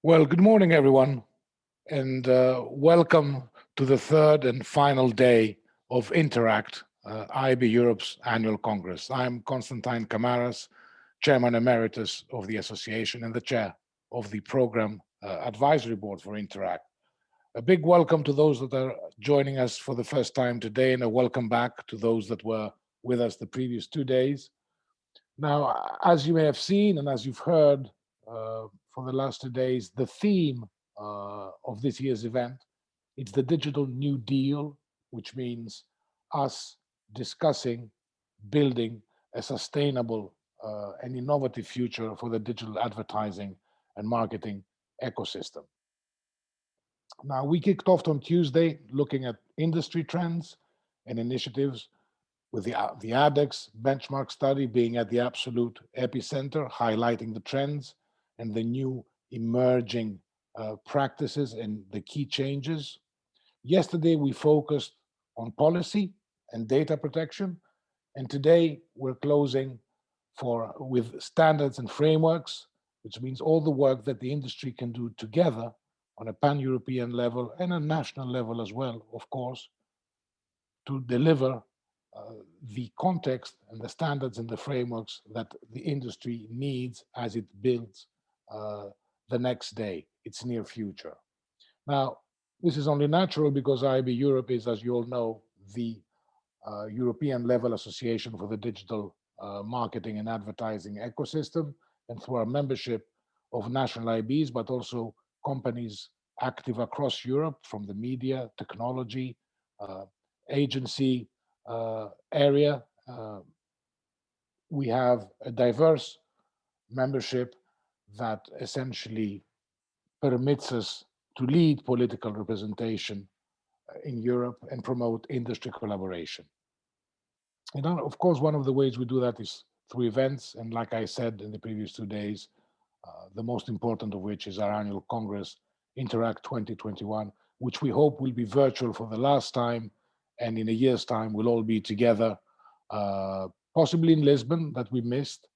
Well, good morning, everyone, and welcome to the third and final day of Interact, IAB Europe's annual Congress. I'm Constantine Camaras, Chairman Emeritus of the Association and the Chair of the Program Advisory Board for Interact. A big welcome to those that are joining us for the first time today, and a welcome back to those that were with us the previous 2 days. Now, as you may have seen and as you've heard, for the last 2 days, the theme of this year's event, it's the Digital New Deal, which means us discussing building a sustainable and innovative future for the digital advertising and marketing ecosystem. Now, we kicked off on Tuesday looking at industry trends and initiatives with the Adex Benchmark study being at the absolute epicenter, highlighting the trends and the new emerging practices and the key changes. Yesterday, we focused on policy and data protection, and today we're closing with standards and frameworks, which means all the work that the industry can do together on a pan-European level and a national level as well, of course, to deliver the context and the standards and the frameworks that the industry needs as it builds the next day, its near future. Now, this is only natural because IAB Europe is, as you all know, the European level association for the digital marketing and advertising ecosystem, and through our membership of national IABs, but also companies active across Europe from the media, technology, agency area. We have a diverse membership that essentially permits us to lead political representation in Europe and promote industry collaboration. And of course, one of the ways we do that is through events. And like I said in the previous 2 days, the most important of which is our annual Congress, Interact 2021, which we hope will be virtual for the last time. And in a year's time, we'll all be together, possibly in Lisbon, that we missed,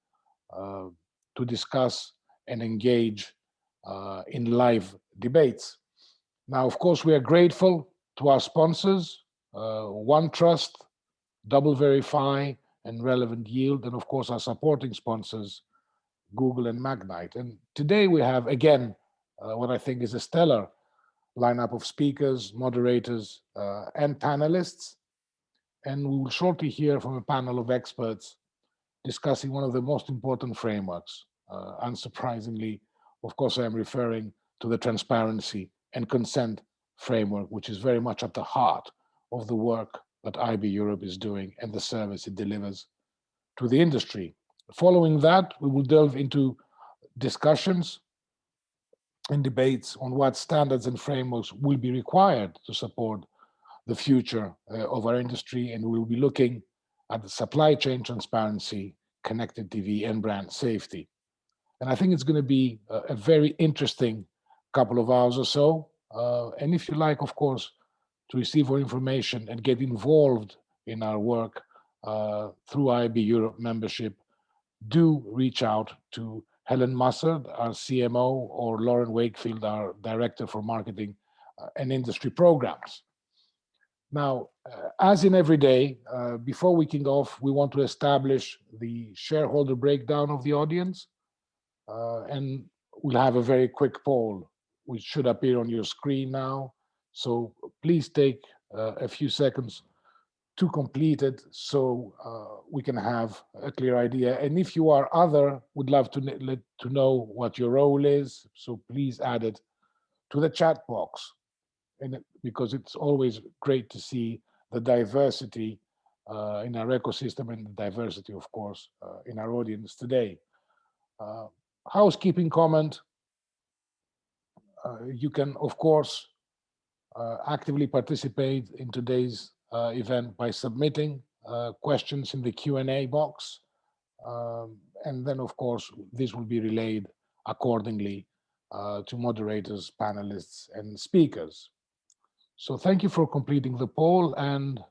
to discuss and engage in live debates. Now, of course, we are grateful to our sponsors, OneTrust, Double Verify, and Relevant Yield, and of course, our supporting sponsors, Google and Magnite. And today we have, again, what I think is a stellar lineup of speakers, moderators, and panelists. And we will shortly hear from a panel of experts discussing one of the most important frameworks. Unsurprisingly, of course, I am referring to the transparency and consent framework, which is very much at the heart of the work that IAB Europe is doing and the service it delivers to the industry. Following that, we will delve into discussions and debates on what standards and frameworks will be required to support the future of our industry, and we'll be looking at the supply chain transparency, connected TV, and brand safety. And I think it's going to be a very interesting couple of hours or so. And if you like, of course, to receive more information and get involved in our work through IAB Europe membership, do reach out to Helen Mussard, our CMO, or Lauren Wakefield, our Director for Marketing and Industry Programs. Now, as in every day, before we kick off, we want to establish the shareholder breakdown of the audience. And we'll have a very quick poll, which should appear on your screen now. So please take a few seconds to complete it so we can have a clear idea. And if you are other, would love to know what your role is. So please add it to the chat box. And because it's always great to see the diversity in our ecosystem and the diversity, of course, in our audience today. Housekeeping comment, you can, of course, actively participate in today's event by submitting questions in the Q&A box. And then, of course, this will be relayed accordingly to moderators, panelists, and speakers. So thank you for completing the poll, and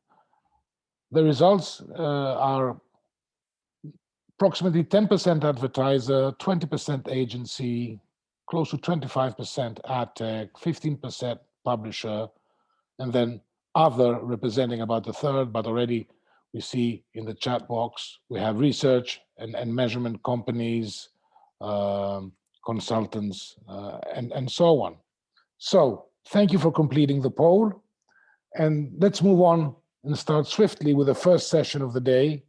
the results are approximately 10% advertiser, 20% agency, close to 25% ad tech, 15% publisher, and then other representing about a third, but already we see in the chat box, we have research and measurement companies, consultants, and so on. So thank you for completing the poll. And let's move on and start swiftly with the first session of the day,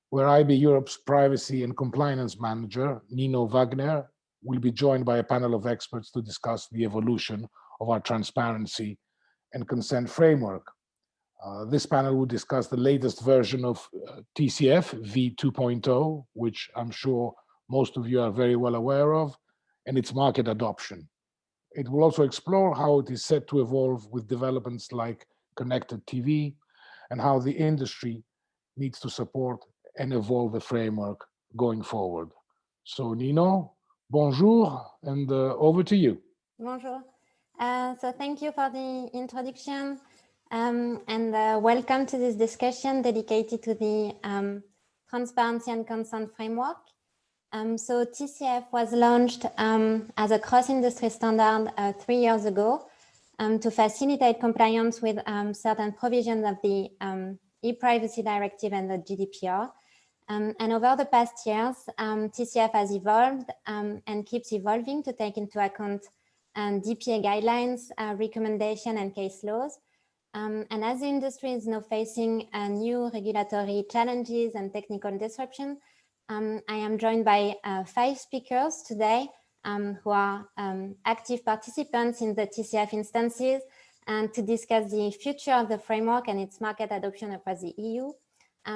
where IAB Europe's Privacy and Compliance Manager, Nino Wagner, will be joined by a panel of experts to discuss the evolution of our transparency and consent framework. This panel will discuss the latest version of TCF v2.0, which I'm sure most of you are very well aware of, and its market adoption. It will also explore how it is set to evolve with developments like connected TV and how the industry needs to support and evolve the framework going forward. So Nino, bonjour, and over to you. Bonjour. So thank you for the introduction and welcome to this discussion dedicated to the transparency and consent framework. So TCF was launched as a cross-industry standard 3 years ago to facilitate compliance with certain provisions of the e-privacy directive and the Gdpr. And over the past years, TCF has evolved and keeps evolving to take into account DPA guidelines, recommendation, and case laws. And as the industry is now facing new regulatory challenges and technical disruption, I am joined by 5 speakers today who are active participants in the TCF instances and to discuss the future of the framework and its market adoption across the EU.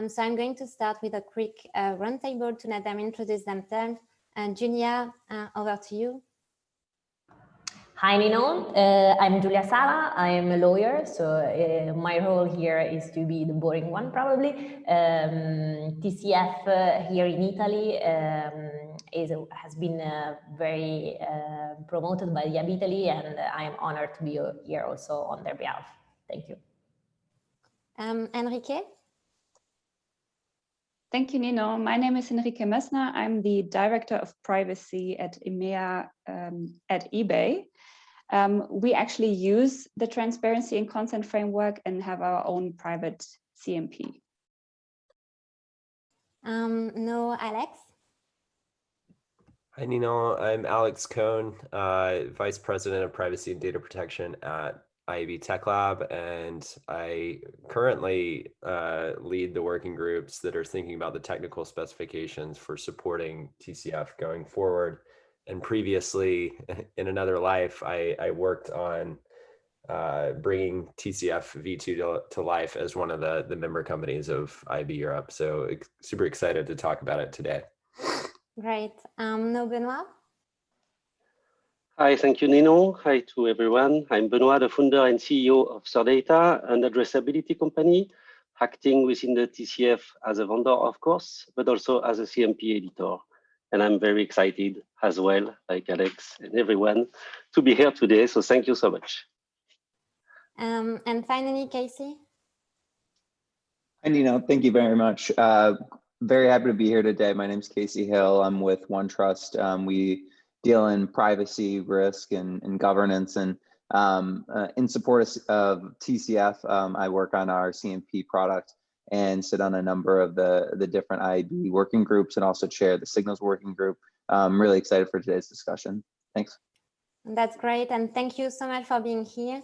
So I'm going to start with a quick roundtable to let them introduce themselves. Julia, over to you. Hi, Nino. I'm Giulia Sala. I'm a lawyer, so my role here is to be the boring one, probably. TCF here in Italy has been very promoted by IAB Italy, and I'm honored to be here also on their behalf. Thank you. Enrique? Thank you, Nino. My name is Enrique Messner. I'm the Director of Privacy at EMEA at eBay. We actually use the Transparency and Consent Framework and have our own private CMP. No, Alex? Hi, Nino. I'm Alex Cohn, Vice President of Privacy and Data Protection at IAB Tech Lab, and I currently lead the working groups that are thinking about the technical specifications for supporting TCF going forward. And previously, in another life, I worked on bringing TCF v2 to life as one of the member companies of IAB Europe. So super excited to talk about it today. Great. No, Benoit? Hi, thank you, Nino. Hi to everyone. I'm Benoit, the founder and CEO of Data, an addressability company, acting within the TCF as a vendor, of course, but also as a CMP editor. And I'm very excited as well, like Alex and everyone, to be here today. So thank you so much. And finally, Casey? Hi, Nino. Thank you very much. Very happy to be here today. My name is Casey Hill. I'm with OneTrust. We deal in privacy, risk, and governance. And in support of TCF, I work on our CMP product and sit on a number of the different IAB working groups and also chair the Signals working group. I'm really excited for today's discussion. Thanks. That's great. And thank you so much for being here.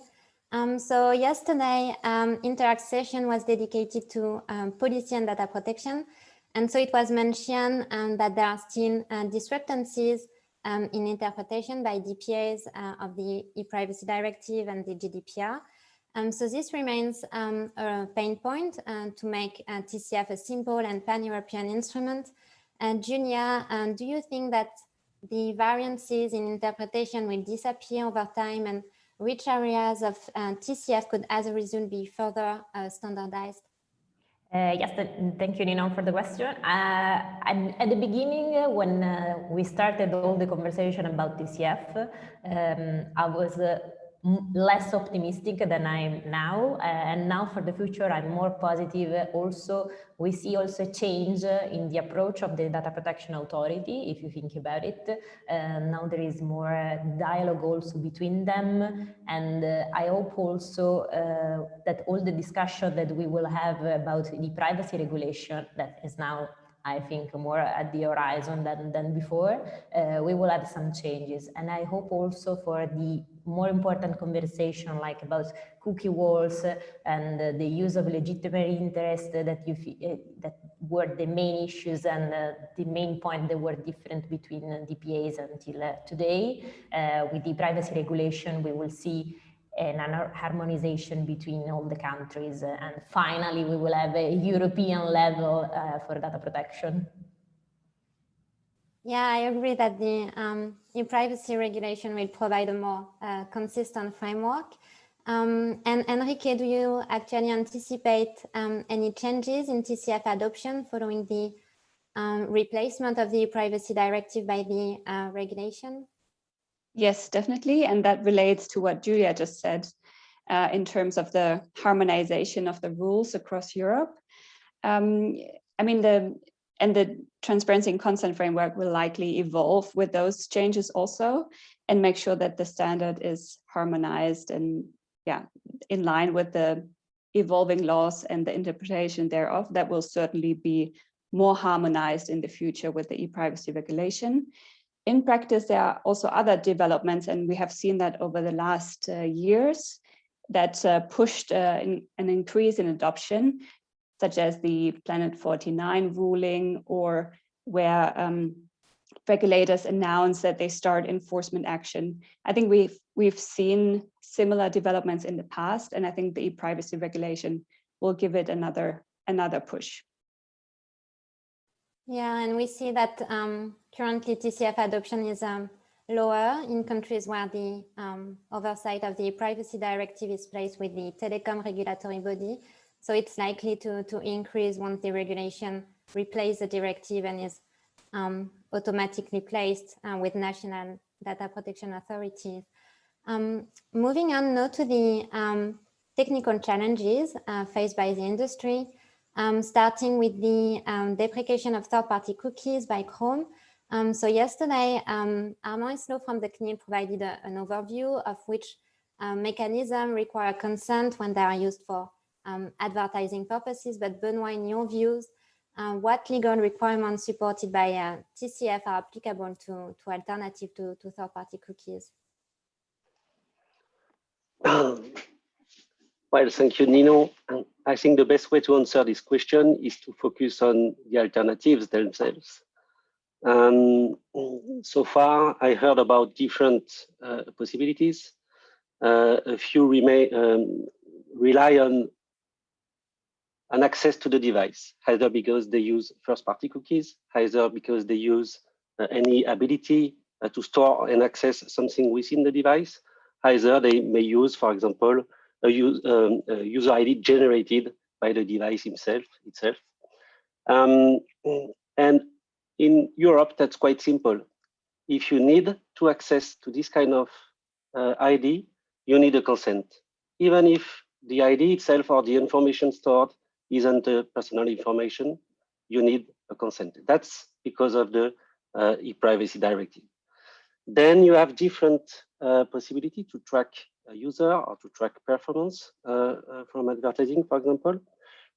So yesterday, Interact session was dedicated to policy and data protection. And so it was mentioned that there are still discrepancies in interpretation by DPAs of the e-privacy directive and the Gdpr. So this remains a pain point to make TCF a simple and pan-European instrument. Julia, do you think that the variances in interpretation will disappear over time, and which areas of TCF could, as a result, be further standardized? Yes, thank you, Nino, for the question. At the beginning, when we started all the conversation about TCF, I was less optimistic than I am now, and now for the future I'm more positive. Also, we see also a change in the approach of the Data Protection Authority, if you think about it. Now there is more dialogue also between them, and I hope also that all the discussion that we will have about the privacy regulation that is now, I think, more at the horizon than before, we will have some changes. And I hope also for the more important conversation, like about cookie walls and the use of legitimate interest that that were the main issues and the main point that were different between DPAs until today. With the privacy regulation, we will see an harmonization between all the countries, and finally we will have a European level for data protection. Yeah, I agree that the e-privacy regulation will provide a more consistent framework. And Enrique, do you actually anticipate any changes in TCF adoption following the replacement of the privacy directive by the regulation? Yes, definitely. And that relates to what Julia just said in terms of the harmonization of the rules across Europe. I mean, the transparency and consent framework will likely evolve with those changes also, and make sure that the standard is harmonized and in line with the evolving laws and the interpretation thereof. That will certainly be more harmonized in the future with the e-privacy regulation. In practice, there are also other developments, and we have seen that over the last years that pushed an increase in adoption, such as the Planet 49 ruling, or where regulators announce that they start enforcement action. I think we've seen similar developments in the past, and I think the e-privacy regulation will give it another push. Yeah, and we see that currently TCF adoption is lower in countries where the oversight of the privacy directive is placed with the telecom regulatory body. So it's likely to increase once the regulation replaces the directive and is automatically placed with national data protection authorities. Moving on now to the technical challenges faced by the industry, starting with the deprecation of third-party cookies by Chrome. So yesterday, Armand Islo from the CNIL provided an overview of which mechanisms require consent when they are used for advertising purposes. But Benoit, in your views, what legal requirements supported by TCF are applicable to alternative to third-party cookies? Well, thank you, Nino. I think the best way to answer this question is to focus on the alternatives themselves. So far, I heard about different possibilities. A few rely on an access to the device, either because they use first-party cookies, either because they use any ability to store and access something within the device, either they may use, for example, a user ID generated by the device itself. And in Europe, that's quite simple. If you need to access to this kind of ID, you need a consent. Even if the ID itself or the information stored isn't personal information, you need a consent. That's because of the e-privacy directive. Then you have different possibility to track a user or to track performance from advertising, for example,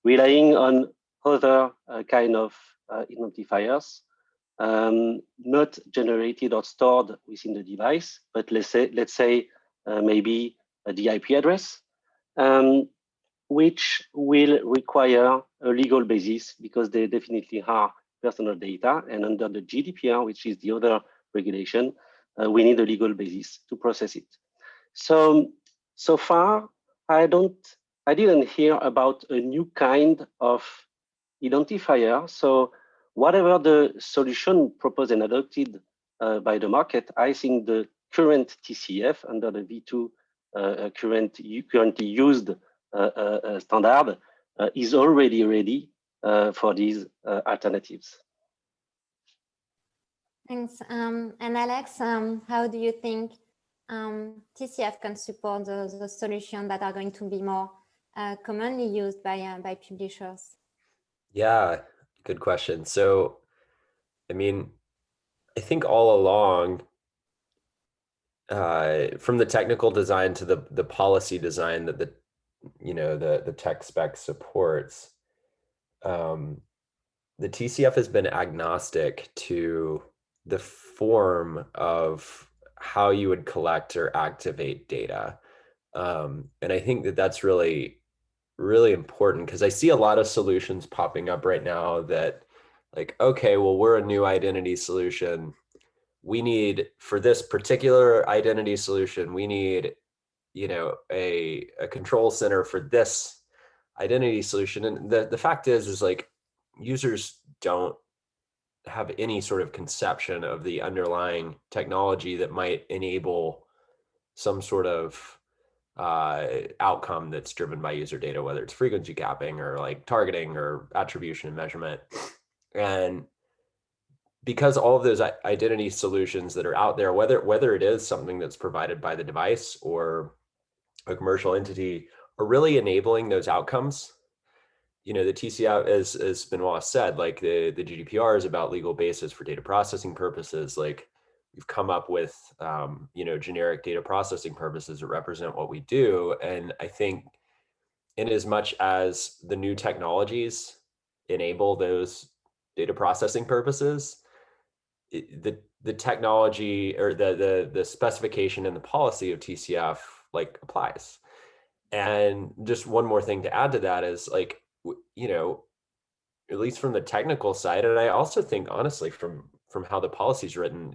relying on other kind of identifiers, not generated or stored within the device, but let's say maybe the IP address, which will require a legal basis because they definitely are personal data, and under the Gdpr, which is the other regulation, we need a legal basis to process it. So far, I didn't hear about a new kind of identifier. So whatever the solution proposed and adopted by the market, I think the current TCF under the V2 currently used standard is already ready for these alternatives. Thanks. And Alex, how do you think TCF can support the solutions that are going to be more commonly used by publishers? Yeah, good question. So, I mean, I think all along, from the technical design to the policy design that the tech spec supports, the TCF has been agnostic to the form of how you would collect or activate data. And I think that that's really, really important, because I see a lot of solutions popping up right now that, like, okay, well, we're a new identity solution. We need, for this particular identity solution, we need, a control center for this identity solution. And the fact is like, users don't have any sort of conception of the underlying technology that might enable some sort of outcome that's driven by user data, whether it's frequency capping or like targeting or attribution and measurement. And because all of those identity solutions that are out there, whether it is something that's provided by the device or a commercial entity, are really enabling those outcomes. The TCF, as Benoit said, like the GDPR is about legal basis for data processing purposes. Like, we've come up with, generic data processing purposes that represent what we do. And I think in as much as the new technologies enable those data processing purposes, the technology or the specification and the policy of TCF like applies. And just one more thing to add to that is, like, at least from the technical side, and I also think honestly from how the policy is written,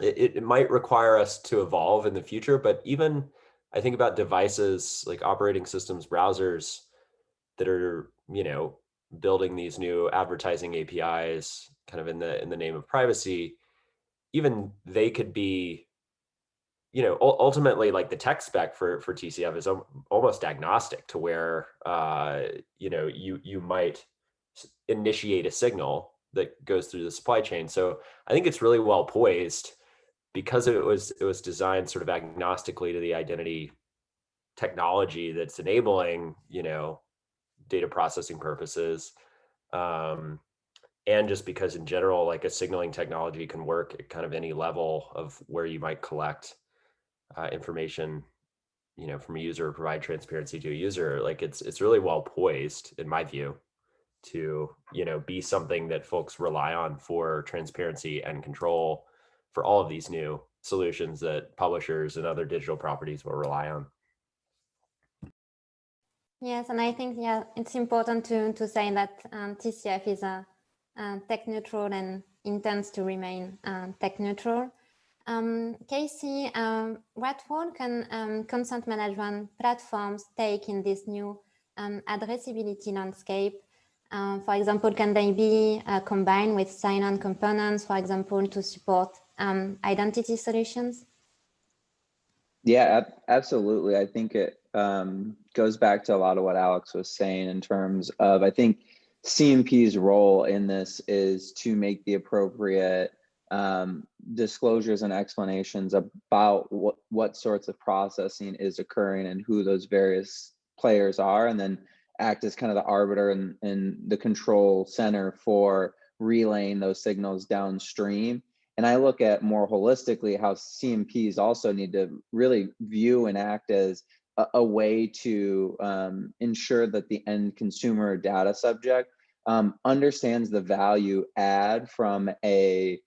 it might require us to evolve in the future. But even I think about devices like operating systems, browsers that are building these new advertising APIs kind of in the name of privacy. Even they could be, ultimately, like, the tech spec for TCF is almost agnostic to where you might initiate a signal that goes through the supply chain. So I think it's really well poised because it was designed sort of agnostically to the identity technology that's enabling data processing purposes, and just because in general, like, a signaling technology can work at kind of any level of where you might collect information from a user, provide transparency to a user. Like, it's really well poised, in my view, to be something that folks rely on for transparency and control for all of these new solutions that publishers and other digital properties will rely on. Yes, and I think it's important to say that TCF is tech neutral and intends to remain tech neutral. Casey, what role can consent management platforms take in this new addressability landscape? For example, can they be combined with sign-on components, for example, to support identity solutions? Yeah, absolutely. I think it goes back to a lot of what Alex was saying in terms of, I think CMP's role in this is to make the appropriate disclosures and explanations about what sorts of processing is occurring and who those various players are, and then act as kind of the arbiter and the control center for relaying those signals downstream. And I look at more holistically how CMPs also need to really view and act as a way to ensure that the end consumer data subject understands the value add from a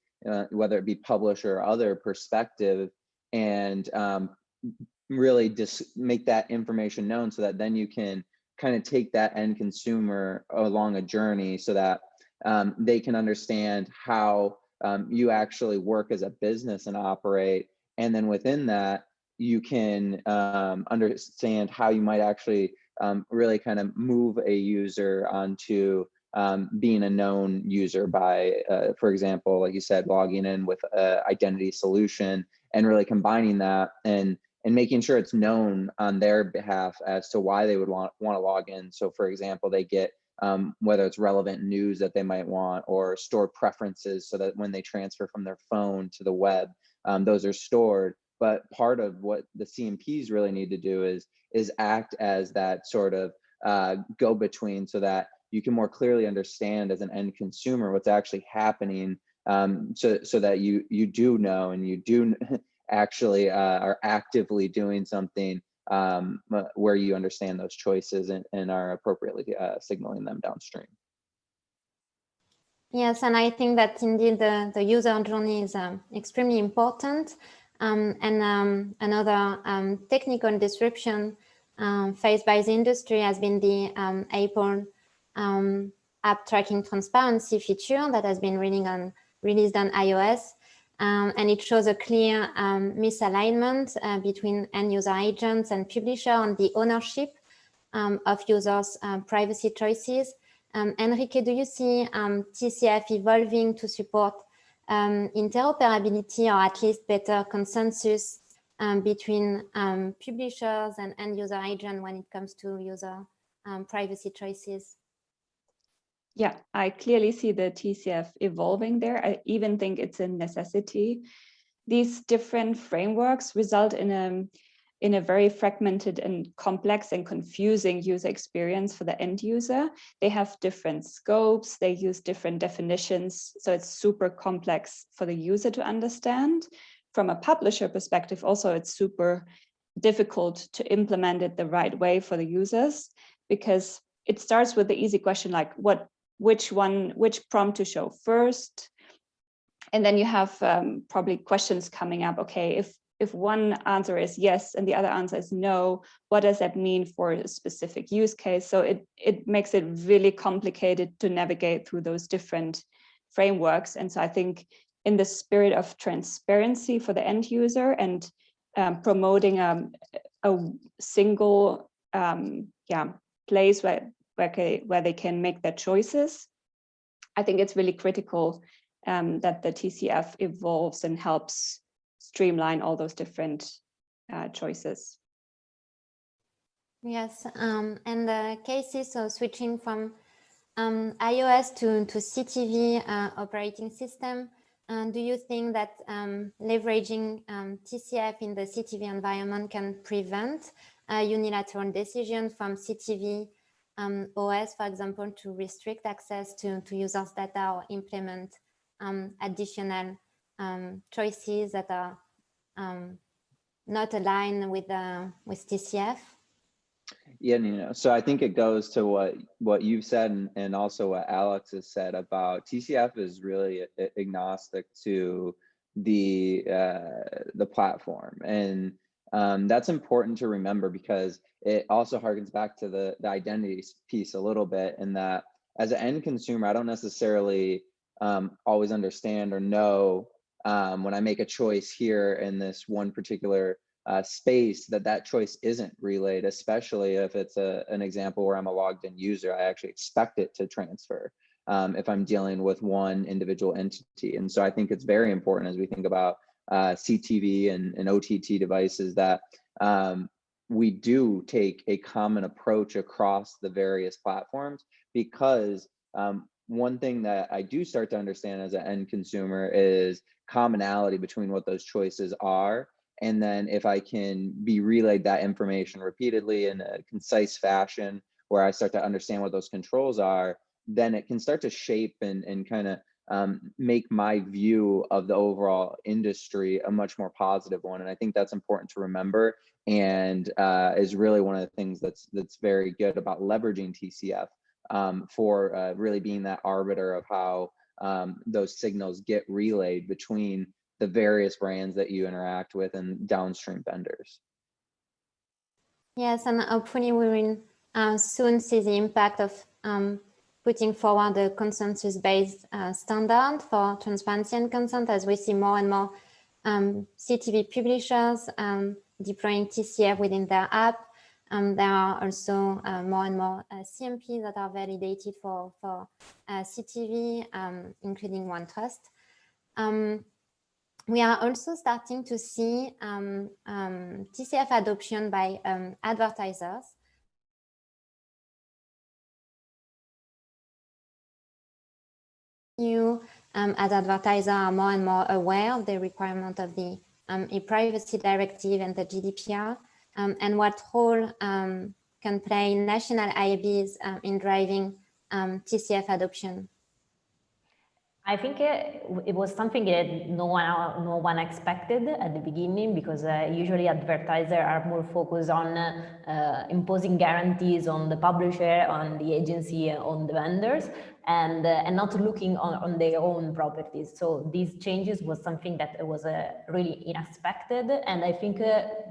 whether it be publisher or other perspective, and really just make that information known so that then you can kind of take that end consumer along a journey so that they can understand how you actually work as a business and operate. And then within that, you can understand how you might actually really kind of move a user onto being a known user by, for example, like you said, logging in with an identity solution and really combining that and making sure it's known on their behalf as to why they would want to log in. So for example, they get whether it's relevant news that they might want, or stored preferences so that when they transfer from their phone to the web, those are stored. But part of what the CMPs really need to do is act as that sort of go-between, so that you can more clearly understand as an end consumer what's actually happening, so that you do know, and you do actually are actively doing something where you understand those choices and are appropriately signaling them downstream. Yes, and I think that indeed the user journey is extremely important. Another technical disruption faced by the industry has been the Apple app tracking transparency feature that has been released on iOS. And it shows a clear misalignment between end user agents and publisher on the ownership of users' privacy choices. Enrique, do you see TCF evolving to support interoperability, or at least better consensus between publishers and end user agents when it comes to user privacy choices? Yeah, I clearly see the TCF evolving there. I even think it's a necessity. These different frameworks result in a very fragmented and complex and confusing user experience for the end user. They have different scopes, they use different definitions, so it's super complex for the user to understand. From a publisher perspective, also, it's super difficult to implement it the right way for the users, because it starts with the easy question like which prompt to show first, and then you have probably questions coming up. Okay, if one answer is yes and the other answer is no, what does that mean for a specific use case? So it makes it really complicated to navigate through those different frameworks. And so I think in the spirit of transparency for the end user and promoting a single place where they can make their choices, I think it's really critical that the TCF evolves and helps streamline all those different choices. Yes, and Casey, so switching from iOS to CTV operating system, do you think that leveraging TCF in the CTV environment can prevent unilateral decisions from CTV OS, for example, to restrict access to users' data or implement additional choices that are not aligned with TCF? Yeah, Nina. So I think it goes to what you've said and also what Alex has said about TCF is really agnostic to the platform, and that's important to remember, because it also harkens back to the identity piece a little bit, in that as an end consumer, I don't necessarily always understand or know when I make a choice here in this one particular space that choice isn't relayed, especially if it's an example where I'm a logged in user. I actually expect it to transfer if I'm dealing with one individual entity. And so I think it's very important as we think about CTV and OTT devices that we do take a common approach across the various platforms, because one thing that I do start to understand as an end consumer is commonality between what those choices are. And then if I can be relayed that information repeatedly in a concise fashion, where I start to understand what those controls are, then it can start to shape and kind of make my view of the overall industry a much more positive one. And I think that's important to remember, and is really one of the things that's very good about leveraging TCF for really being that arbiter of how those signals get relayed between the various brands that you interact with and downstream vendors. Yes, and hopefully we will soon see the impact of putting forward a consensus-based standard for transparency and consent, as we see more and more CTV publishers deploying TCF within their app. There are also more and more CMPs that are validated for CTV, including OneTrust. We are also starting to see TCF adoption by advertisers. New as advertisers are more and more aware of the requirement of the e-privacy directive and the GDPR, and what role can play national IABs in driving TCF adoption? I think it was something that no one expected at the beginning, because usually advertisers are more focused on imposing guarantees on the publisher, on the agency, on the vendors, and not looking on their own properties. So these changes was something that was really unexpected, and I think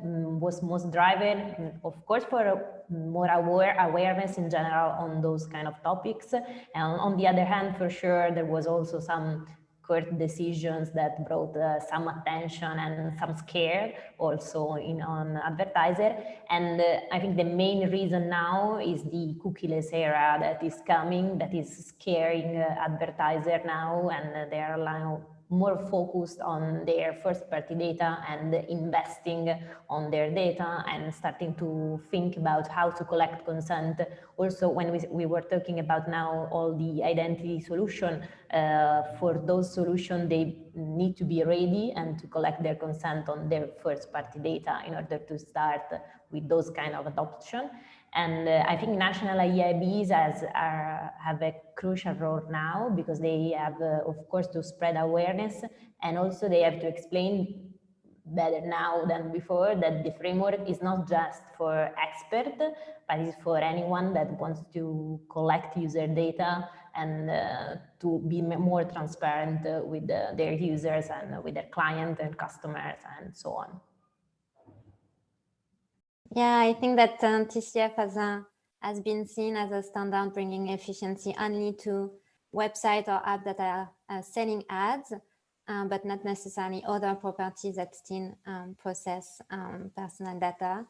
was most driven, of course, for more awareness in general on those kind of topics. And on the other hand, for sure, there was also some court decisions that brought some attention and some scare also on advertiser. And I think the main reason now is the cookieless era that is coming, that is scaring advertiser now, and they are now more focused on their first-party data and investing on their data and starting to think about how to collect consent. Also, when we were talking about now all the identity solution, for those solutions, they need to be ready and to collect their consent on their first-party data in order to start with those kind of adoption. And I think national IABs have a crucial role now, because they have, of course, to spread awareness, and also they have to explain better now than before that the framework is not just for experts, but is for anyone that wants to collect user data and to be more transparent with their users and with their clients and customers and so on. Yeah, I think that TCF has been seen as a standard bringing efficiency only to websites or apps that are selling ads, but not necessarily other properties that still process personal data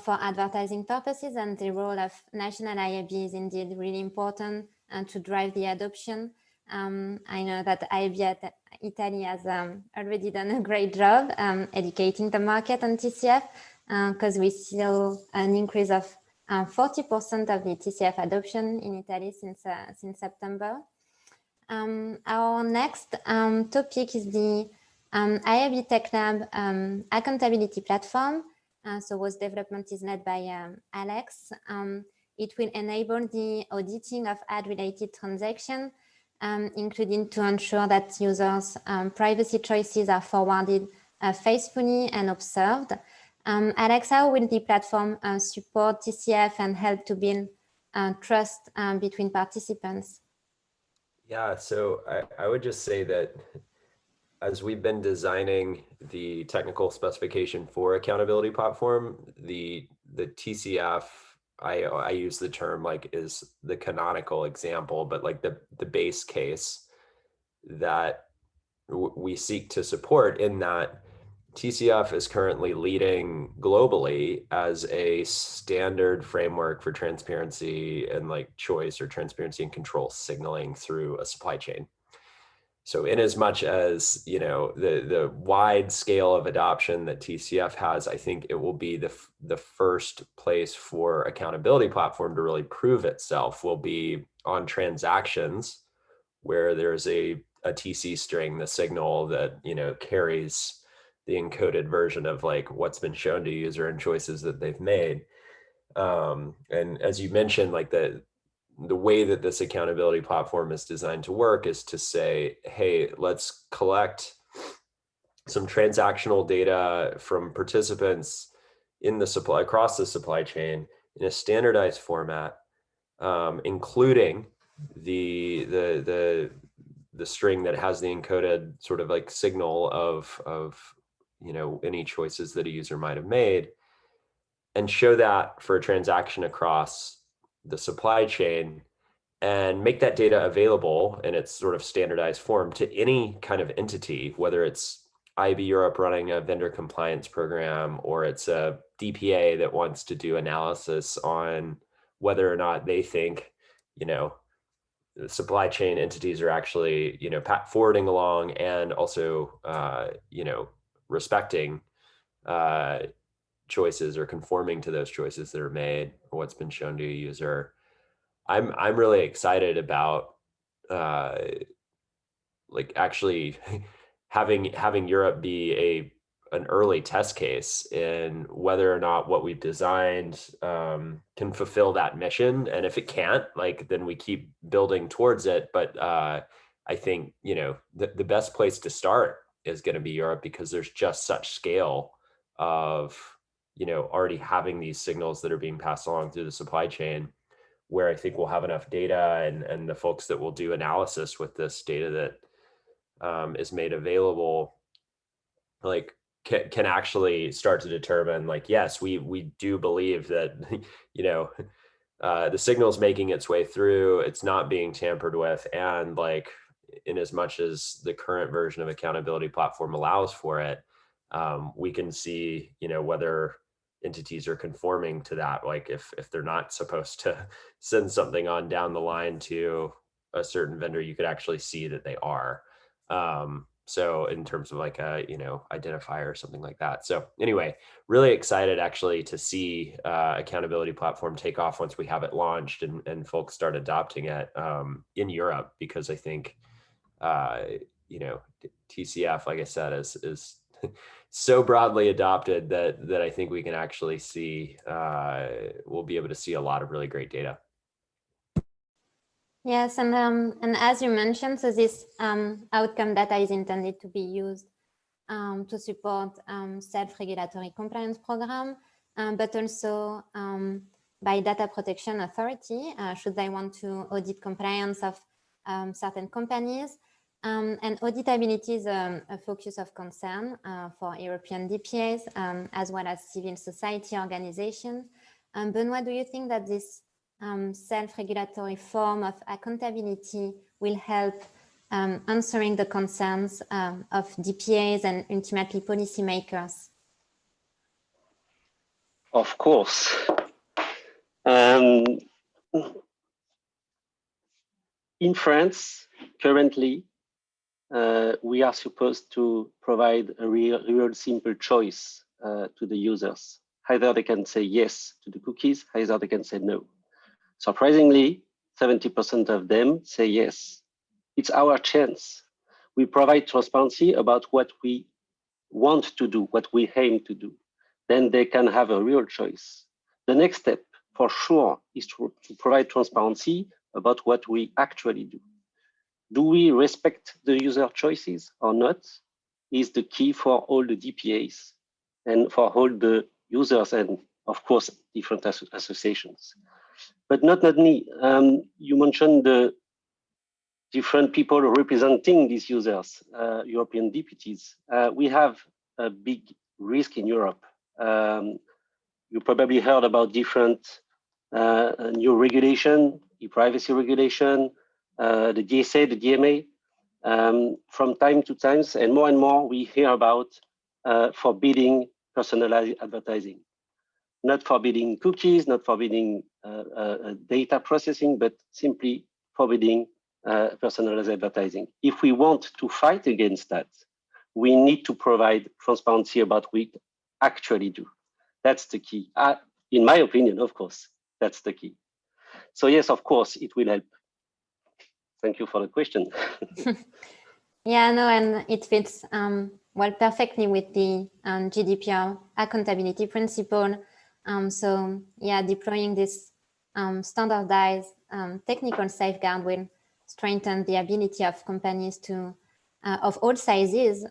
for advertising purposes. And the role of national IAB is indeed really important to drive the adoption. I know that IAB at Italy has already done a great job educating the market on TCF, because we see an increase of 40% of the TCF adoption in Italy since September. Our next topic is the IAB Tech Lab accountability platform. So whose development is led by Alex. It will enable the auditing of ad-related transactions, including to ensure that users' privacy choices are forwarded faithfully and observed. Alex, how will the platform support TCF and help to build trust between participants? Yeah, so I would just say that as we've been designing the technical specification for accountability platform, the TCF, I use the term like is the canonical example, but like the base case that we seek to support, in that TCF is currently leading globally as a standard framework for transparency and like choice or transparency and control signaling through a supply chain. So in as much as, you know, the wide scale of adoption that TCF has, I think it will be the first place for accountability platform to really prove itself will be on transactions where there's a TC string, the signal that, you know, carries the encoded version of like what's been shown to user and choices that they've made. And as you mentioned, like the way that this accountability platform is designed to work is to say, hey, let's collect some transactional data from participants in the supply, across the supply chain in a standardized format, including the string that has the encoded sort of like signal of you know, any choices that a user might have made, and show that for a transaction across the supply chain, and make that data available in its sort of standardized form to any kind of entity, whether it's IAB Europe running a vendor compliance program, or it's a DPA that wants to do analysis on whether or not they think, you know, the supply chain entities are actually, you know, forwarding along and also, you know, respecting choices or conforming to those choices that are made or what's been shown to a user. I'm really excited about like actually having Europe be an early test case in whether or not what we've designed can fulfill that mission. And if it can't, like, then we keep building towards it. But I think, you know, the best place to start is going to be Europe, because there's just such scale of, you know, already having these signals that are being passed along through the supply chain, where I think we'll have enough data, and the folks that will do analysis with this data that is made available, like, can actually start to determine, like, yes, we do believe that, you know, the signal's making its way through, it's not being tampered with, and like, in as much as the current version of accountability platform allows for it, we can see, you know, whether entities are conforming to that. Like, if they're not supposed to send something on down the line to a certain vendor, you could actually see that they are. So in terms of like a, you know, identifier or something like that. So anyway, really excited actually to see accountability platform take off once we have it launched and folks start adopting it in Europe, because I think, you know, TCF, like I said, is so broadly adopted that I think we can actually see, we'll be able to see a lot of really great data. Yes, and as you mentioned, so this outcome data is intended to be used to support self-regulatory compliance program, but also by data protection authority, should they want to audit compliance of certain companies. And auditability is a focus of concern for European DPAs, as well as civil society organizations. Benoit, do you think that this self-regulatory form of accountability will help answering the concerns of DPAs and ultimately policymakers? Of course. In France, currently, we are supposed to provide a real simple choice to the users. Either they can say yes to the cookies, either they can say no. Surprisingly, 70% of them say yes. It's our chance. We provide transparency about what we want to do, what we aim to do. Then they can have a real choice. The next step, for sure, is to provide transparency about what we actually do. Do we respect the user choices or not is the key for all the DPAs and for all the users and, of course, different associations. But not only, you mentioned the different people representing these users, European deputies. We have a big risk in Europe. You probably heard about different new regulation, e-privacy regulation, the DSA, the DMA. From time to time, and more, we hear about forbidding personalized advertising. Not forbidding cookies, not forbidding data processing, but simply forbidding personalized advertising. If we want to fight against that, we need to provide transparency about what we actually do. That's the key. In my opinion, of course, that's the key. So yes, of course, it will help. Thank you for the question. Yeah, no, and it fits well perfectly with the GDPR accountability principle. So yeah, deploying this standardized technical safeguard will strengthen the ability of companies to, of all sizes,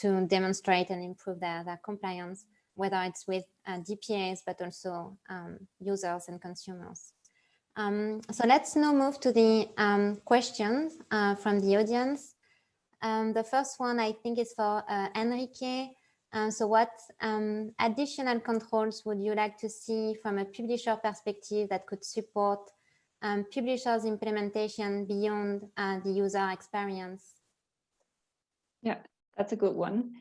to demonstrate and improve their compliance, whether it's with DPAs, but also users and consumers. So let's now move to the questions from the audience. The first one I think is for Enrique. So what additional controls would you like to see from a publisher perspective that could support publishers' implementation beyond the user experience? Yeah, that's a good one.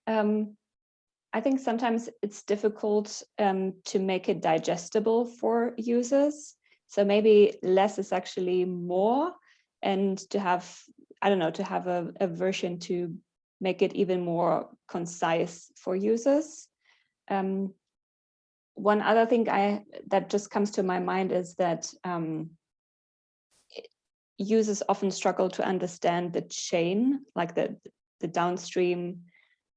I think sometimes it's difficult to make it digestible for users. So maybe less is actually more, and to have, I don't know, to have a version to make it even more concise for users. One other thing that just comes to my mind is that users often struggle to understand the chain, like the downstream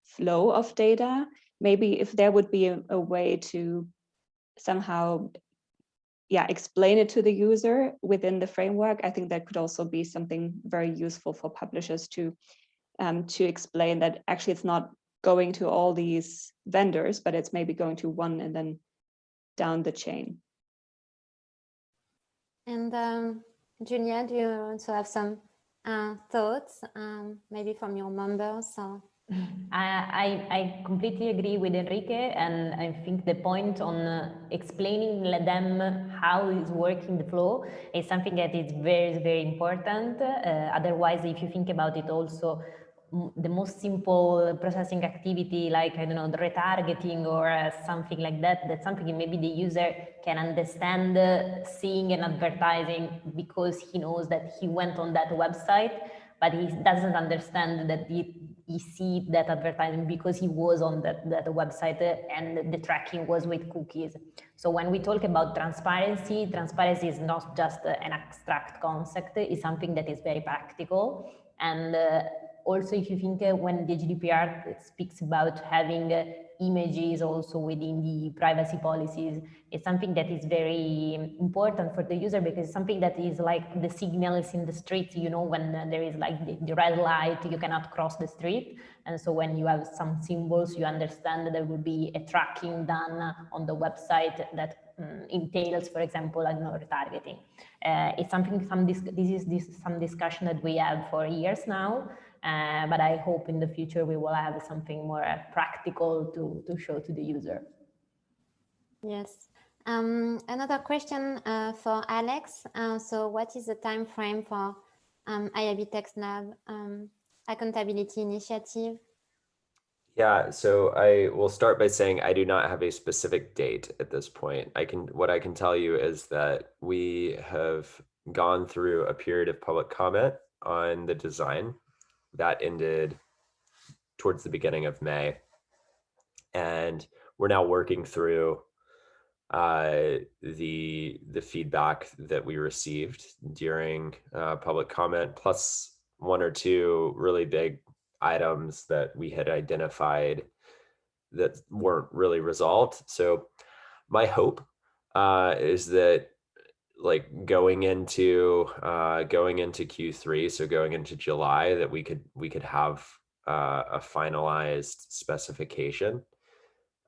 flow of data. Maybe if there would be a way to somehow explain it to the user within the framework, I think that could also be something very useful for publishers to explain that actually it's not going to all these vendors, but it's maybe going to one and then down the chain. And Julia, do you also have some thoughts, maybe from your members? Or... I completely agree with Enrique, and I think the point on explaining them how is working the flow is something that is very, very important. Otherwise, if you think about it also, the most simple processing activity, like, I don't know, the retargeting or something like that, that's something maybe the user can understand seeing an advertising because he knows that he went on that website, but he doesn't understand that he see that advertising because he was on that website and the tracking was with cookies. So when we talk about transparency, transparency is not just an abstract concept, it's something that is very practical. And also, if you think when the Gdpr speaks about having images also within the privacy policies, it's something that is very important for the user because it's something that is like the signals in the street, you know, when there is like the red light, you cannot cross the street. And so when you have some symbols, you understand that there will be a tracking done on the website that entails, for example, I don't know, retargeting. It's something, this is some discussion that we have for years now. But I hope in the future we will have something more practical to show to the user. Yes. Another question for Alex. So what is the time frame for IAB TechLab accountability initiative? Yeah, so I will start by saying I do not have a specific date at this point. What I can tell you is that we have gone through a period of public comment on the design. That ended towards the beginning of May. And we're now working through the feedback that we received during public comment, plus one or two really big items that we had identified that weren't really resolved. So my hope is that, like, going into Q3, so going into July, that we could have a finalized specification.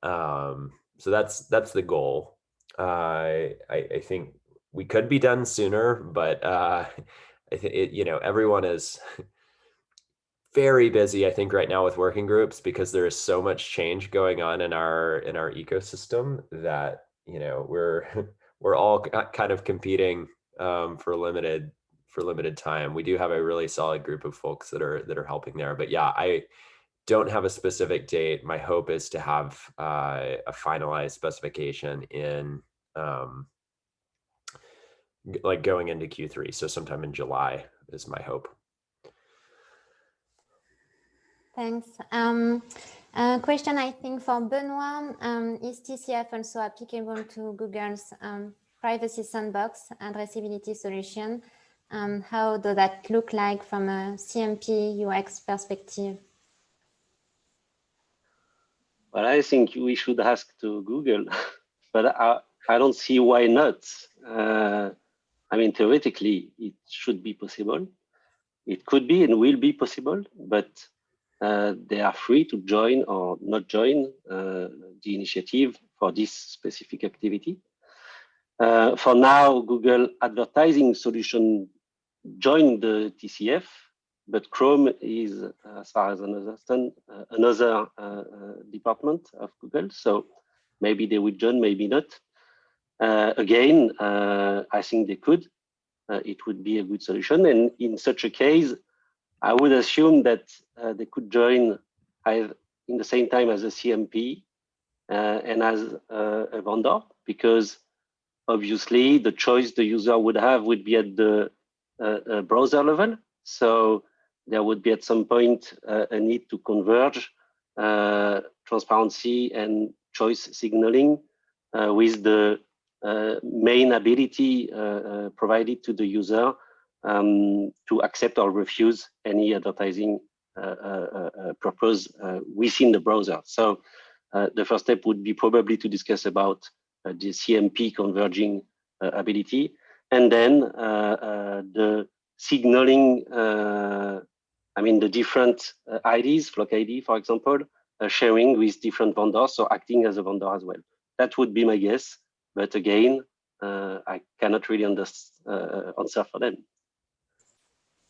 So that's the goal. I think we could be done sooner, but I think everyone is very busy, I think, right now with working groups because there is so much change going on in our ecosystem that we're all kind of competing for limited time. We do have a really solid group of folks that are helping there, but yeah, I don't have a specific date. My hope is to have a finalized specification in like going into Q3, so sometime in July is my hope. Thanks. Question, I think, for Benoit. Is TCF also applicable to Google's privacy sandbox addressability solution? How does that look like from a CMP UX perspective? Well, I think we should ask to Google, but I don't see why not. I mean, theoretically, it should be possible. It could be and will be possible, but they are free to join or not join the initiative for this specific activity. For now, Google advertising solution joined the TCF, but Chrome is, as far as I understand, another department of Google. So maybe they would join, maybe not. Again, I think they could. It would be a good solution. And in such a case, I would assume that they could join either in the same time as a CMP and as a vendor, because obviously the choice the user would have would be at the browser level. So there would be at some point a need to converge transparency and choice signaling with the main ability provided to the user to accept or refuse any advertising proposed within the browser. So the first step would be probably to discuss about the CMP converging ability, and then the signaling, the different IDs, Flock ID, for example, sharing with different vendors, so acting as a vendor as well. That would be my guess, but again, I cannot really answer for them.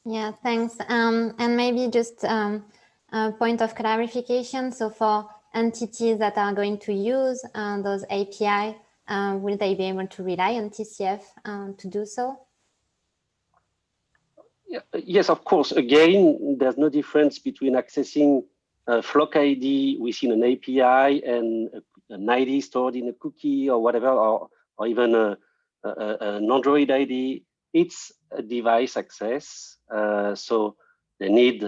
Yeah, thanks. And maybe just a point of clarification. So for entities that are going to use those API, will they be able to rely on TCF to do so? Yes, of course. Again, there's no difference between accessing Flock ID within an API and an ID stored in a cookie or whatever, or even an Android ID. It's a device access, so they need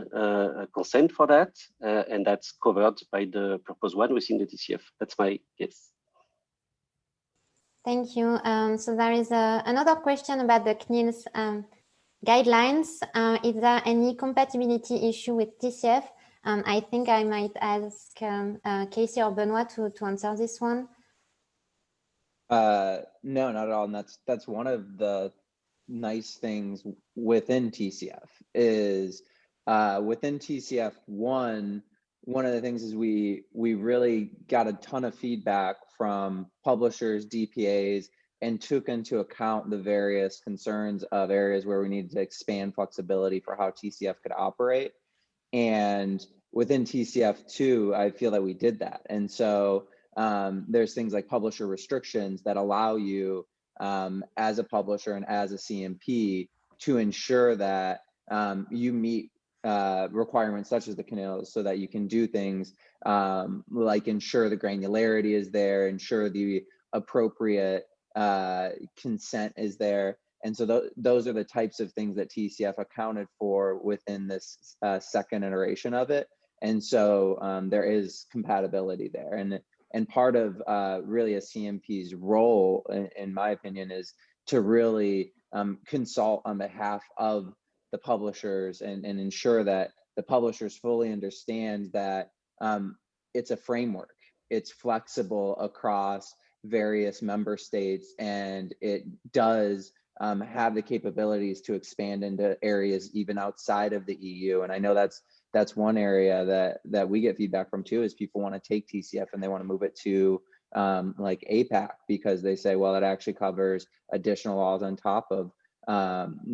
consent for that, and that's covered by the proposed one within the TCF. That's my guess. Thank you. So there is another question about the CNIL's guidelines. Is there any compatibility issue with TCF? I think I might ask Casey or Benoit to answer this one. No, not at all. And that's one of the nice things within TCF is within TCF one of the things is we really got a ton of feedback from publishers, DPAs, and took into account the various concerns of areas where we needed to expand flexibility for how TCF could operate. And within TCF2, I feel that we did that. And so there's things like publisher restrictions that allow you as a publisher and as a CMP to ensure that you meet requirements such as the CNIL, so that you can do things like ensure the granularity is there, ensure the appropriate consent is there. And so those are the types of things that TCF accounted for within this second iteration of it. And so there is compatibility there. And part of really a CMP's role, in my opinion, is to really consult on behalf of the publishers and ensure that the publishers fully understand that it's a framework. It's flexible across various member states, and it does have the capabilities to expand into areas even outside of the EU. And I know that's one area that we get feedback from too, is people want to take TCF and they want to move it to like APAC, because they say, well, it actually covers additional laws on top of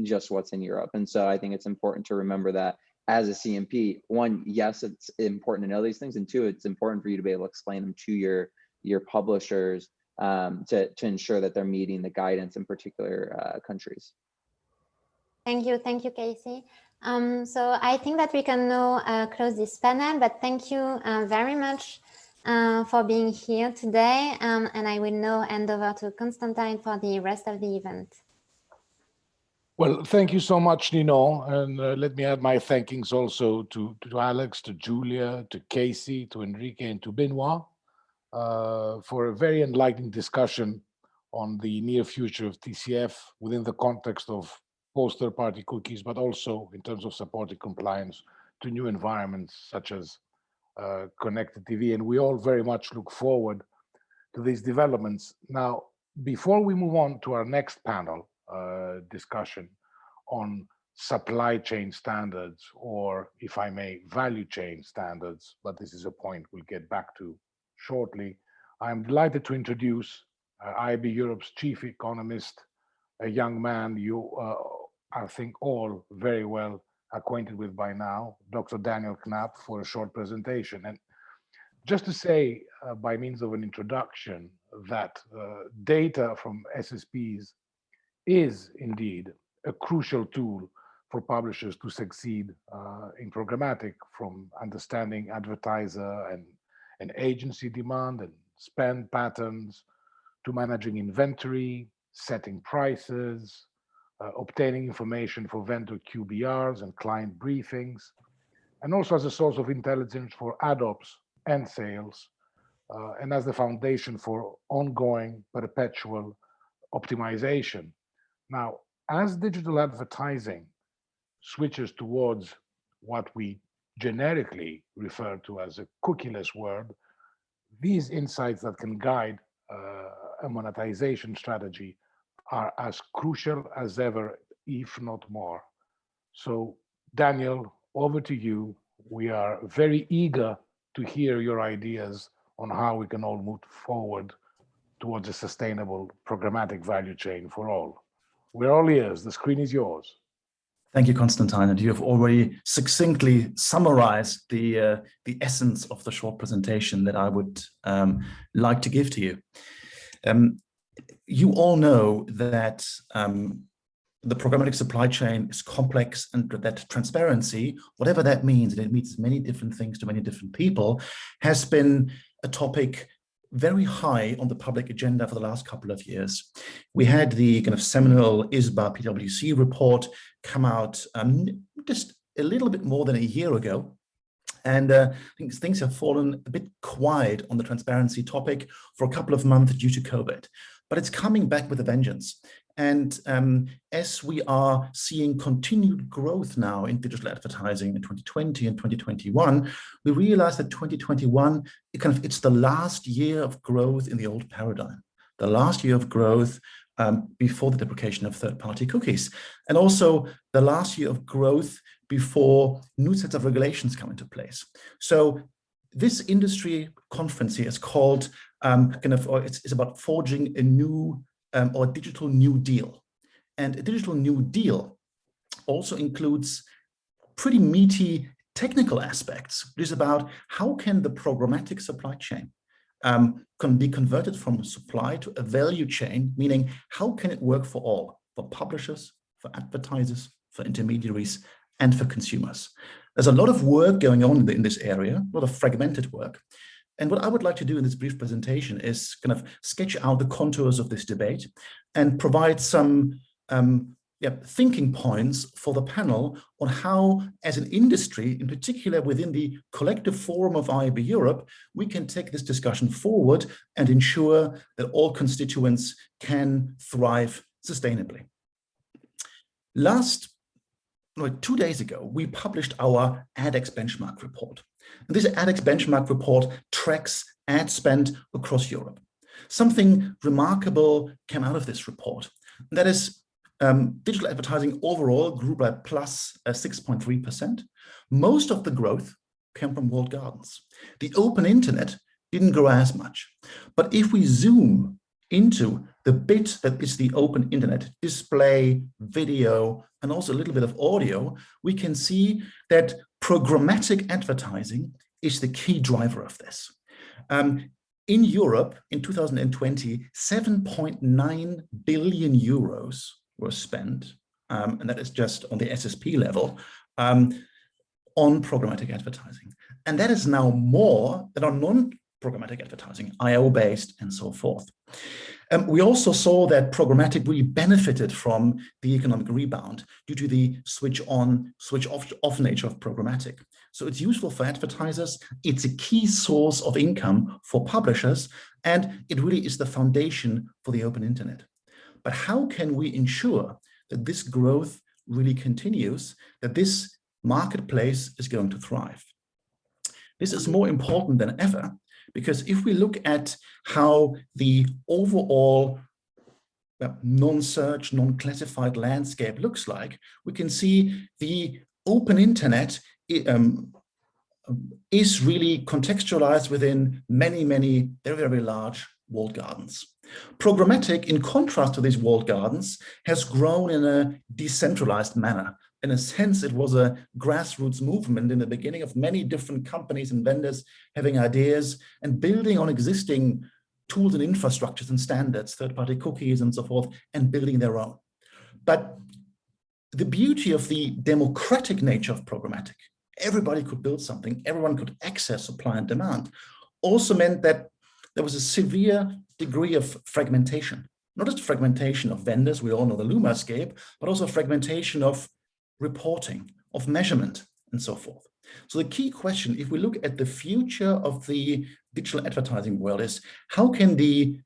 just what's in Europe. And so I think it's important to remember that as a CMP, one, yes, it's important to know these things, and two, it's important for you to be able to explain them to your publishers to ensure that they're meeting the guidance in particular countries. Thank you, Casey. So I think that we can now close this panel, but thank you very much for being here today. And I will now hand over to Constantine for the rest of the event. Well, thank you so much, Nino. And let me add my thankings also to Alex, to Julia, to Casey, to Enrique, and to Benoit for a very enlightening discussion on the near future of TCF within the context of post-third-party cookies, but also in terms of supporting compliance to new environments such as connected TV. And we all very much look forward to these developments. Now, before we move on to our next panel discussion on supply chain standards, or if I may, value chain standards, but this is a point we'll get back to shortly, I'm delighted to introduce IAB Europe's chief economist, a young man you I think all very well acquainted with by now, Dr. Daniel Knapp, for a short presentation. And just to say, by means of an introduction, that data from SSPs is indeed a crucial tool for publishers to succeed in programmatic, from understanding advertiser and agency demand and spend patterns, to managing inventory, setting prices, obtaining information for vendor QBRs and client briefings, and also as a source of intelligence for ad ops and sales, and as the foundation for ongoing perpetual optimization. Now, as digital advertising switches towards what we generically refer to as a cookieless world, these insights that can guide a monetization strategy are as crucial as ever, if not more. So, Daniel, over to you. We are very eager to hear your ideas on how we can all move forward towards a sustainable programmatic value chain for all. We're all ears. The screen is yours. Thank you, Constantine. And you have already succinctly summarized the essence of the short presentation that I would like to give to you. You all know that the programmatic supply chain is complex, and that transparency, whatever that means, and it means many different things to many different people, has been a topic very high on the public agenda for the last couple of years. We had the kind of seminal ISBA PwC report come out just a little bit more than a year ago. And I think things have fallen a bit quiet on the transparency topic for a couple of months due to COVID, but it's coming back with a vengeance. And as we are seeing continued growth now in digital advertising in 2020 and 2021, we realize that 2021, it's the last year of growth in the old paradigm, the last year of growth before the deprecation of third-party cookies, and also the last year of growth before new sets of regulations come into place. So this industry conference here is called, it's about forging a new or digital New Deal. And a digital New Deal also includes pretty meaty technical aspects. It is about how can the programmatic supply chain can be converted from supply to a value chain, meaning how can it work for all, for publishers, for advertisers, for intermediaries, and for consumers. There's a lot of work going on in this area, a lot of fragmented work. And what I would like to do in this brief presentation is kind of sketch out the contours of this debate and provide some thinking points for the panel on how, as an industry, in particular within the collective forum of IAB Europe, we can take this discussion forward and ensure that all constituents can thrive sustainably. 2 days ago, we published our Adex Benchmark report. And this Adex Benchmark report tracks ad spend across Europe. Something remarkable came out of this report. And that is digital advertising overall grew by plus 6.3%. Most of the growth came from walled gardens. The open internet didn't grow as much. But if we zoom into the bit that is the open internet, display, video, and also a little bit of audio, we can see that programmatic advertising is the key driver of this. In Europe, in 2020, 7.9 billion euros were spent, and that is just on the SSP level, on programmatic advertising. And that is now more than on non-programmatic advertising, IO-based and so forth. We also saw that programmatic really benefited from the economic rebound due to the switch on, switch off nature of programmatic. So it's useful for advertisers, it's a key source of income for publishers, and it really is the foundation for the open internet. But how can we ensure that this growth really continues, that this marketplace is going to thrive? This is more important than ever, because if we look at how the overall non-search, non-classified landscape looks like, we can see the open internet is really contextualized within many, many very, very large walled gardens. Programmatic, in contrast to these walled gardens, has grown in a decentralized manner. In a sense, it was a grassroots movement in the beginning of many different companies and vendors having ideas and building on existing tools and infrastructures and standards, third-party cookies and so forth, and building their own. But the beauty of the democratic nature of programmatic, everybody could build something, everyone could access supply and demand, also meant that there was a severe degree of fragmentation. Not just fragmentation of vendors, we all know the Lumascape, but also fragmentation of reporting, of measurement, and so forth. So the key question, if we look at the future of the digital advertising world, is how can the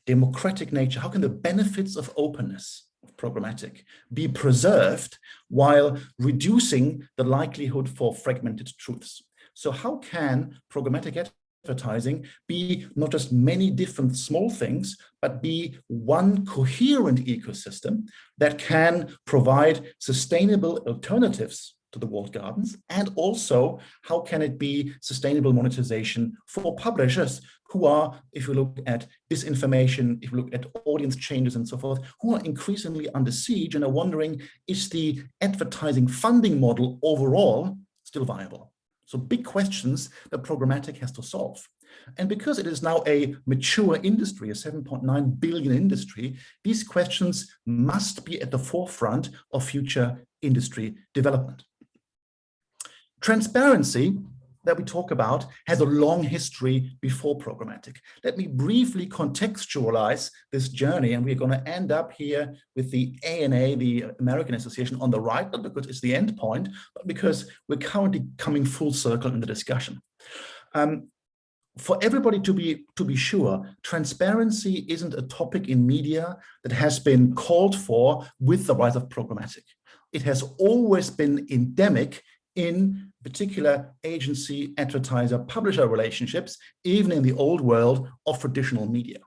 democratic nature, how can the benefits of openness, of programmatic be preserved while reducing the likelihood for fragmented truths? So how can programmatic advertising be not just many different small things, but be one coherent ecosystem that can provide sustainable alternatives to the walled gardens? And also, how can it be sustainable monetization for publishers who are, if you look at disinformation, if you look at audience changes and so forth, who are increasingly under siege and are wondering, is the advertising funding model overall still viable? So big questions that programmatic has to solve. And because it is now a mature industry, a 7.9 billion industry, these questions must be at the forefront of future industry development. Transparency that we talk about has a long history before programmatic. Let me briefly contextualize this journey, and we're going to end up here with the ANA, the American Association, on the right, not because it's the end point, but because we're currently coming full circle in the discussion. For everybody to be sure, transparency isn't a topic in media that has been called for with the rise of programmatic. It has always been endemic in particular agency, advertiser, publisher relationships, even in the old world of traditional media.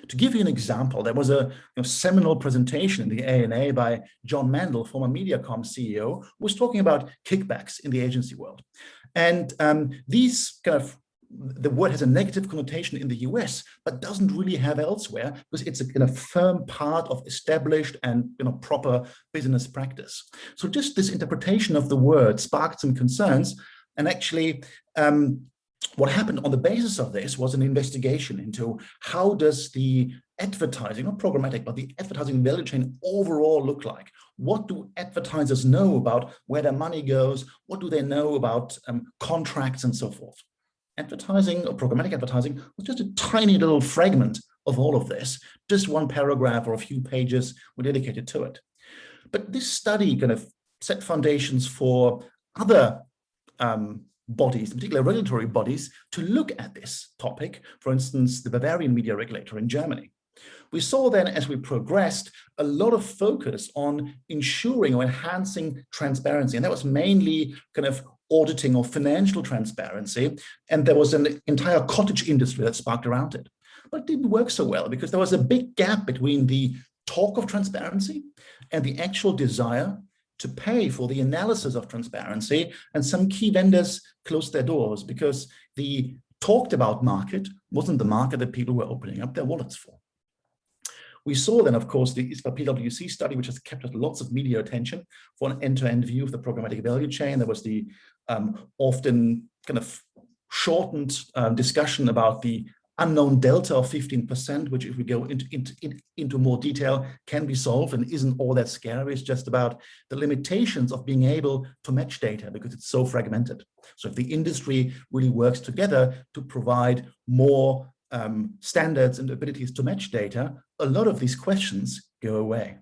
To give you an example, there was a seminal presentation in the ANA by John Mandel, former Mediacom CEO, who was talking about kickbacks in the agency world. And these kind of, the word has a negative connotation in the US, but doesn't really have elsewhere because it's a kind of firm part of established and proper business practice. So just this interpretation of the word sparked some concerns. And actually, what happened on the basis of this was an investigation into how does the advertising, not programmatic, but the advertising value chain overall look like? What do advertisers know about where their money goes? What do they know about contracts and so forth? Advertising or programmatic advertising was just a tiny little fragment of all of this. Just one paragraph or a few pages were dedicated to it. But this study kind of set foundations for other bodies, particularly regulatory bodies, to look at this topic. For instance, the Bavarian media regulator in Germany. We saw then, as we progressed, a lot of focus on ensuring or enhancing transparency. And that was mainly kind of auditing or financial transparency. And there was an entire cottage industry that sparked around it. But it didn't work so well because there was a big gap between the talk of transparency and the actual desire to pay for the analysis of transparency. And some key vendors closed their doors because the talked about market wasn't the market that people were opening up their wallets for. We saw then, of course, the ISPA PwC study, which has kept lots of media attention for an end-to-end view of the programmatic value chain. There was the often kind of shortened discussion about the unknown delta of 15%, which if we go into more detail, can be solved and isn't all that scary. It's just about the limitations of being able to match data because it's so fragmented. So if the industry really works together to provide more standards and abilities to match data, a lot of these questions go away.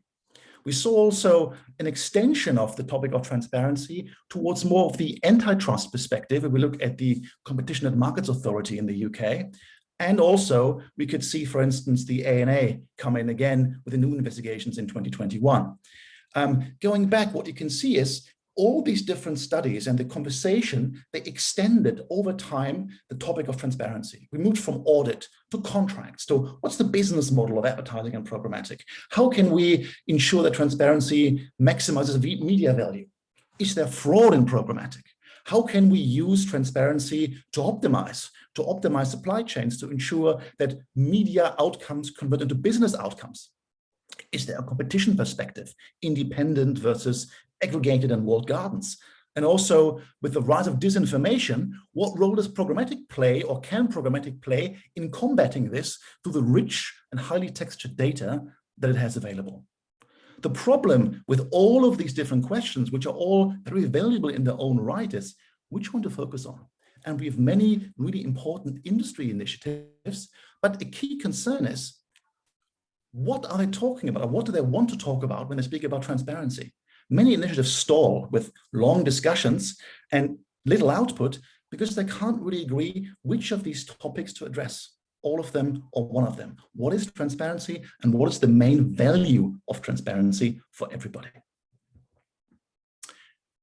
We saw also an extension of the topic of transparency towards more of the antitrust perspective. If we look at the Competition and Markets Authority in the UK, and also we could see, for instance, the ANA come in again with the new investigations in 2021. Going back, what you can see is all these different studies and the conversation, they extended over time the topic of transparency. We moved from audit to contracts to what's the business model of advertising and programmatic? How can we ensure that transparency maximizes media value? Is there fraud in programmatic? How can we use transparency to optimize supply chains to ensure that media outcomes convert into business outcomes? Is there a competition perspective, independent versus aggregated and walled gardens? And also with the rise of disinformation, what role does programmatic play or can programmatic play in combating this through the rich and highly textured data that it has available? The problem with all of these different questions, which are all very valuable in their own right, is which one to focus on. And we have many really important industry initiatives, but a key concern is, what are they talking about? What do they want to talk about when they speak about transparency? Many initiatives stall with long discussions and little output because they can't really agree which of these topics to address. all of them, or one of them? What is transparency, and what is the main value of transparency for everybody?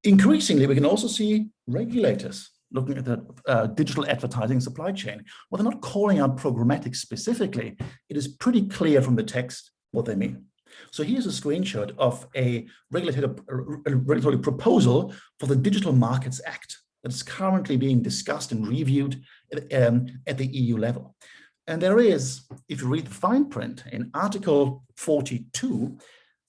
Increasingly, we can also see regulators looking at the digital advertising supply chain. Well, they're not calling out programmatic specifically. It is pretty clear from the text what they mean. So here's a screenshot of a regulatory proposal for the Digital Markets Act that is currently being discussed and reviewed at the EU level. And there is, if you read the fine print in Article 42,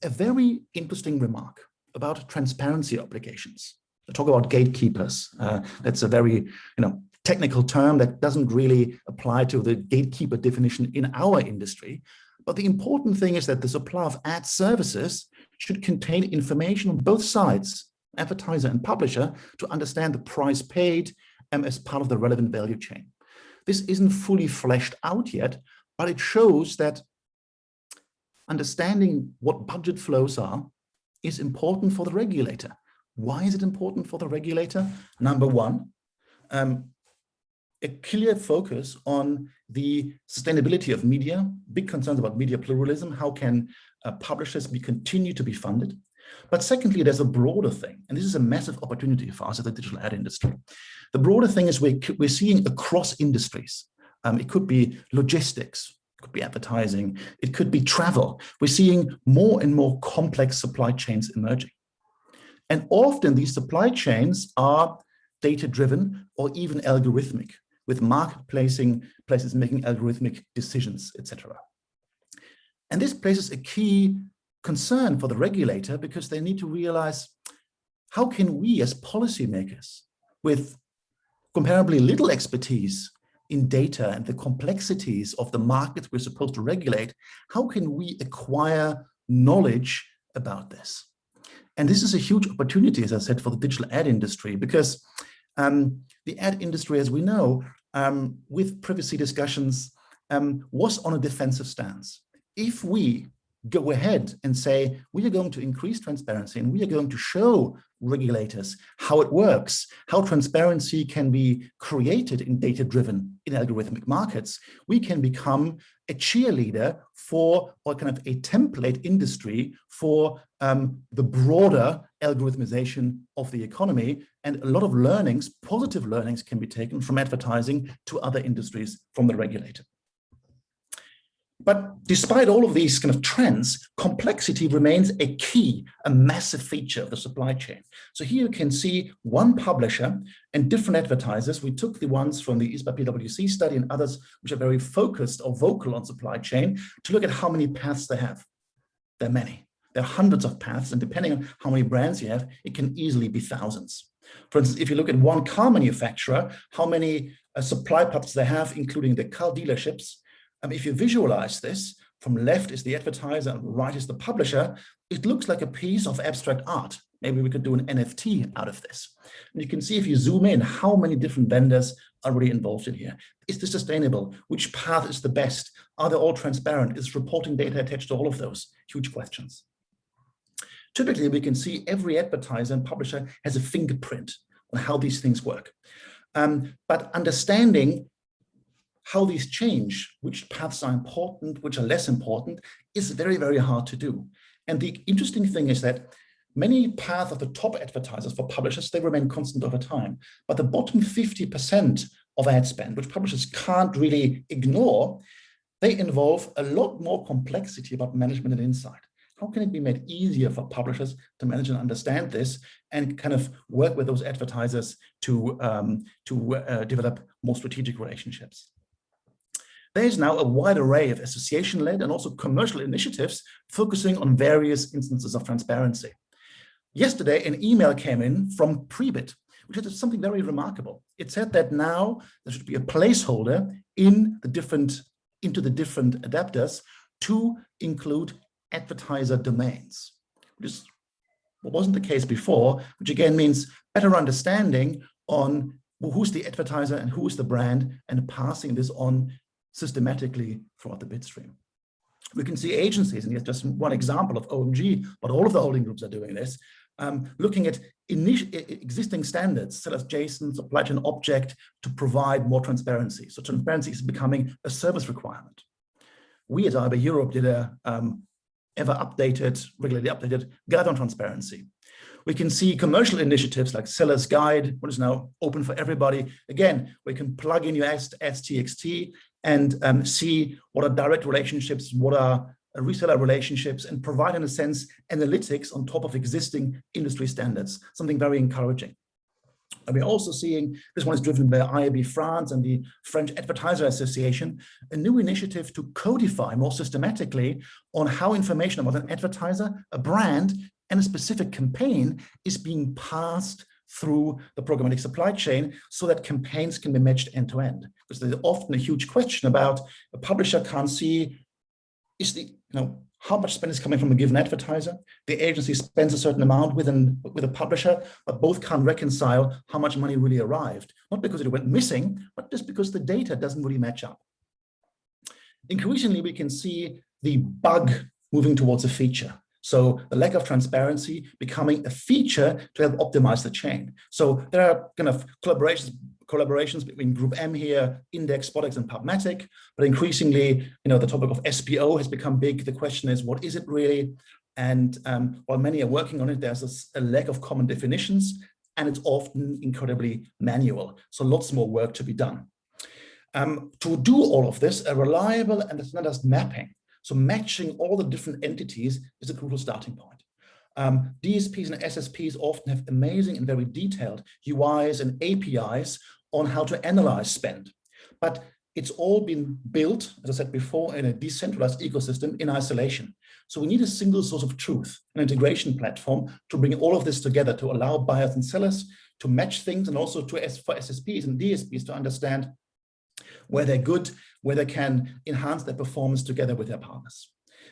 a very interesting remark about transparency obligations. I talk about gatekeepers. That's a very technical term that doesn't really apply to the gatekeeper definition in our industry. But the important thing is that the supply of ad services should contain information on both sides, advertiser and publisher, to understand the price paid as part of the relevant value chain. This isn't fully fleshed out yet, but it shows that understanding what budget flows are is important for the regulator. Why is it important for the regulator? Number one, a clear focus on the sustainability of media, big concerns about media pluralism. How can publishers continue to be funded? But secondly, there's a broader thing, and this is a massive opportunity for us as the digital ad industry. The broader thing is we're seeing across industries. It could be logistics, it could be advertising, it could be travel. We're seeing more and more complex supply chains emerging. And often these supply chains are data-driven or even algorithmic, with places making algorithmic decisions, etc. And this places a key concern for the regulator, because they need to realize, how can we as policymakers with comparably little expertise in data and the complexities of the markets we're supposed to regulate, how can we acquire knowledge about this? And this is a huge opportunity, as I said, for the digital ad industry, because the ad industry, as we know, with privacy discussions, was on a defensive stance. If we go ahead and say, we are going to increase transparency and we are going to show regulators how it works, how transparency can be created in data-driven, in algorithmic markets, we can become a cheerleader for, or kind of a template industry for the broader algorithmization of the economy. And a lot of learnings, positive learnings, can be taken from advertising to other industries from the regulator. But despite all of these kind of trends, complexity remains a massive feature of the supply chain. So here you can see one publisher and different advertisers. We took the ones from the ISBA PwC study and others which are very focused or vocal on supply chain to look at how many paths they have. There are many. There are hundreds of paths, and depending on how many brands you have, it can easily be thousands. For instance, if you look at one car manufacturer, how many supply paths they have, including the car dealerships. If you visualize this, from left is the advertiser and right is the publisher, it looks like a piece of abstract art. Maybe we could do an NFT out of this. And you can see if you zoom in how many different vendors are really involved in here. Is this sustainable? Which path is the best? Are they all transparent? Is reporting data attached to all of those? Huge questions. Typically, we can see every advertiser and publisher has a fingerprint on how these things work. But understanding how these change, which paths are important, which are less important, is very, very hard to do. And the interesting thing is that many paths of the top advertisers for publishers, they remain constant over time. But the bottom 50% of ad spend, which publishers can't really ignore, they involve a lot more complexity about management and insight. How can it be made easier for publishers to manage and understand this and kind of work with those advertisers to develop more strategic relationships? There is now a wide array of association-led and also commercial initiatives focusing on various instances of transparency. Yesterday, an email came in from Prebit, which is something very remarkable. It said that now there should be a placeholder into the different adapters to include advertiser domains, which is what wasn't the case before, which again means better understanding on who's the advertiser and who is the brand and passing this on systematically throughout the bid stream. We can see agencies, and here's just one example of OMG, but all of the holding groups are doing this, looking at existing standards, such as JSON, supply chain object, to provide more transparency. So transparency is becoming a service requirement. We at IAB Europe did a regularly updated guide on transparency. We can see commercial initiatives like Seller's Guide, which is now open for everybody. Again, we can plug in your STXT and see what are direct relationships, what are reseller relationships, and provide, in a sense, analytics on top of existing industry standards, something very encouraging. And we're also seeing, this one is driven by IAB France and the French Advertiser Association, a new initiative to codify more systematically on how information about an advertiser, a brand, and a specific campaign is being passed through the programmatic supply chain so that campaigns can be matched end to end. Because there's often a huge question about a publisher can't see how much spend is coming from a given advertiser. The agency spends a certain amount with a publisher, but both can't reconcile how much money really arrived. Not because it went missing, but just because the data doesn't really match up. Increasingly, we can see the bug moving towards a feature. So the lack of transparency becoming a feature to help optimize the chain. So there are kind of collaborations between Group M here, Index, Spotex, and PubMatic, but increasingly, the topic of SPO has become big. The question is, what is it really? And while many are working on it, there's a lack of common definitions, and it's often incredibly manual. So lots more work to be done. To do all of this, a reliable and standardized mapping, so matching all the different entities, is a crucial starting point. DSPs and SSPs often have amazing and very detailed UIs and APIs on how to analyze spend. But it's all been built, as I said before, in a decentralized ecosystem in isolation. So we need a single source of truth, an integration platform to bring all of this together, to allow buyers and sellers to match things, and also for SSPs and DSPs to understand where they're good, where they can enhance their performance together with their partners.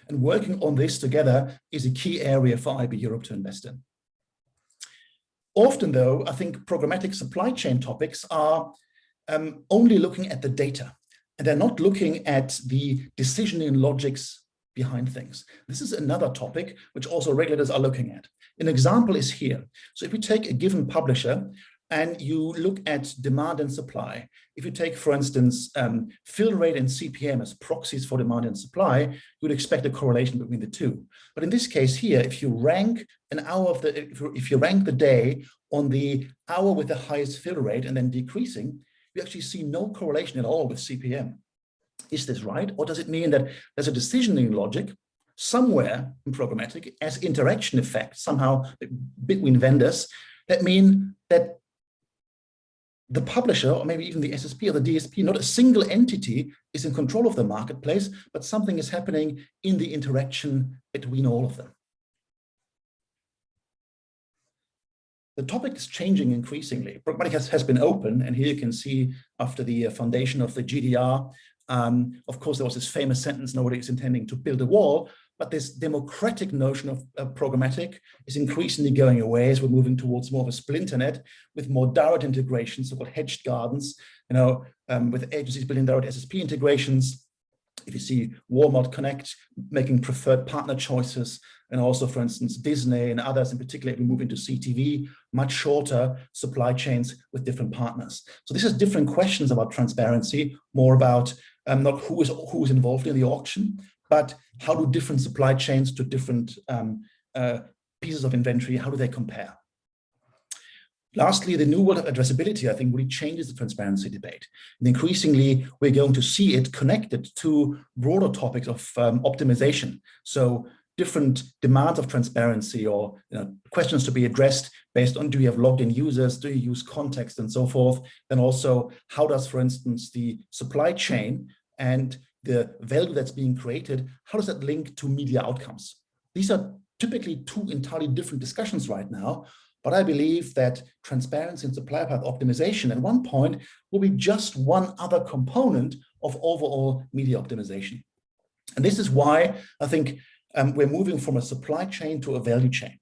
And working on this together is a key area for IAB Europe to invest in. Often, though, I think programmatic supply chain topics are only looking at the data, and they're not looking at the decisioning logics behind things. This is another topic which also regulators are looking at. An example is here. So if we take a given publisher and you look at demand and supply, if you take, for instance, fill rate and CPM as proxies for demand and supply, you would expect a correlation between the two. But in this case here, if you rank an hour of if you rank the day on the hour with the highest fill rate and then decreasing, you actually see no correlation at all with CPM. Is this right? Or does it mean that there's a decisioning logic somewhere in programmatic as interaction effect somehow between vendors that mean that the publisher, or maybe even the SSP or the DSP, not a single entity is in control of the marketplace, but something is happening in the interaction between all of them. The topic is changing increasingly. Programmatic has been open, and here you can see after the foundation of the GDPR, of course, there was this famous sentence, nobody is intending to build a wall, but this democratic notion of programmatic is increasingly going away as we're moving towards more of a splinter net with more direct integrations, so-called hedged gardens, with agencies building direct SSP integrations. If you see Walmart Connect making preferred partner choices, and also, for instance, Disney and others in particular, if we move into CTV, much shorter supply chains with different partners. So this is different questions about transparency, more about not who is involved in the auction, but how do different supply chains to different pieces of inventory, how do they compare? Lastly, the new world of addressability, I think, really changes the transparency debate. And increasingly, we're going to see it connected to broader topics of optimization. So different demands of transparency, or questions to be addressed based on, do you have logged in users, do you use context, and so forth. Then also, how does, for instance, the supply chain and the value that's being created, how does that link to media outcomes? These are typically two entirely different discussions right now, but I believe that transparency and supply path optimization at one point will be just one other component of overall media optimization. And this is why I think we're moving from a supply chain to a value chain.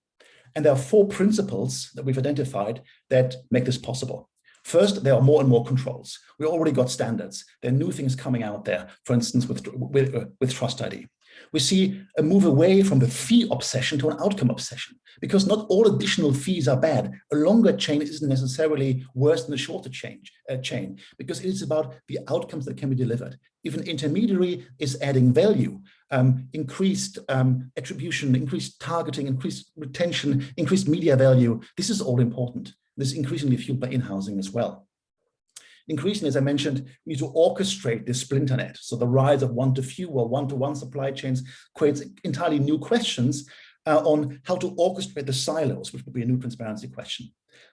And there are 4 principles that we've identified that make this possible. First, there are more and more controls. We already got standards. There are new things coming out there, for instance, with Trust ID. We see a move away from the fee obsession to an outcome obsession, because not all additional fees are bad. A longer chain isn't necessarily worse than a shorter chain, because it is about the outcomes that can be delivered. If an intermediary is adding value, increased attribution, increased targeting, increased retention, increased media value, this is all important. This is increasingly fueled by in-housing as well. Increasingly, as I mentioned, we need to orchestrate this splinter net. So the rise of one-to-few or one-to-one supply chains creates entirely new questions on how to orchestrate the silos, which would be a new transparency question.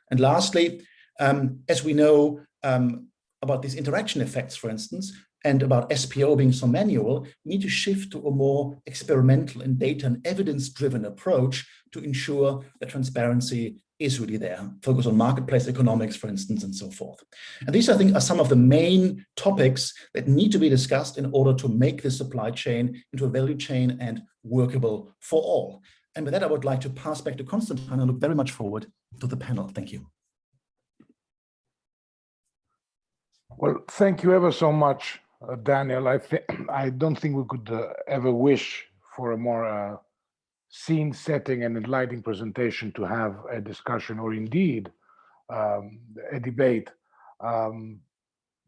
And lastly, as we know about these interaction effects, for instance, and about SPO being so manual, we need to shift to a more experimental and data and evidence-driven approach to ensure that transparency is really there. Focus on marketplace economics, for instance, and so forth. And these, I think, are some of the main topics that need to be discussed in order to make the supply chain into a value chain and workable for all. And with that, I would like to pass back to Constantine and look very much forward to the panel. Thank you. Well, thank you ever so much, Daniel. I don't think we could ever wish for a more scene-setting and enlightening presentation to have a discussion, or indeed a debate.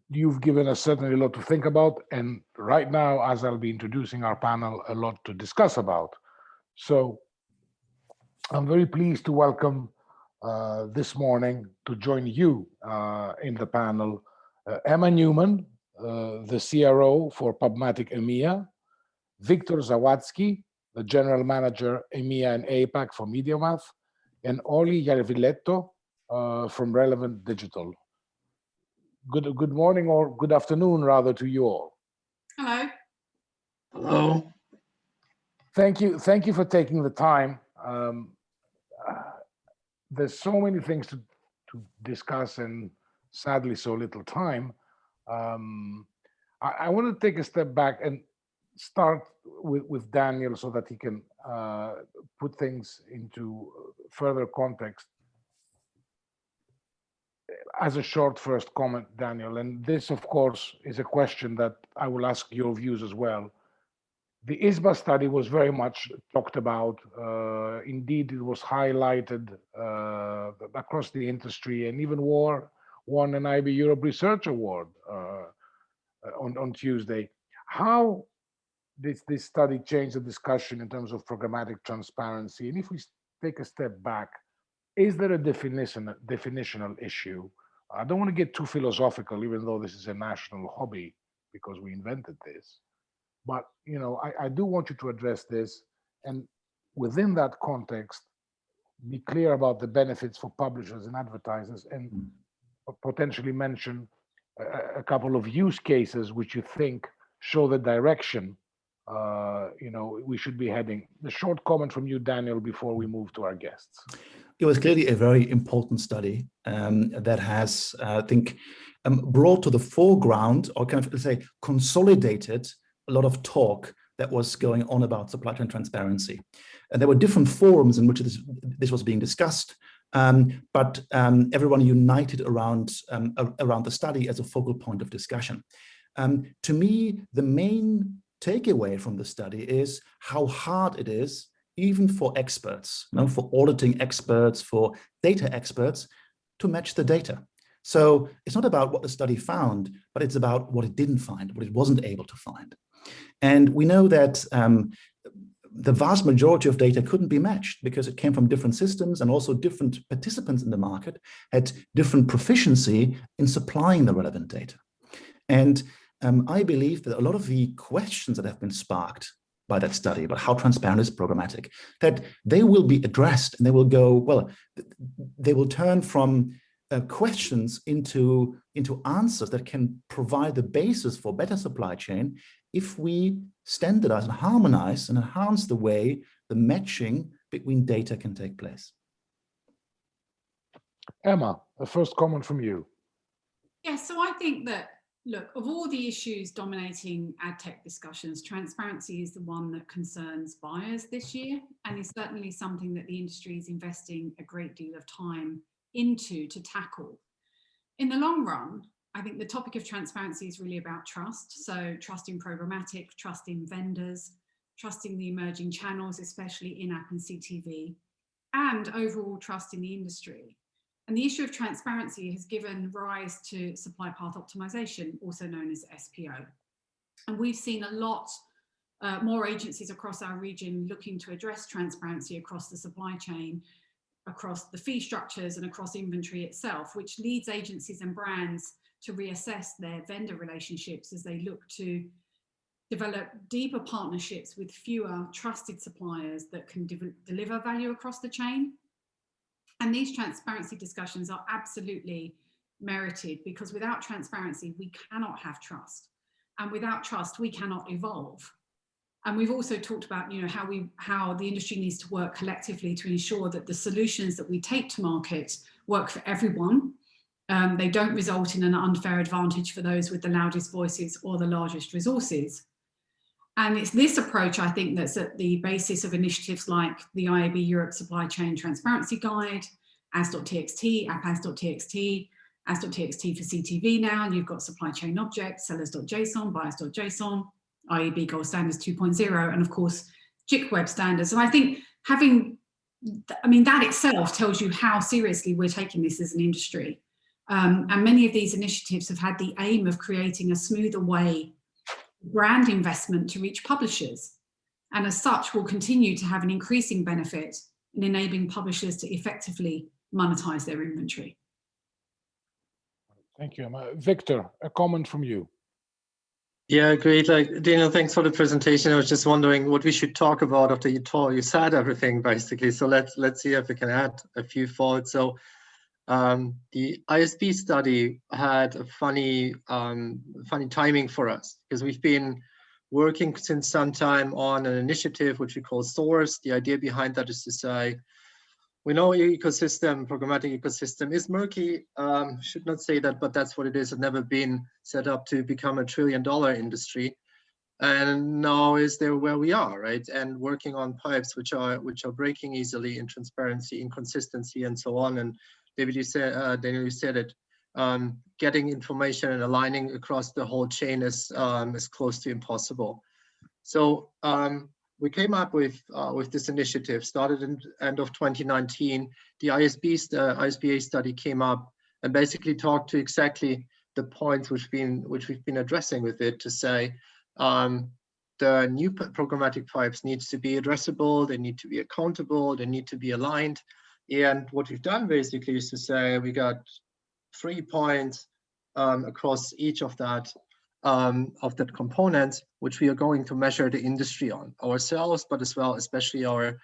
You've given us certainly a lot to think about, and right now, as I'll be introducing our panel, a lot to discuss about. So I'm very pleased to welcome this morning to join you in the panel, Emma Newman, the CRO for Programmatic EMEA, Victor Zawadzki, the General Manager EMEA and APAC for MediaMath, and Oli Jarviletto from Relevant Digital. Good morning, or good afternoon rather, to you all. Hello. Hello. Thank you for taking the time. There's so many things to discuss, and sadly so little time. I want to take a step back and start with Daniel so that he can put things into further context. As a short first comment, Daniel, and this, of course, is a question that I will ask your views as well. The ISBA study was very much talked about. Indeed, it was highlighted across the industry, and even won an IAB Europe Research Award on Tuesday. How did this study change the discussion in terms of programmatic transparency? And if we take a step back, is there a definitional issue? I don't want to get too philosophical, even though this is a national hobby because we invented this. But I do want you to address this, and within that context, be clear about the benefits for publishers and advertisers, and potentially mention a couple of use cases which you think show the direction we should be heading. The short comment from you, Daniel, before we move to our guests. It was clearly a very important study that has, I think, brought to the foreground, or kind of, let's say, consolidated a lot of talk that was going on about supply chain transparency. And there were different forums in which this was being discussed, but everyone united around the study as a focal point of discussion. To me, the main takeaway from the study is how hard it is, even for experts, for auditing experts, for data experts, to match the data. So it's not about what the study found, but it's about what it didn't find, what it wasn't able to find. And we know that the vast majority of data couldn't be matched because it came from different systems, and also different participants in the market had different proficiency in supplying the relevant data. And I believe that a lot of the questions that have been sparked by that study about how transparent is programmatic, that they will be addressed, and they will go, well, they will turn from questions into answers that can provide the basis for better supply chain if we standardize and harmonize and enhance the way the matching between data can take place. Emma, a first comment from you. Yeah, so I think that, look, of all the issues dominating ad tech discussions, transparency is the one that concerns buyers this year, and is certainly something that the industry is investing a great deal of time into to tackle. In the long run, I think the topic of transparency is really about trust. So trust in programmatic, trust in vendors, trusting the emerging channels, especially in-app and CTV, and overall trust in the industry. And the issue of transparency has given rise to supply path optimization, also known as SPO. And we've seen a lot more agencies across our region looking to address transparency across the supply chain, across the fee structures and across inventory itself, which leads agencies and brands to reassess their vendor relationships as they look to develop deeper partnerships with fewer trusted suppliers that can deliver value across the chain. And these transparency discussions are absolutely merited, because without transparency, we cannot have trust. And without trust, we cannot evolve. And we've also talked about, you know, how the industry needs to work collectively to ensure that the solutions that we take to market work for everyone. They don't result in an unfair advantage for those with the loudest voices or the largest resources. And it's this approach, I think, that's at the basis of initiatives like the IAB Europe Supply Chain Transparency Guide, as.txt, app-as.txt, as.txt for CTV now, and you've got supply chain objects, sellers.json, buyers.json, IAB Gold Standards 2.0, and of course, JIC Web Standards. And I think that itself tells you how seriously we're taking this as an industry. And many of these initiatives have had the aim of creating a smoother way brand investment to reach publishers, and as such will continue to have an increasing benefit in enabling publishers to effectively monetize their inventory. Thank you, Emma. Victor, a comment from you. Yeah, great. Like, Daniel, thanks for the presentation. I was just wondering what we should talk about after you said everything, basically. So let's see if we can add a few thoughts. So the ISB study had a funny timing for us, because we've been working since some time on an initiative which we call Source. The idea behind that is to say, we know ecosystem, programmatic ecosystem is murky. Should not say that, but that's what it is. It's never been set up to become a $1 trillion industry. And now is there where we are, right? And working on pipes which are breaking easily in transparency, inconsistency, and so on. And David, you said, Daniel, you said it. Getting information and aligning across the whole chain is close to impossible. So we came up with this initiative, started in end of 2019. The ISBA study came up and basically talked to exactly the points which we've been addressing with it, to say the new programmatic pipes needs to be addressable, they need to be accountable, they need to be aligned. And what we've done basically is to say we got 3 points across each of that component, which we are going to measure the industry on ourselves, but as well, especially our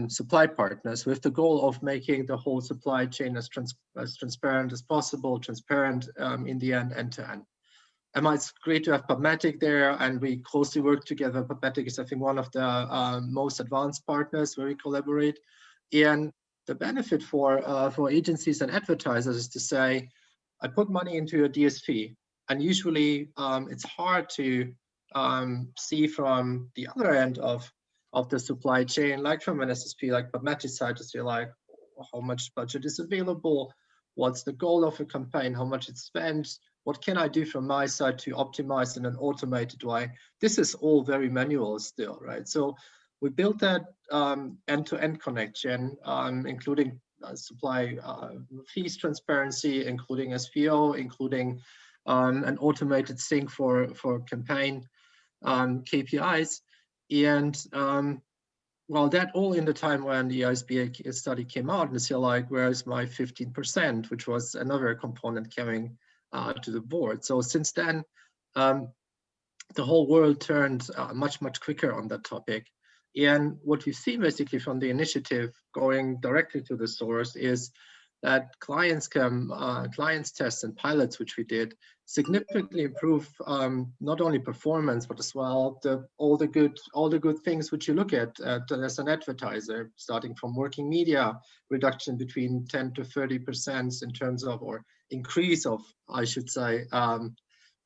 supply partners, with the goal of making the whole supply chain as transparent as possible, transparent in the end to end. Emma, it's great to have Programmatic there, and we closely work together. Programmatic is, I think, one of the most advanced partners where we collaborate. And the benefit for agencies and advertisers is to say, I put money into a DSP, and usually it's hard to see from the other end of the supply chain, like from an SSP, like Programmatic side, to see like how much budget is available, what's the goal of a campaign, how much it's spent, what can I do from my side to optimize in an automated way. This is all very manual still, right? So we built that end-to-end connection, including supply fees transparency, including SPO, including an automated sync for campaign KPIs. And well, that all in the time when the ISBA study came out, and you're like, where's my 15%, which was another component coming to the board. So since then, the whole world turned much quicker on that topic. And what we've seen basically from the initiative going directly to the source is that clients tests and pilots, which we did, significantly improve not only performance, but as well all the good things which you look at as an advertiser, starting from working media reduction between 10 to 30% in terms of, or increase of, I should say,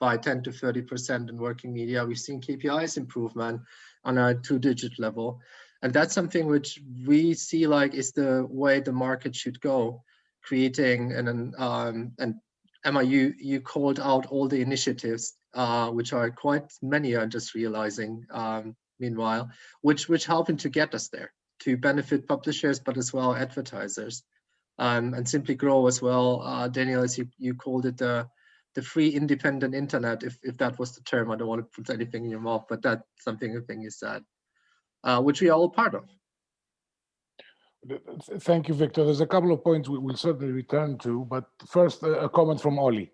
by 10 to 30% in working media. We've seen KPIs improvement on a 2-digit level. And that's something which we see like is the way the market should go, creating and Emma, you called out all the initiatives, which are quite many, I'm just realizing, meanwhile, which helping to get us there, to benefit publishers, but as well advertisers, and simply grow as well. Daniel, as you called it, the free independent internet, if that was the term. I don't want to put anything in your mouth, but that's something I think is that, which we are all part of. Thank you, Victor. There's a couple of points we will certainly return to, but first a comment from Ollie.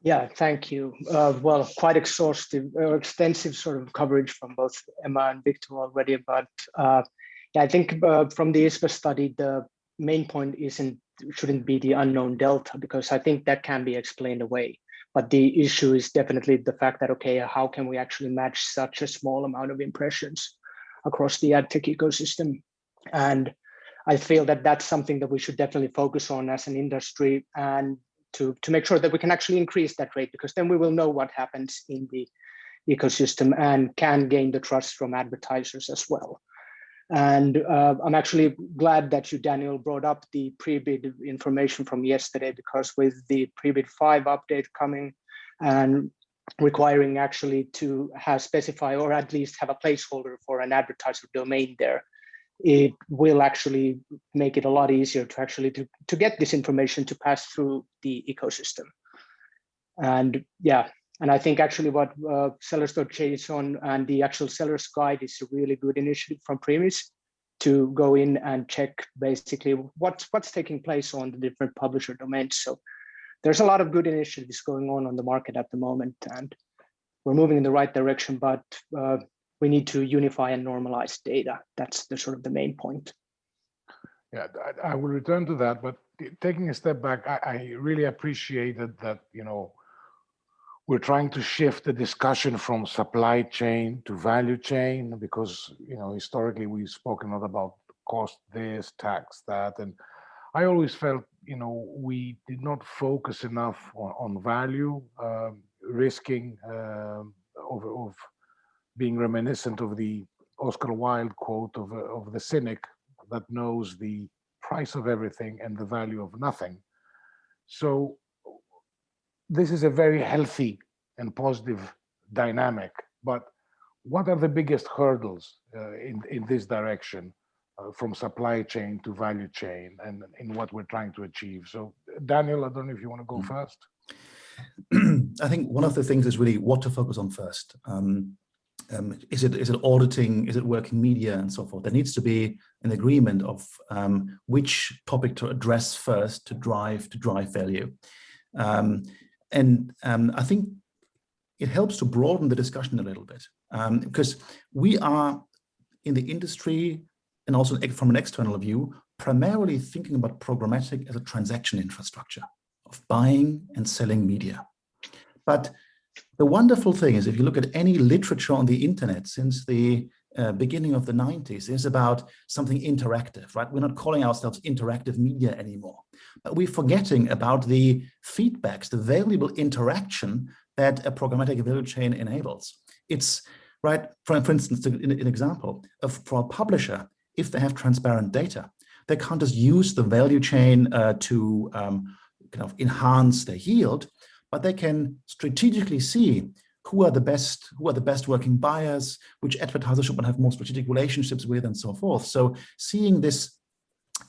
Yeah, thank you. Well, quite extensive sort of coverage from both Emma and Victor already, but yeah, I think from the ISPA study, the main point shouldn't be the unknown delta, because I think that can be explained away. But the issue is definitely the fact that, okay, how can we actually match such a small amount of impressions across the ad tech ecosystem? And I feel that that's something that we should definitely focus on as an industry, and to make sure that we can actually increase that rate, because then we will know what happens in the ecosystem and can gain the trust from advertisers as well. And I'm actually glad that you, Daniel, brought up the pre-bid information from yesterday, because with the pre-bid 5 update coming and requiring actually to specify or at least have a placeholder for an advertiser domain there, it will actually make it a lot easier to actually to get this information to pass through the ecosystem. And yeah, and I think actually what sellers.json and the actual seller's guide is a really good initiative from Premise to go in and check basically what's taking place on the different publisher domains. So there's a lot of good initiatives going on the market at the moment, and we're moving in the right direction, but we need to unify and normalize data. That's the sort of the main point. Yeah, I will return to that, but taking a step back, I really appreciated that, we're trying to shift the discussion from supply chain to value chain, because, historically we've spoken a lot about cost this, tax that, and I always felt, we did not focus enough on value, risking of being reminiscent of the Oscar Wilde quote of the cynic that knows the price of everything and the value of nothing. So this is a very healthy and positive dynamic, but what are the biggest hurdles in this direction from supply chain to value chain and in what we're trying to achieve? So Daniel, I don't know if you want to go first. I think one of the things is really what to focus on first. Is it auditing? Is it working media and so forth? There needs to be an agreement of which topic to address first to drive value. I think it helps to broaden the discussion a little bit, because we are in the industry and also from an external view, primarily thinking about programmatic as a transaction infrastructure of buying and selling media. But the wonderful thing is, if you look at any literature on the internet since the beginning of the 90s, it's about something interactive, right? We're not calling ourselves interactive media anymore, but we're forgetting about the feedbacks, the valuable interaction that a programmatic value chain enables. It's right, for instance, an example for a publisher, if they have transparent data, they can't just use the value chain to kind of enhance their yield, but they can strategically see who are the best working buyers, which advertisers should have more strategic relationships with, and so forth. So seeing this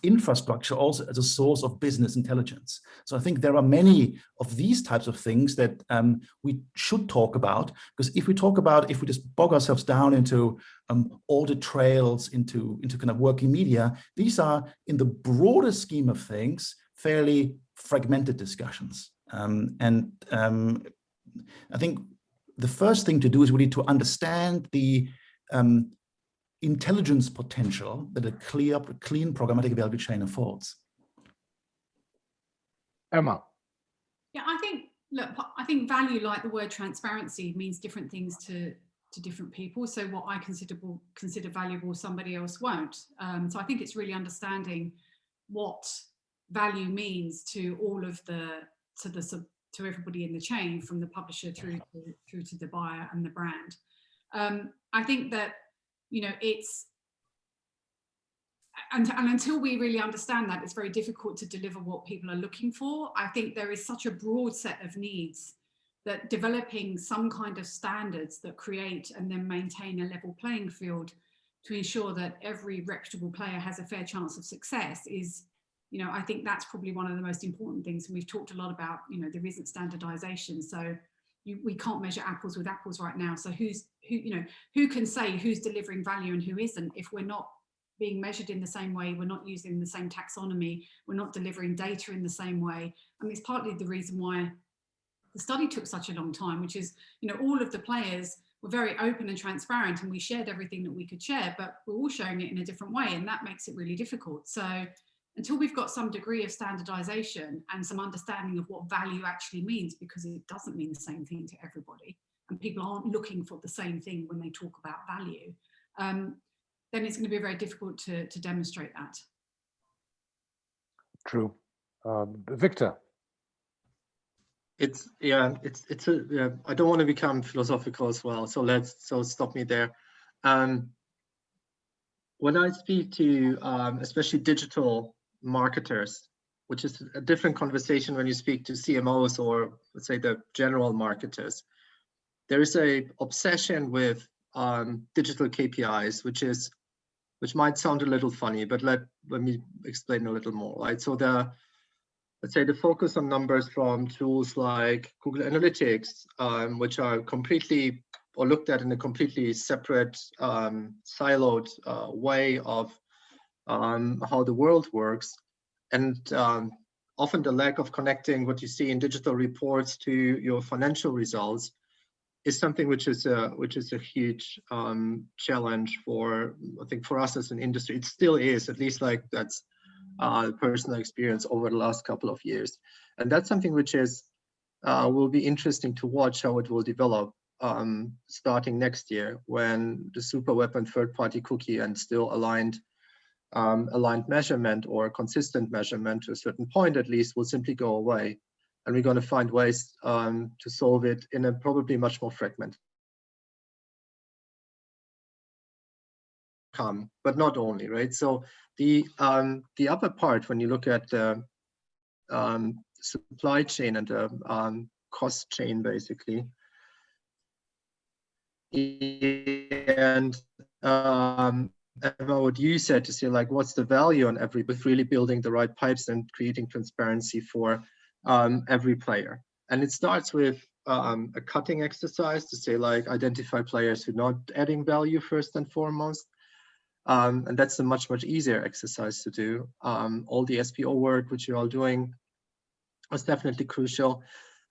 infrastructure also as a source of business intelligence. So I think there are many of these types of things that we should talk about, because if we just bog ourselves down into audit trails, into kind of working media, these are, in the broader scheme of things, fairly fragmented discussions. I think the first thing to do is really to understand the intelligence potential that a clean programmatic value chain affords. Emma. Yeah, I think value, like the word transparency, means different things to different people. So what I consider valuable, somebody else won't. So I think it's really understanding what value means to all of to everybody in the chain, from the publisher through to the buyer and the brand. I think that, it's, and until we really understand that, it's very difficult to deliver what people are looking for. I think there is such a broad set of needs that developing some kind of standards that create and then maintain a level playing field to ensure that every reputable player has a fair chance of success is, you know, I think that's probably one of the most important things. And we've talked a lot about, you know, there isn't standardization. So we can't measure apples with apples right now. So who can say who's delivering value and who isn't if we're not being measured in the same way, we're not using the same taxonomy, we're not delivering data in the same way. I mean, it's partly the reason why the study took such a long time, which is, you know, all of the players were very open and transparent and we shared everything that we could share, but we're all sharing it in a different way, and that makes it really difficult. So until we've got some degree of standardization and some understanding of what value actually means, because it doesn't mean the same thing to everybody, and people aren't looking for the same thing when they talk about value, then it's going to be very difficult to demonstrate that. True. Victor. I don't want to become philosophical as well, so stop me there. When I speak to especially digital marketers, which is a different conversation when you speak to CMOs or let's say the general marketers, there is a obsession with digital KPIs, which might sound a little funny, but let me explain a little more. Right, so let's say the focus on numbers from tools like Google Analytics, which are completely or looked at in a completely separate, siloed way of how the world works, and often the lack of connecting what you see in digital reports to your financial results is something which is a huge challenge for, I think, for us as an industry. It still is, at least like that's personal experience over the last couple of years, and that's something which is will be interesting to watch how it will develop starting next year, when the superweapon third-party cookie and still aligned measurement or consistent measurement to a certain point at least will simply go away, and we're going to find ways to solve it in a probably much more fragmented. But not only, right? So the other part, when you look at the supply chain and the cost chain, basically, and Emma, what you said to say, like, what's the value on with really building the right pipes and creating transparency for every player. And it starts with a cutting exercise to say, like, identify players who are not adding value first and foremost. And that's a much easier exercise to do. All the SPO work, which you're all doing, is definitely crucial.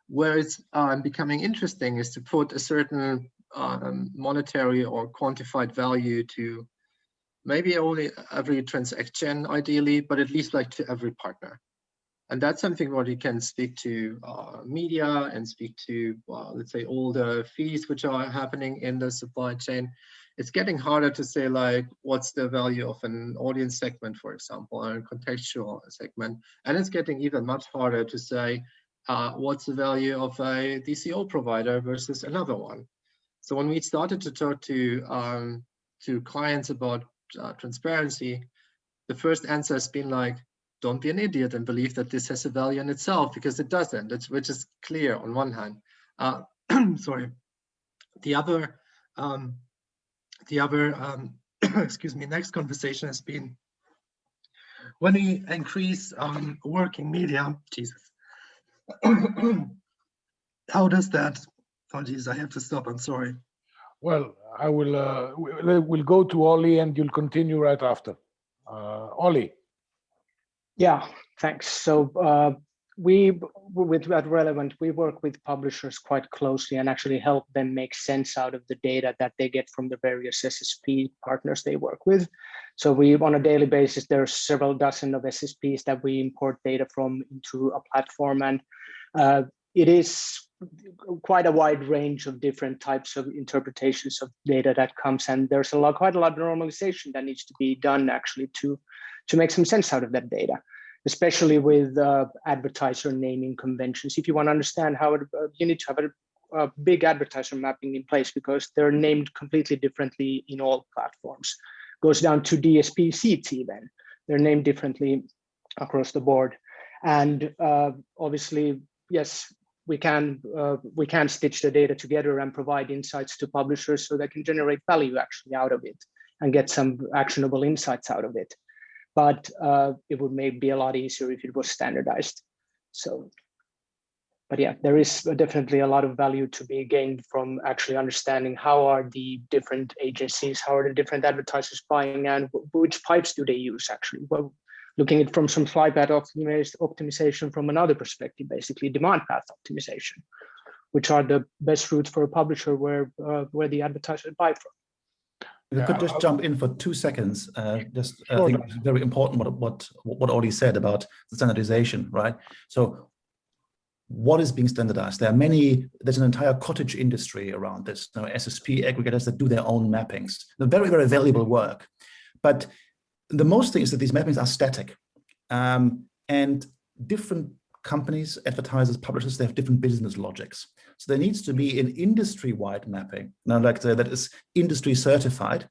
Where it's becoming interesting is to put a certain monetary or quantified value to maybe only every transaction, ideally, but at least like to every partner. And that's something where you can speak to media and speak to, let's say, all the fees which are happening in the supply chain. It's getting harder to say, like, what's the value of an audience segment, for example, or a contextual segment. And it's getting even much harder to say, what's the value of a DCO provider versus another one. So when we started to talk to clients about transparency, the first answer has been like, don't be an idiot and believe that this has a value in itself, because it doesn't, which is clear on one hand. Sorry. The other excuse me, next conversation has been, when we increase working media, Jesus, how does that, oh geez, I have to stop, I'm sorry. Well, I will, we'll go to Ollie and you'll continue right after. Ollie. Yeah, thanks. So at Relevant, we work with publishers quite closely and actually help them make sense out of the data that they get from the various SSP partners they work with. So on a daily basis, there are several dozen of SSPs that we import data from into a platform, and it is quite a wide range of different types of interpretations of data that comes, and there's quite a lot of normalization that needs to be done actually to make some sense out of that data, especially with advertiser naming conventions. If you want to understand how you need to have a big advertiser mapping in place, because they're named completely differently in all platforms. Goes down to DSP seats even. They're named differently across the board. And obviously, yes, we can stitch the data together and provide insights to publishers so they can generate value actually out of it and get some actionable insights out of it. But it would maybe be a lot easier if it was standardized. So, but yeah, there is definitely a lot of value to be gained from actually understanding how are the different agencies, how are the different advertisers buying, and which pipes do they use actually. Well, looking at from some supply path optimization from another perspective, basically demand path optimization, which are the best routes for a publisher where the advertisers buy from. If I could just jump in for 2 seconds, I think it's very important what Ollie said about the standardization, right? So what is being standardized? There's an entire cottage industry around this. SSP aggregators that do their own mappings. They're very, very valuable work. But the most thing is that these mappings are static. And different companies, advertisers, publishers, they have different business logics. So there needs to be an industry-wide mapping, that is industry certified,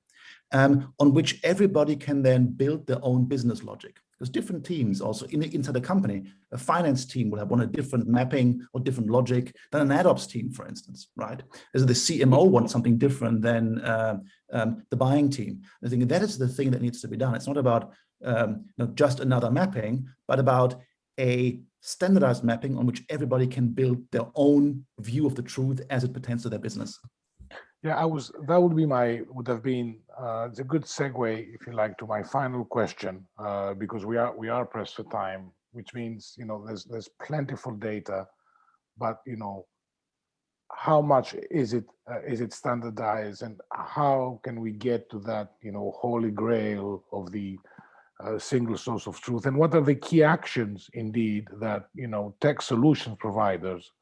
on which everybody can then build their own business logic. Because different teams also inside a company, a finance team will have a different mapping or different logic than an AdOps team, for instance, right? As the CMO wants something different than the buying team. I think that is the thing that needs to be done. It's not about not just another mapping, but about a standardized mapping on which everybody can build their own view of the truth as it pertains to their business. Yeah, that would have been it's a good segue, if you like, to my final question, because we are pressed for time, which means there's plentiful data, but how much is it standardized, and how can we get to that holy grail of the single source of truth, and what are the key actions indeed that tech solution providers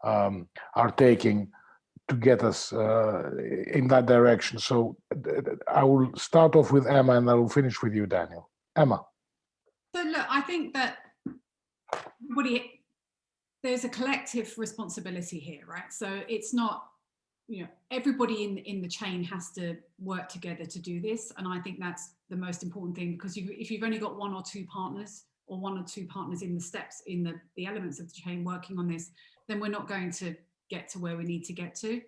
are taking to get us in that direction? So I will start off with Emma and I will finish with you, Daniel. Emma. So look, I think that there's a collective responsibility here, right? So it's not, everybody in the chain has to work together to do this. And I think that's the most important thing, because if you've only got one or two partners in the steps, in the elements of the chain working on this, then we're not going to get to where we need to get to.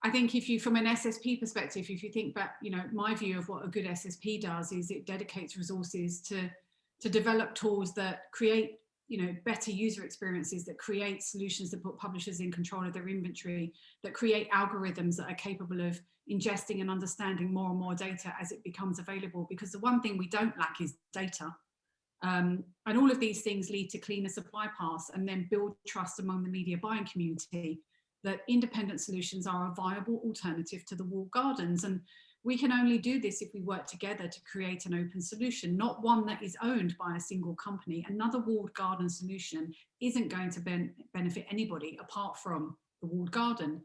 I think from an SSP perspective, if you think back, my view of what a good SSP does is it dedicates resources to develop tools that create, better user experiences, that create solutions that put publishers in control of their inventory, that create algorithms that are capable of ingesting and understanding more and more data as it becomes available. Because the one thing we don't lack is data. And all of these things lead to cleaner supply paths and then build trust among the media buying community that independent solutions are a viable alternative to the walled gardens. And we can only do this if we work together to create an open solution, not one that is owned by a single company. Another walled garden solution isn't going to benefit anybody apart from the walled garden.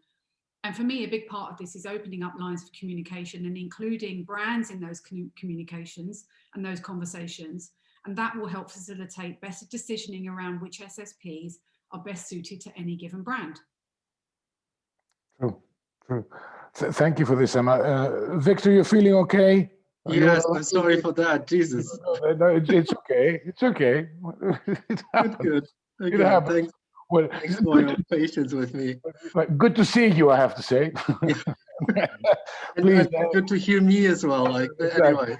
And for me, a big part of this is opening up lines of communication and including brands in those communications and those conversations. And that will help facilitate better decisioning around which SSPs are best suited to any given brand. True. Thank you for this, Emma. Victor, you're feeling okay? Yes, I'm sorry for that. Jesus. No, it's okay. It's okay. It happens. Good. It happens. Thanks. Well, thanks for your patience with me. Good to see you, I have to say. Please. And good to hear me as well. Anyway.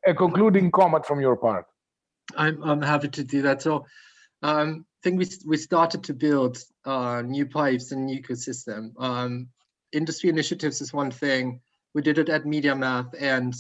A concluding comment from your part. I'm happy to do that. So I think we started to build new pipes and new ecosystem. Industry initiatives is one thing. We did it at MediaMath, and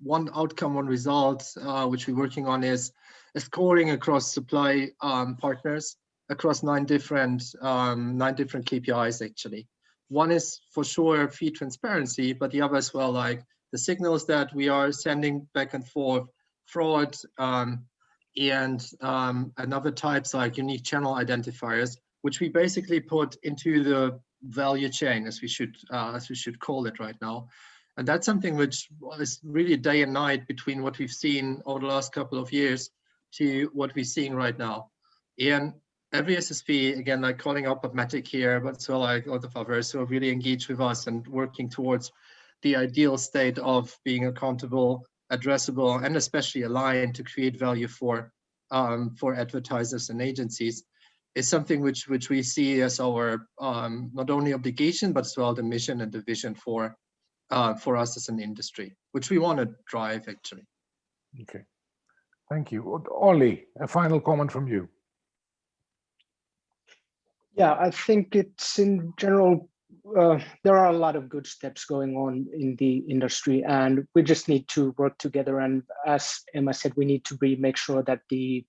one outcome, one result, which we're working on is scoring across supply partners across nine different KPIs actually. One is for sure fee transparency, but the other as well, like the signals that we are sending back and forth, fraud, and another types like unique channel identifiers, which we basically put into the value chain, as we should call it right now. And that's something which is really day and night between what we've seen over the last couple of years to what we're seeing right now. And every SSP, again, like calling out Programmatic here, but so like a lot of others who are really engaged with us and working towards the ideal state of being accountable, addressable, and especially aligned to create value for advertisers and agencies. is something which we see as our not only obligation, but as well the mission and the vision for us as an industry, which we want to drive actually. Okay, thank you. Ollie, a final comment from you. Yeah, I think it's in general, there are a lot of good steps going on in the industry, and we just need to work together. And as Emma said, we need to make sure that the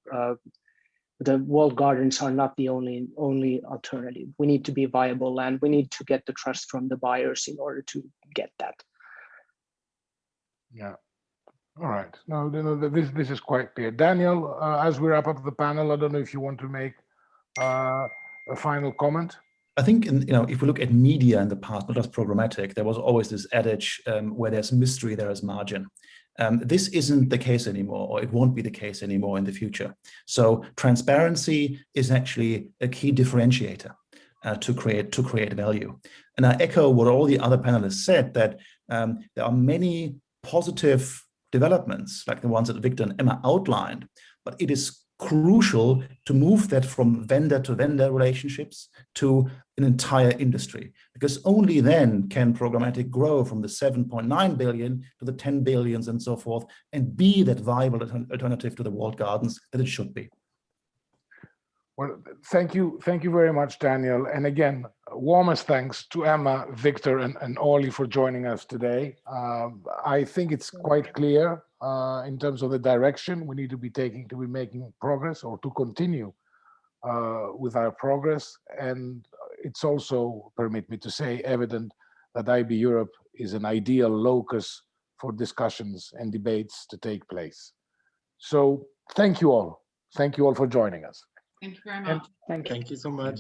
walled gardens are not the only alternative. We need to be viable, and we need to get the trust from the buyers in order to get that. Yeah. All right. No, this is quite clear. Daniel, as we wrap up the panel, I don't know if you want to make a final comment. I think, if we look at media in the past, not just programmatic, there was always this adage where there's mystery, there is margin. This isn't the case anymore, or it won't be the case anymore in the future. So transparency is actually a key differentiator to create value. And I echo what all the other panelists said, that there are many positive developments like the ones that Victor and Emma outlined, but it is crucial to move that from vendor to vendor relationships to an entire industry, because only then can programmatic grow from the 7.9 billion to the 10 billions and so forth, and be that viable alternative to the walled gardens that it should be. Well, thank you very much, Daniel. And again, warmest thanks to Emma, Victor, and Ollie for joining us today. I think it's quite clear in terms of the direction we need to be taking to be making progress, or to continue with our progress. And it's also, permit me to say, evident that IAB Europe is an ideal locus for discussions and debates to take place. So thank you all. Thank you all for joining us. Thank you very much. Thank you so much.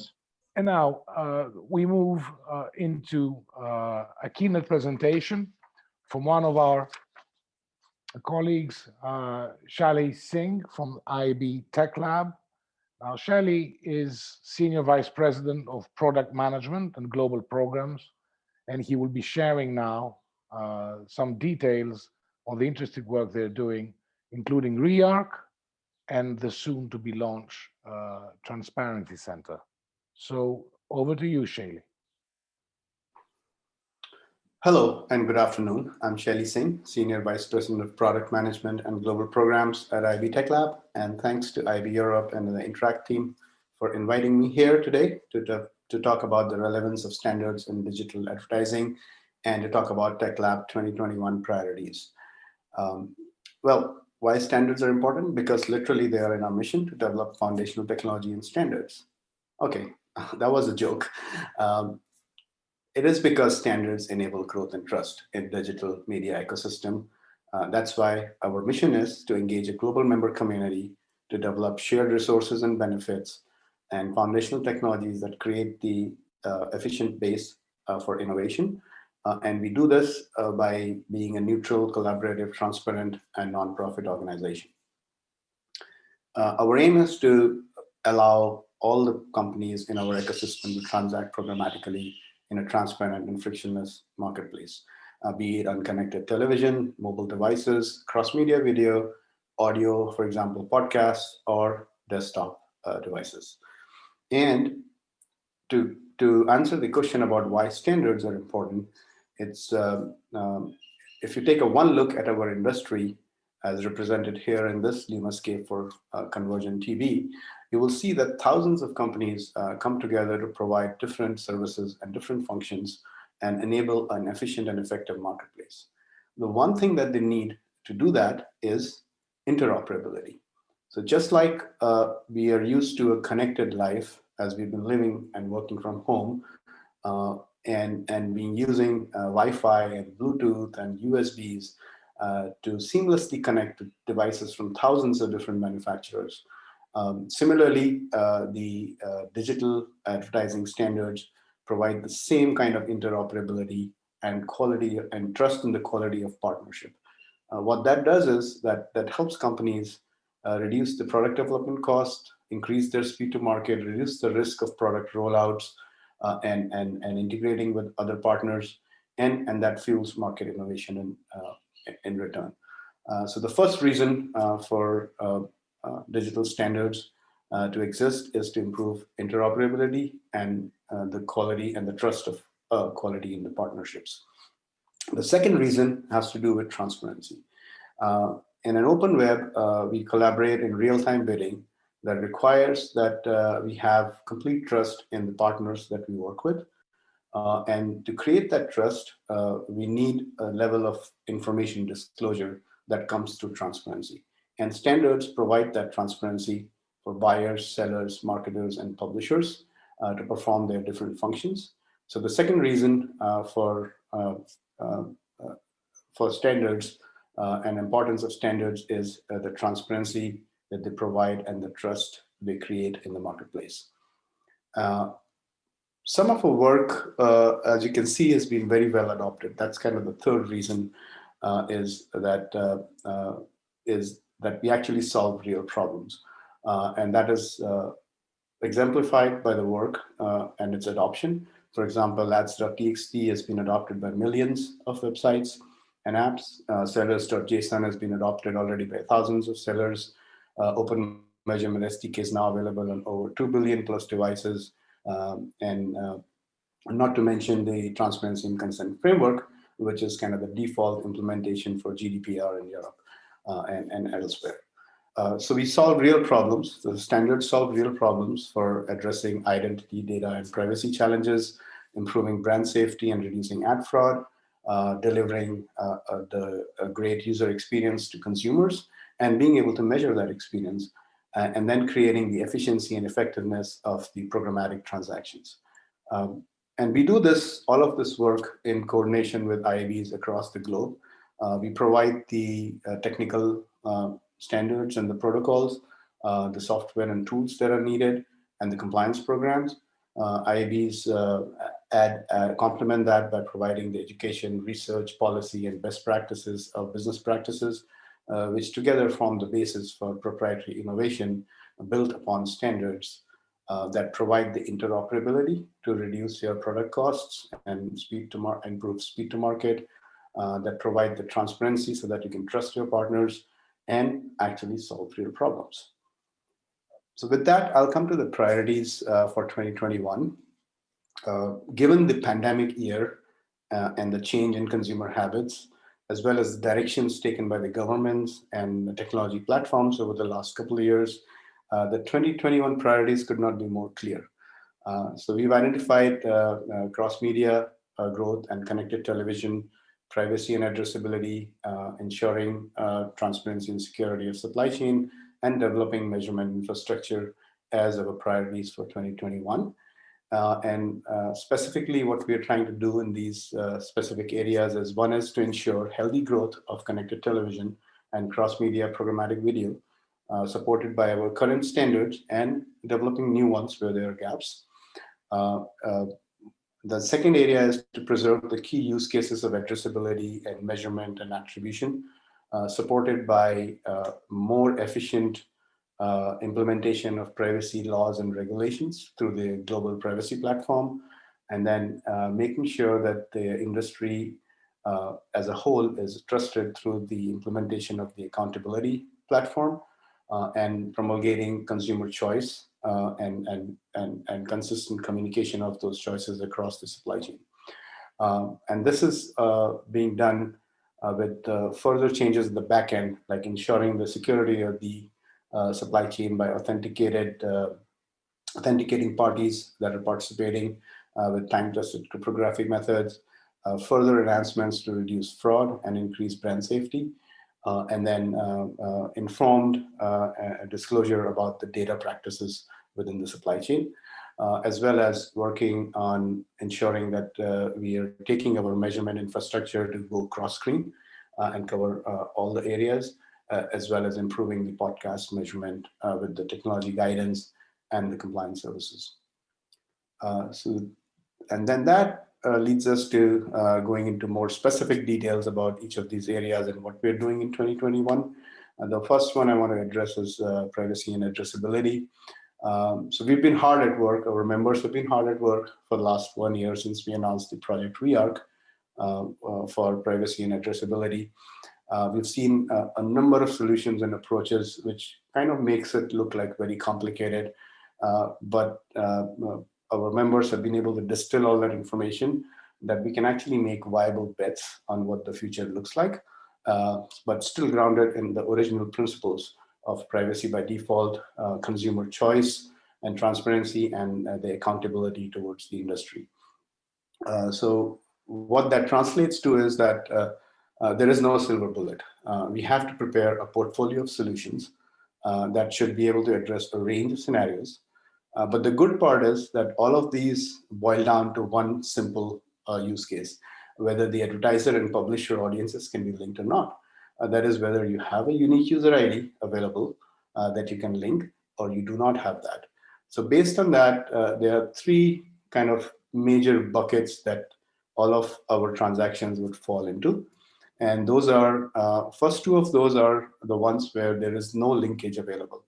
And now we move into a keynote presentation from one of our colleagues, Shelley Singh from IAB Tech Lab. Now, Shelley is Senior Vice President of Product Management and Global Programs, and he will be sharing now some details on the interesting work they're doing, including REARC and the soon-to-be launched Transparency Center. So over to you, Shelley. Hello and good afternoon. I'm Shelley Singh, Senior Vice President of Product Management and Global Programs at IAB Tech Lab. And thanks to IAB Europe and the Interact team for inviting me here today to talk about the relevance of standards in digital advertising and to talk about Tech Lab 2021 priorities. Well, why standards are important? Because literally they are in our mission to develop foundational technology and standards. Okay, that was a joke. It is because standards enable growth and trust in digital media ecosystem. That's why our mission is to engage a global member community to develop shared resources and benefits and foundational technologies that create the efficient base for innovation. And we do this by being a neutral, collaborative, transparent, and nonprofit organization. Our aim is to allow all the companies in our ecosystem to transact programmatically in a transparent and frictionless marketplace, be it on connected television, mobile devices, cross-media video, audio, for example, podcasts, or desktop devices. And to answer the question about why standards are important, it's if you take one look at our industry as represented here in this LumaScape for Convergent TV, you will see that thousands of companies come together to provide different services and different functions and enable an efficient and effective marketplace. The one thing that they need to do that is interoperability. So just like we are used to a connected life as we've been living and working from home, and being using Wi-Fi and Bluetooth and USBs to seamlessly connect to devices from thousands of different manufacturers. Similarly, the digital advertising standards provide the same kind of interoperability and quality and trust in the quality of partnership. What that does is that helps companies reduce the product development cost, increase their speed to market, reduce the risk of product rollouts, and integrating with other partners, and that fuels market innovation in return. So the first reason for digital standards to exist is to improve interoperability and the quality and the trust of quality in the partnerships. The second reason has to do with transparency. In an open web, we collaborate in real-time bidding that requires that we have complete trust in the partners that we work with. And to create that trust, we need a level of information disclosure that comes through transparency. And standards provide that transparency for buyers, sellers, marketers, and publishers to perform their different functions. So the second reason for standards and importance of standards is the transparency that they provide and the trust they create in the marketplace. Some of our work, as you can see, has been very well adopted. That's kind of the third reason is that we actually solve real problems. And that is exemplified by the work and its adoption. For example, ads.txt has been adopted by millions of websites and apps. Sellers.json has been adopted already by thousands of sellers. Open Measurement SDK is now available on over 2 billion plus devices. And not to mention the Transparency and Consent Framework, which is kind of the default implementation for GDPR in Europe and elsewhere. So we solve real problems. The standards solve real problems for addressing identity, data, and privacy challenges, improving brand safety and reducing ad fraud, delivering a great user experience to consumers, and being able to measure that experience, and then creating the efficiency and effectiveness of the programmatic transactions. And we do all of this work in coordination with IABs across the globe. We provide the technical standards and the protocols, the software and tools that are needed, and the compliance programs. IABs complement that by providing the education, research, policy, and best practices of business practices, which together form the basis for proprietary innovation built upon standards that provide the interoperability to reduce your product costs and improve speed to market, that provide the transparency so that you can trust your partners and actually solve real problems. So with that, I'll come to the priorities for 2021. Given the pandemic year and the change in consumer habits, as well as the directions taken by the governments and the technology platforms over the last couple of years, the 2021 priorities could not be more clear. So we've identified cross-media growth and connected television, privacy and addressability, ensuring transparency and security of supply chain, and developing measurement infrastructure as our priorities for 2021. And specifically what we are trying to do in these specific areas is one is to ensure healthy growth of connected television and cross-media programmatic video, supported by our current standards and developing new ones where there are gaps. The second area is to preserve the key use cases of addressability and measurement and attribution, supported by more efficient implementation of privacy laws and regulations through the global privacy platform, and then making sure that the industry as a whole is trusted through the implementation of the accountability platform and promulgating consumer choice and consistent communication of those choices across the supply chain. And this is being done with further changes in the back end, like ensuring the security of the supply chain by authenticating parties that are participating with time-tested cryptographic methods, further enhancements to reduce fraud and increase brand safety, and then informed disclosure about the data practices within the supply chain, as well as working on ensuring that we are taking our measurement infrastructure to go cross-screen and cover all the areas, as well as improving the podcast measurement with the technology guidance and the compliance services. And then that leads us to going into more specific details about each of these areas and what we're doing in 2021. The first one I want to address is privacy and addressability. So we've been hard at work, our members have been hard at work for the last 1 year since we announced the Project ReArc for privacy and addressability. We've seen a number of solutions and approaches, which kind of makes it look like very complicated. But our members have been able to distill all that information that we can actually make viable bets on what the future looks like, but still grounded in the original principles of privacy by default, consumer choice and transparency, and the accountability towards the industry. So what that translates to is that there is no silver bullet. We have to prepare a portfolio of solutions that should be able to address a range of scenarios. But the good part is that all of these boil down to one simple use case, whether the advertiser and publisher audiences can be linked or not. That is whether you have a unique user ID available that you can link, or you do not have that. So based on that, there are three kind of major buckets that all of our transactions would fall into. And those are, first two of those are the ones where there is no linkage available.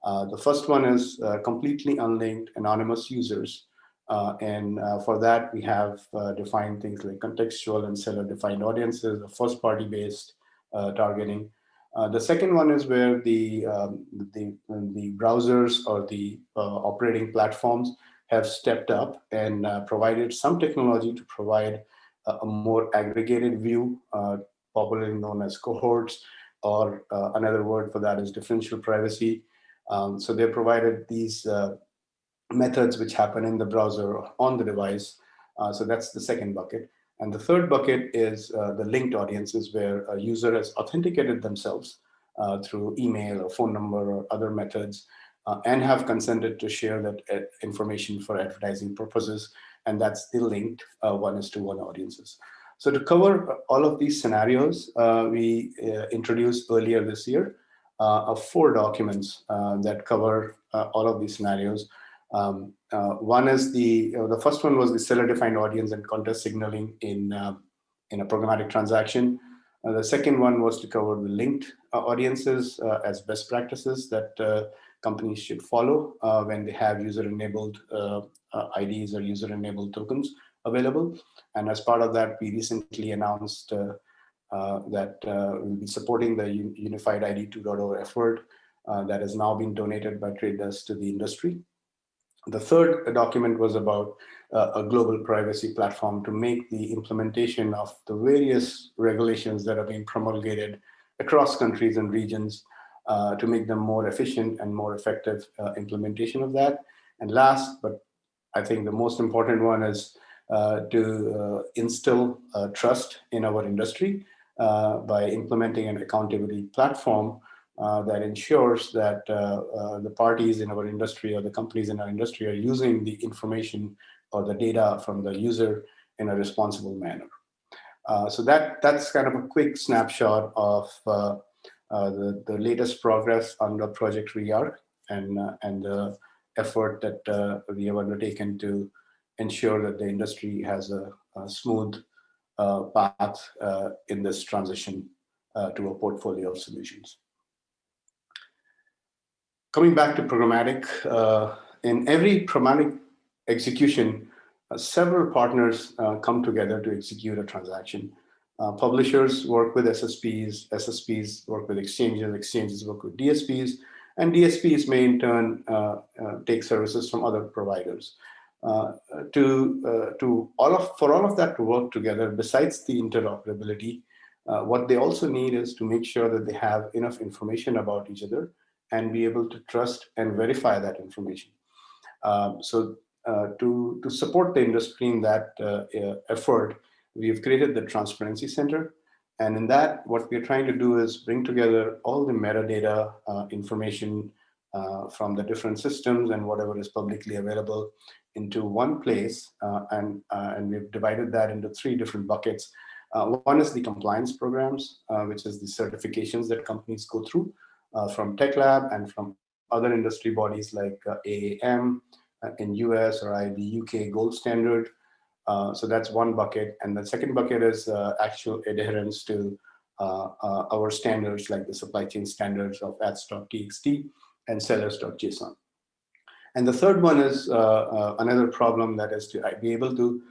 The first one is completely unlinked anonymous users. And for that, we have defined things like contextual and seller-defined audiences, or first-party based targeting. The second one is where the browsers or the operating platforms have stepped up and provided some technology to provide a more aggregated view, popularly known as cohorts, or another word for that is differential privacy. So they provided these methods which happen in the browser or on the device. So that's the second bucket. And the third bucket is the linked audiences, where a user has authenticated themselves through email or phone number or other methods, and have consented to share that information for advertising purposes. And that's the linked 1:1 audiences. So to cover all of these scenarios, we introduced earlier this year 4 documents that cover all of these scenarios. One is the first one was the seller-defined audience and context signaling in a programmatic transaction. The second one was to cover the linked audiences as best practices that companies should follow when they have user-enabled IDs or user-enabled tokens available. And as part of that, we recently announced that we'll be supporting the Unified ID 2.0 effort that has now been donated by Trade Desk to the industry. The third document was about a global privacy platform to make the implementation of the various regulations that are being promulgated across countries and regions to make them more efficient and more effective implementation of that. And last, but I think the most important one, is to instill trust in our industry by implementing an accountability platform that ensures that the parties in our industry or the companies in our industry are using the information or the data from the user in a responsible manner. So that's kind of a quick snapshot of the latest progress on the Project REARC and the effort that we have undertaken to ensure that the industry has a smooth path in this transition to a portfolio of solutions. Coming back to programmatic, in every programmatic execution, several partners come together to execute a transaction. Publishers work with SSPs, SSPs work with exchanges, exchanges work with DSPs, and DSPs may in turn take services from other providers. For all of that to work together, besides the interoperability, what they also need is to make sure that they have enough information about each other and be able to trust and verify that information. So to support the industry in that effort, we've created the Transparency Center. And in that, what we're trying to do is bring together all the metadata information from the different systems and whatever is publicly available into one place. And we've divided that into 3 different buckets. One is the compliance programs, which is the certifications that companies go through from Tech Lab and from other industry bodies like AAM in US or IAB UK Gold Standard. So that's one bucket. And the second bucket is actual adherence to our standards, like the supply chain standards of ads.txt and sellers.json. And the third one is another problem, that is to be able to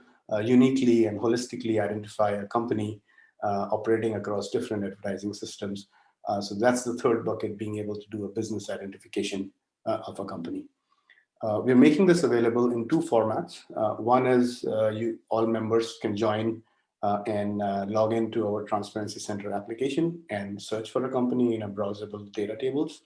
uniquely and holistically identify a company operating across different advertising systems. So that's the third bucket, being able to do a business identification of a company. We're making this available in two formats. One is all members can join and log into our Transparency Center application and search for a company in a browsable data tables.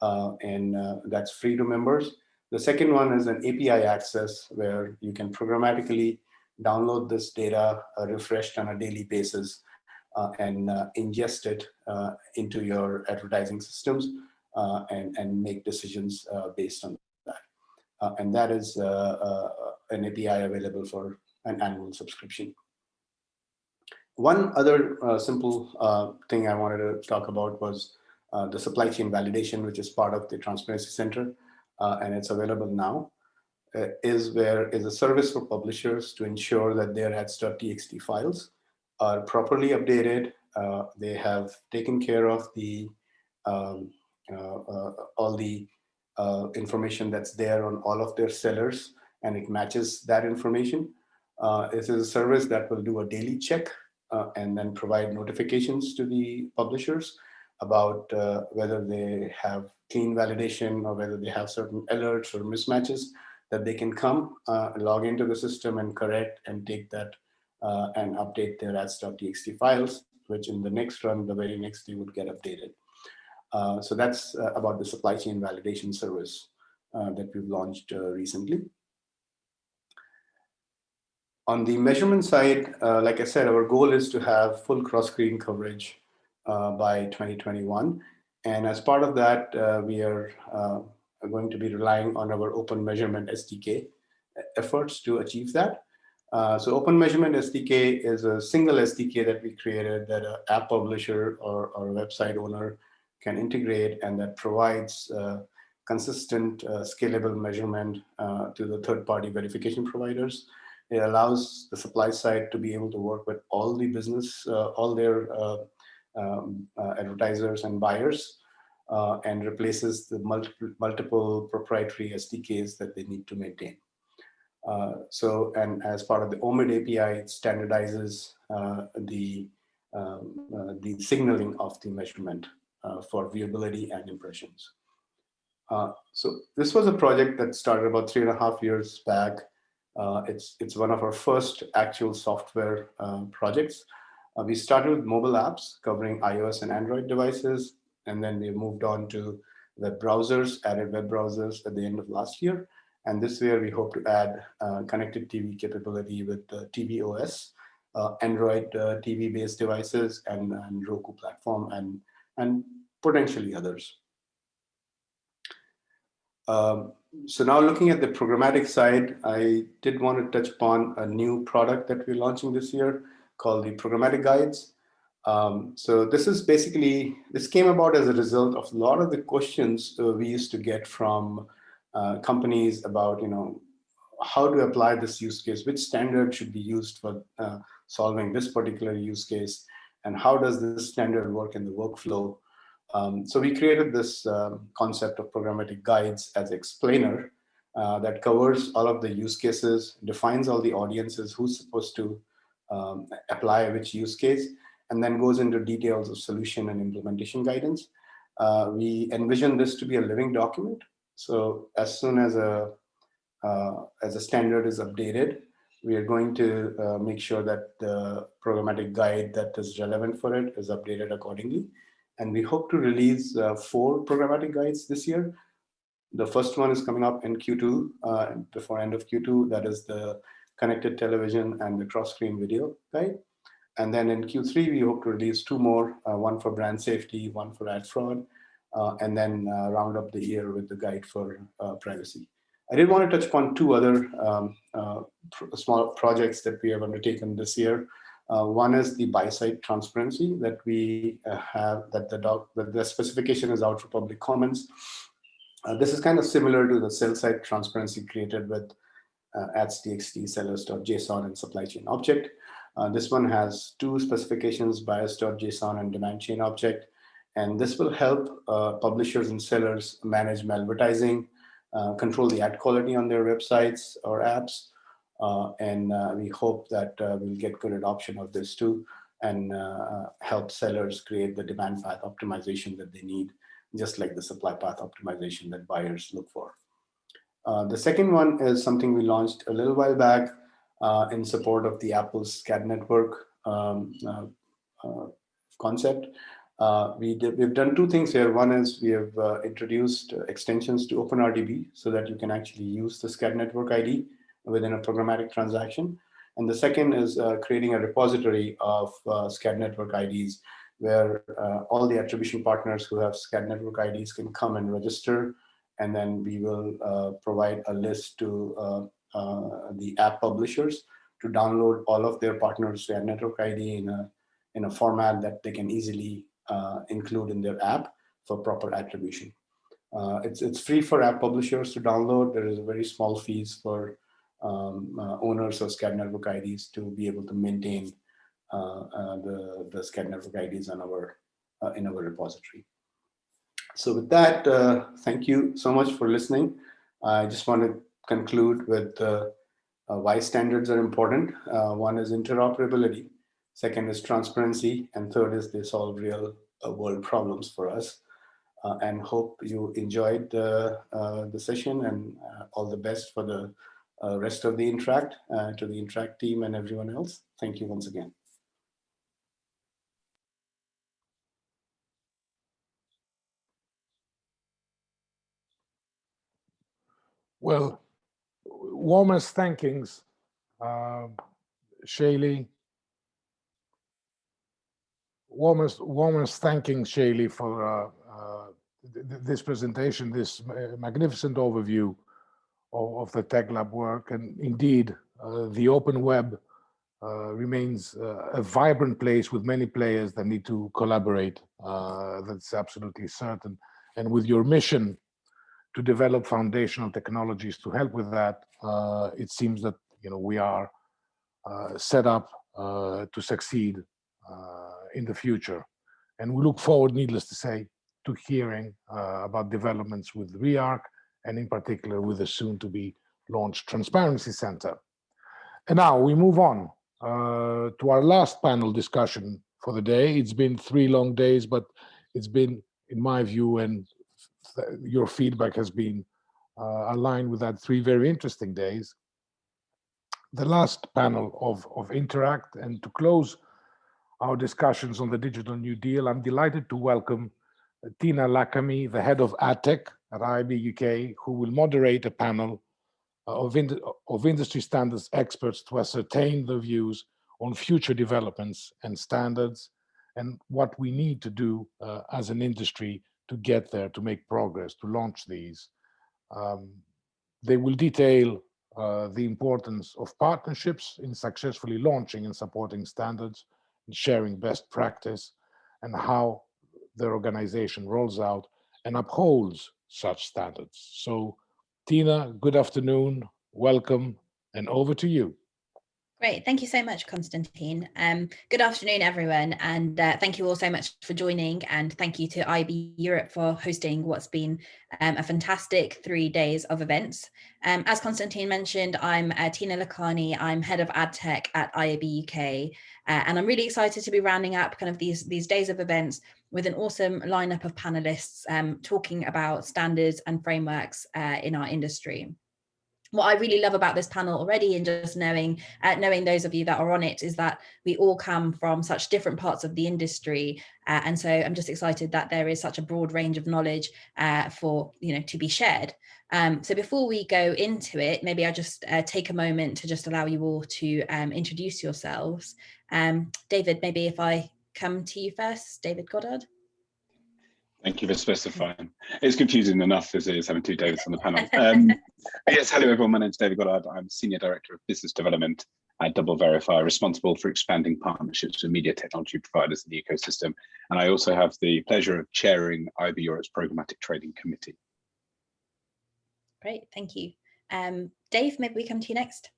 And that's free to members. The second one is an API access where you can programmatically download this data refreshed on a daily basis and ingest it into your advertising systems and make decisions based on that. And that is an API available for an annual subscription. One other simple thing I wanted to talk about was the supply chain validation, which is part of the Transparency Center, and it's available now. Is a service for publishers to ensure that their ads.txt files are properly updated. They have taken care of the all the information that's there on all of their sellers, and it matches that information. This is a service that will do a daily check and then provide notifications to the publishers about whether they have clean validation or whether they have certain alerts or mismatches that they can come log into the system and correct and take that and update their ads.txt files, which in the next run, the very next day would get updated. So that's about the supply chain validation service that we've launched recently. On the measurement side, like I said, our goal is to have full cross-screen coverage by 2021. And as part of that, we are going to be relying on our Open Measurement SDK efforts to achieve that. So Open Measurement SDK is a single SDK that we created that an app publisher or a website owner can integrate, and that provides consistent scalable measurement to the third-party verification providers. It allows the supply side to be able to work with all the business, all their advertisers and buyers, and replaces the multiple proprietary SDKs that they need to maintain. And as part of the OMID API, it standardizes the signaling of the measurement for viewability and impressions. So this was a project that started about 3.5 years back. It's one of our first actual software projects. We started with mobile apps covering iOS and Android devices, and then we moved on to web browsers, added web browsers at the end of last year. And this year we hope to add connected TV capability with TV OS, Android TV-based devices, and Roku platform, and potentially others. So now looking at the programmatic side, I did want to touch upon a new product that we're launching this year called the Programmatic Guides. So this came about as a result of a lot of the questions we used to get from companies about, how to apply this use case, which standard should be used for solving this particular use case, and how does this standard work in the workflow. So we created this concept of Programmatic Guides as explainer that covers all of the use cases, defines all the audiences, who's supposed to apply which use case, and then goes into details of solution and implementation guidance. We envision this to be a living document. So as soon as a standard is updated, we are going to make sure that the programmatic guide that is relevant for it is updated accordingly. And we hope to release 4 programmatic guides this year. The first one is coming up in Q2, before end of Q2. That is the connected television and the cross-screen video guide. And then in Q3, we hope to release 2 more, one for brand safety, one for ad fraud, and then round up the year with the guide for privacy. I did want to touch upon 2 other small projects that we have undertaken this year. One is the buy-side transparency that we have, that the specification is out for public comments. This is kind of similar to the sell-side transparency created with ads.txt, sellers.json, and supply chain object. This one has 2 specifications, buyers.json and demand chain object. And this will help publishers and sellers manage malvertising, control the ad quality on their websites or apps. And we hope that we'll get good adoption of this too. and help sellers create the demand path optimization that they need, just like the supply path optimization that buyers look for. The second one is something we launched a little while back in support of the Apple's SCAD network concept. We've done two things here. One is we have introduced extensions to Open Rdb so that you can actually use the SCAD network ID within a programmatic transaction. And the second is creating a repository of SCAD network IDs where all the attribution partners who have SCAD network IDs can come and register. And then we will provide a list to the app publishers to download all of their partners' SCAD network ID in a format that they can easily include in their app for proper attribution. It's free for app publishers to download. There is a very small fees for owners of SCAD network IDs to be able to maintain the SCAD network IDs on in our repository. So with that, thank you so much for listening. I just want to conclude with why standards are important. One is interoperability, second is transparency, and third is they solve real world problems for us. And hope you enjoyed the session, and all the best for the rest of the Interact, to the Interact team and everyone else. Thank you once again. Well, warmest thankings, Shelley. Warmest thankings, Shelley, for this presentation, this magnificent overview of the Tech Lab work. And indeed, the open web remains a vibrant place with many players that need to collaborate. That's absolutely certain. And with your mission to develop foundational technologies to help with that, it seems that we are set up to succeed in the future. And we look forward, needless to say, to hearing about developments with REARC, and in particular with the soon-to-be launched Transparency Center. And now we move on to our last panel discussion for the day. It's been 3 long days, but it's been, in my view, and your feedback has been aligned with that, 3 very interesting days. The last panel of Interact, and to close our discussions on the Digital New Deal, I'm delighted to welcome Tina Lakami, the head of AdTech at IAB UK, who will moderate a panel of industry standards experts to ascertain the views on future developments and standards and what we need to do as an industry to get there, to make progress, to launch these. They will detail the importance of partnerships in successfully launching and supporting standards, and sharing best practice, and how their organization rolls out and upholds such standards. So, Tina, good afternoon, welcome, and over to you. Great, thank you so much, Konstantin. Good afternoon, everyone, and thank you all so much for joining, and thank you to IAB Europe for hosting what's been a fantastic 3 days of events. As Konstantin mentioned, I'm Tina Lakani. I'm head of AdTech at IAB UK, and I'm really excited to be rounding up kind of these days of events with an awesome lineup of panelists talking about standards and frameworks in our industry. What I really love about this panel already, and just knowing those of you that are on it, is that we all come from such different parts of the industry, and so I'm just excited that there is such a broad range of knowledge for to be shared. So before we go into it, maybe I'll just take a moment to just allow you all to introduce yourselves. David, maybe if I come to you first, David Goddard. Thank you for specifying. It's confusing enough as it is having 2 Davids on the panel. Yes, hello everyone, my name is David Goddard. I'm Senior Director of Business Development at Double Verify, responsible for expanding partnerships with media technology providers in the ecosystem. And I also have the pleasure of chairing IAB Europe's Programmatic Trading Committee. Great, thank you. Dave, maybe we come to you next.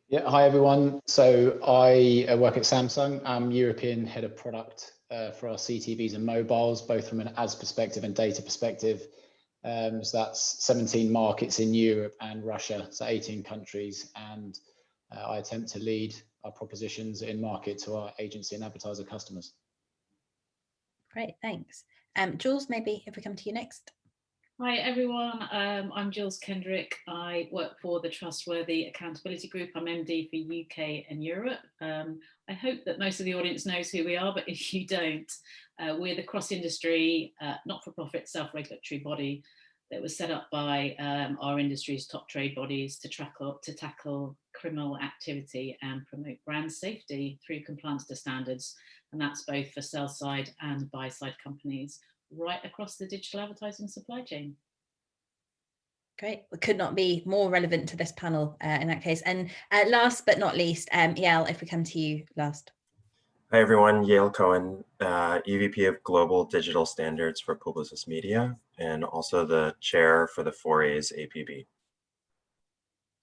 Yeah, hi everyone. So I work at Samsung. I'm European Head of Product for our CTVs and mobiles, both from an ads perspective and data perspective. So that's 17 markets in Europe and Russia, so 18 countries. And I attempt to lead our propositions in market to our agency and advertiser customers. Great, thanks. Jules, maybe if we come to you next. Hi everyone, I'm Jules Kendrick. I work for the Trustworthy Accountability Group. I'm MD for UK and Europe. I hope that most of the audience knows who we are, but if you don't, we're the cross-industry, not-for-profit self-regulatory body that was set up by our industry's top trade bodies to tackle criminal activity and promote brand safety through compliance to standards. And that's both for sell-side and buy-side companies right across the digital advertising supply chain. Great, we could not be more relevant to this panel in that case. And last but not least, Yael, if we come to you last. Hi everyone, Yael Cohen, EVP of Global Digital Standards for Publicis Media, and also the chair for the 4A's APB.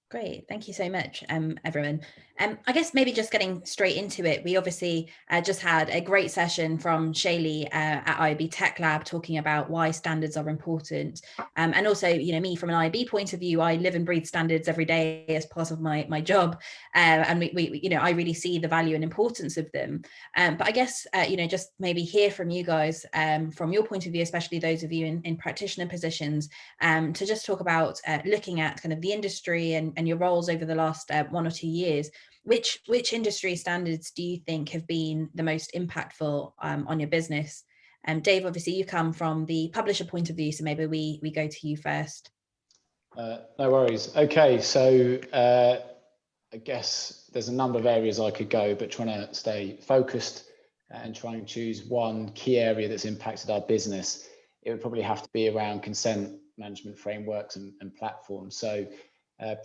Great, thank you so much, everyone. I guess maybe just getting straight into it, we obviously just had a great session from Shelley at IAB Tech Lab talking about why standards are important. And also, me from an IAB point of view, I live and breathe standards every day as part of my job. And I really see the value and importance of them. But I guess, just maybe hear from you guys, from your point of view, especially those of you in practitioner positions, to just talk about looking at kind of the industry and your roles over the last 1 or 2 years. Which industry standards do you think have been the most impactful on your business? Dave, obviously you come from the publisher point of view, so maybe we go to you first. No worries. Okay, so I guess there's a number of areas I could go, but trying to stay focused and try and choose one key area that's impacted our business, it would probably have to be around consent management frameworks and platforms. So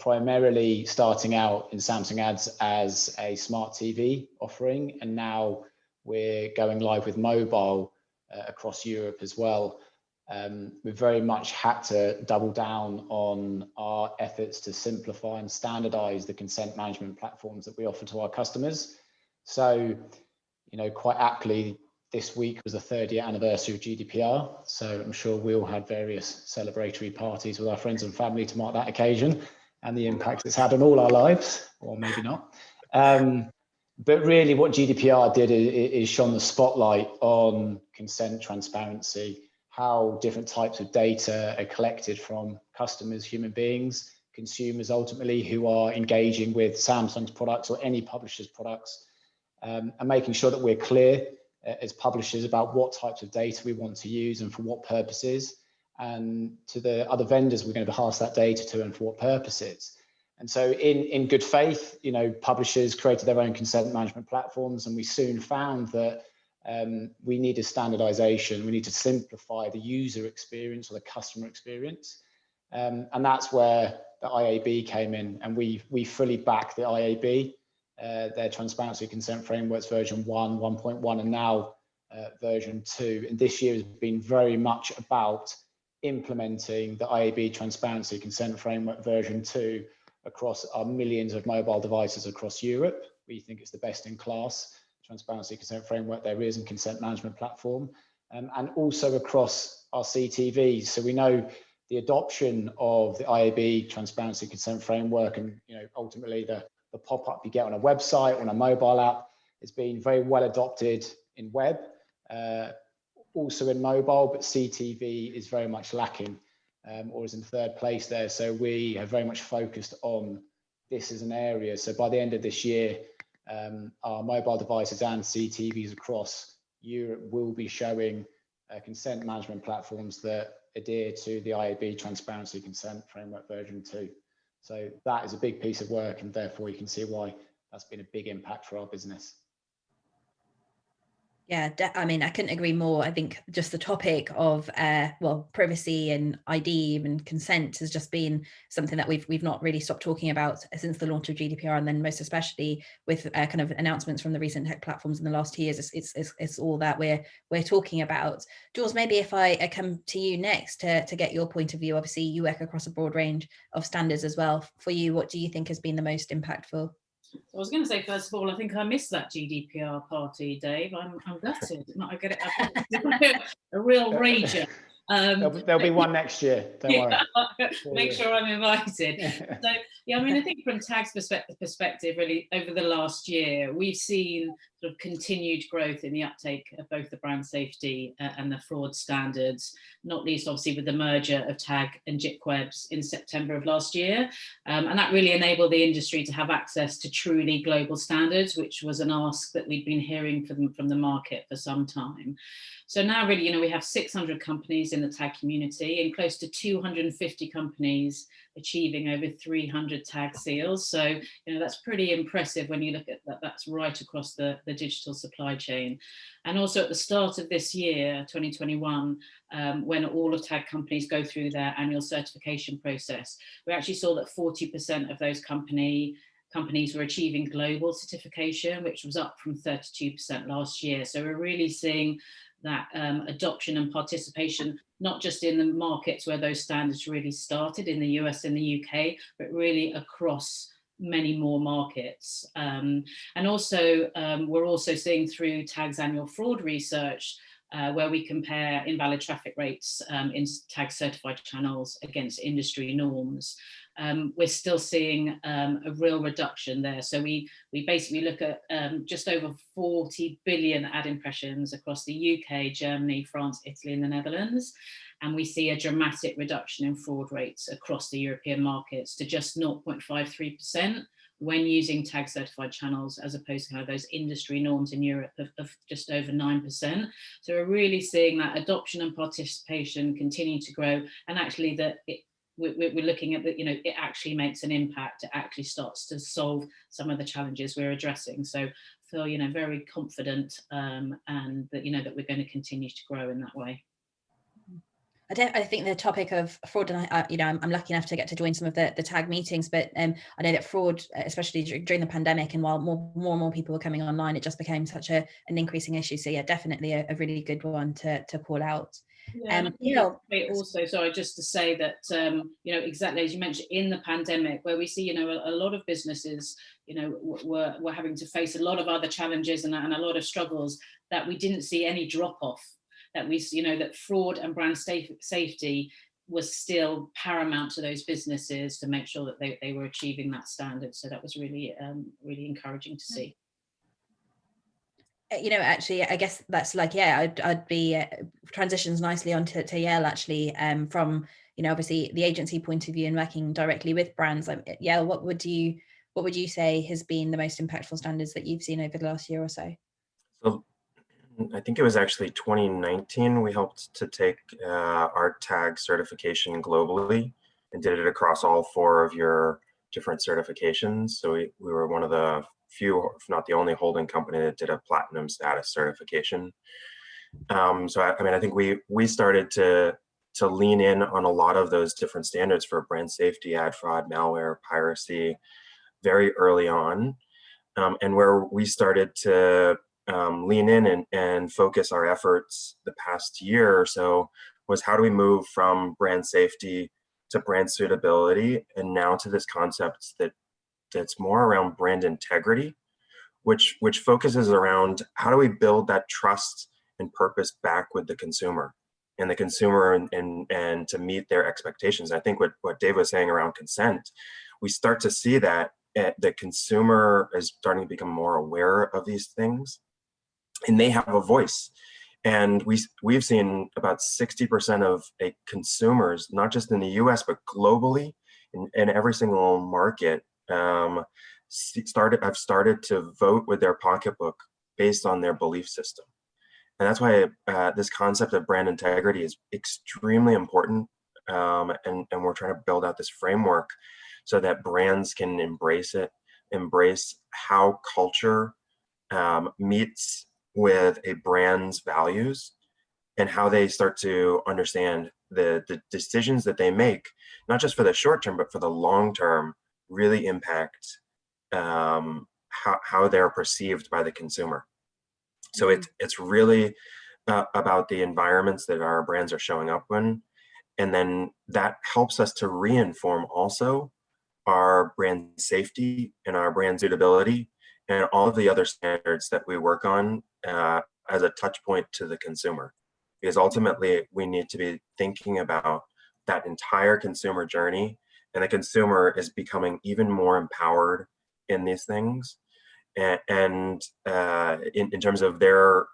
primarily starting out in Samsung Ads as a smart TV offering, and now we're going live with mobile across Europe as well. We've very much had to double down on our efforts to simplify and standardize the consent management platforms that we offer to our customers. So, quite aptly, this week was the 3rd-year anniversary of GDPR. So I'm sure we all had various celebratory parties with our friends and family to mark that occasion and the impact it's had on all our lives, or maybe not. But really what GDPR did is shone the spotlight on consent transparency, how different types of data are collected from customers, human beings, consumers ultimately, who are engaging with Samsung's products or any publisher's products, and making sure that we're clear as publishers about what types of data we want to use and for what purposes, and to the other vendors we're going to pass that data to and for what purposes. And so in good faith, publishers created their own consent management platforms, and we soon found that we needed standardization. We need to simplify the user experience or the customer experience. And that's where the IAB came in, and we fully back the IAB, their Transparency Consent Frameworks version 1, 1.1, and now version 2. And this year has been very much about implementing the IAB Transparency Consent Framework version 2 across our millions of mobile devices across Europe. We think it's the best in class transparency consent framework there is and consent management platform, and also across our CTVs. So we know the adoption of the IAB Transparency Consent Framework and ultimately the pop-up you get on a website or on a mobile app has been very well adopted in web, also in mobile, but CTV is very much lacking, or is in 3rd place there. So we have very much focused on this as an area. So by the end of this year, our mobile devices and CTVs across Europe will be showing consent management platforms that adhere to the IAB Transparency Consent Framework version 2. So that is a big piece of work, and therefore you can see why that's been a big impact for our business. Yeah, I mean, I couldn't agree more. I think just the topic of privacy and ID and consent has just been something that we've not really stopped talking about since the launch of GDPR, and then most especially with kind of announcements from the recent tech platforms in the last 2 years. It's all that we're talking about. Jules, maybe if I come to you next to get your point of view. Obviously, you work across a broad range of standards as well. For you, what do you think has been the most impactful? I was going to say, first of all, I think I missed that GDPR party, Dave. I'm gutted. I get it. A real rager. There'll be one next year. Don't worry. Make sure I'm invited. So yeah, I mean, I think from TAG's perspective, really over the last year, we've seen sort of continued growth in the uptake of both the brand safety and the fraud standards, not least obviously with the merger of TAG and JITWebs in September of last year. And that really enabled the industry to have access to truly global standards, which was an ask that we'd been hearing from the market for some time. So now really, you know, we have 600 companies in the TAG community and close to 250 companies achieving over 300 TAG seals. So, you know, that's pretty impressive when you look at that. That's right across the digital supply chain. And also at the start of this year, 2021, when all of TAG companies go through their annual certification process, we actually saw that 40% of those companies were achieving global certification, which was up from 32% last year. So we're really seeing that adoption and participation, not just in the markets where those standards really started in the US and the UK, but really across many more markets. And also, we're also seeing through TAG's annual fraud research, where we compare invalid traffic rates in TAG certified channels against industry norms. We're still seeing a real reduction there. So we basically look at just over 40 billion ad impressions across the UK, Germany, France, Italy, and the Netherlands. And we see a dramatic reduction in fraud rates across the European markets to just 0.53% when using TAG certified channels, as opposed to kind of those industry norms in Europe of just over 9%. So we're really seeing that adoption and participation continue to grow, and actually that we're looking at that, you know, it actually makes an impact. It actually starts to solve some of the challenges we're addressing. So I feel, you know, very confident and that, you know, that we're going to continue to grow in that way. I think the topic of fraud, and you know, I'm lucky enough to get to join some of the TAG meetings, but I know that fraud, especially during the pandemic, and while more and more people were coming online, it just became such an increasing issue. So yeah, definitely a really good one to call out. Yeah, also, sorry, just to say that, you know, exactly as you mentioned, in the pandemic, where we see, you know, a lot of businesses, you know, were having to face a lot of other challenges and a lot of struggles, that we didn't see any drop off. That we, you know, that fraud and brand safety was still paramount to those businesses to make sure that they were achieving that standard. So that was really, really encouraging to see. You know, actually, I guess that's like, yeah, I'd be transitions nicely onto Yale, actually, from, you know, obviously the agency point of view and working directly with brands. Like, Yale, what would you say has been the most impactful standards that you've seen over the last year or so? So I think it was actually 2019, we helped to take our TAG certification globally and did it across all 4 of your different certifications. So we were one of the few, if not the only holding company that did a platinum status certification. So I mean, I think we started to lean in on a lot of those different standards for brand safety, ad fraud, malware, piracy very early on. And where we started to lean in and focus our efforts the past year or so was, how do we move from brand safety to brand suitability, and now to this concept that's more around brand integrity, which focuses around how do we build that trust and purpose back with the consumer and to meet their expectations. I think what Dave was saying around consent, we start to see that the consumer is starting to become more aware of these things, and they have a voice. And we've seen about 60% of consumers, not just in the US, but globally, in every single market, have started to vote with their pocketbook based on their belief system. And that's why this concept of brand integrity is extremely important. And we're trying to build out this framework so that brands can embrace how culture meets with a brand's values, and how they start to understand the decisions that they make, not just for the short term, but for the long term, really impact how they're perceived by the consumer. So it's really about the environments that our brands are showing up in, and then that helps us to reinform also our brand safety and our brand suitability and all of the other standards that we work on as a touch point to the consumer. because ultimately we need to be thinking about that entire consumer journey, and the consumer is becoming even more empowered in these things, and in terms of their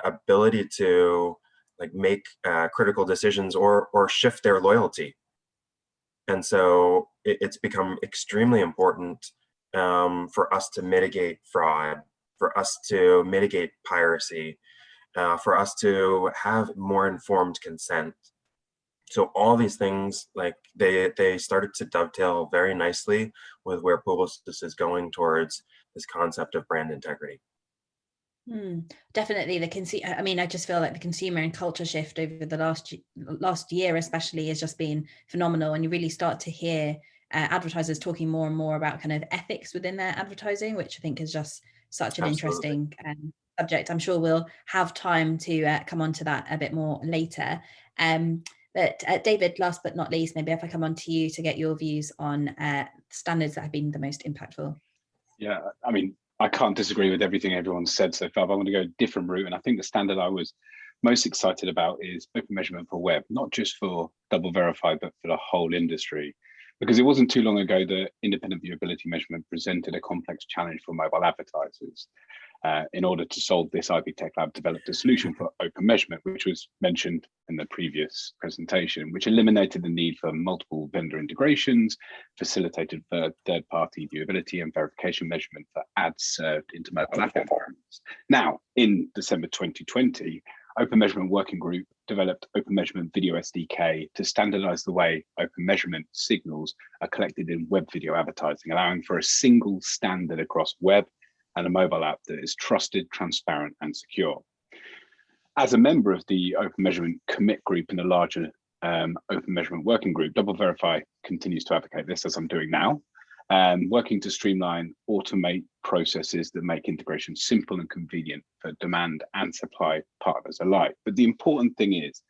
ability to like make critical decisions or shift their loyalty. And so it's become extremely important for us to mitigate fraud, for us to mitigate piracy, for us to have more informed consent. So all these things, like they started to dovetail very nicely with where Publicis is going towards this concept of brand integrity. Definitely I mean, I just feel like the consumer and culture shift over the last year especially has just been phenomenal, and you really start to hear advertisers talking more and more about kind of ethics within their advertising, which I think is just such an interesting subject. I'm sure we'll have time to come on to that a bit more later. But David, last but not least, maybe if I come on to you to get your views on standards that have been the most impactful. Yeah, I mean, I can't disagree with everything everyone's said so far, but I want to go a different route. And I think the standard I was most excited about is open measurement for web, not just for Double Verify, but for the whole industry. Because it wasn't too long ago that independent viewability measurement presented a complex challenge for mobile advertisers. In order to solve this, IAB Tech Lab developed a solution for open measurement, which was mentioned in the previous presentation, which eliminated the need for multiple vendor integrations, facilitated third-party viewability and verification measurement for ads served into mobile app environments. Now, in December 2020, Open Measurement Working Group developed Open Measurement Video SDK to standardize the way open measurement signals are collected in web video advertising, allowing for a single standard across web and a mobile app that is trusted, transparent, and secure. As a member of the Open Measurement Commit Group in the larger Open Measurement Working Group, Double Verify continues to advocate this, as I'm doing now, working to streamline, automate processes that make integration simple and convenient for demand and supply partners alike. But the important thing is,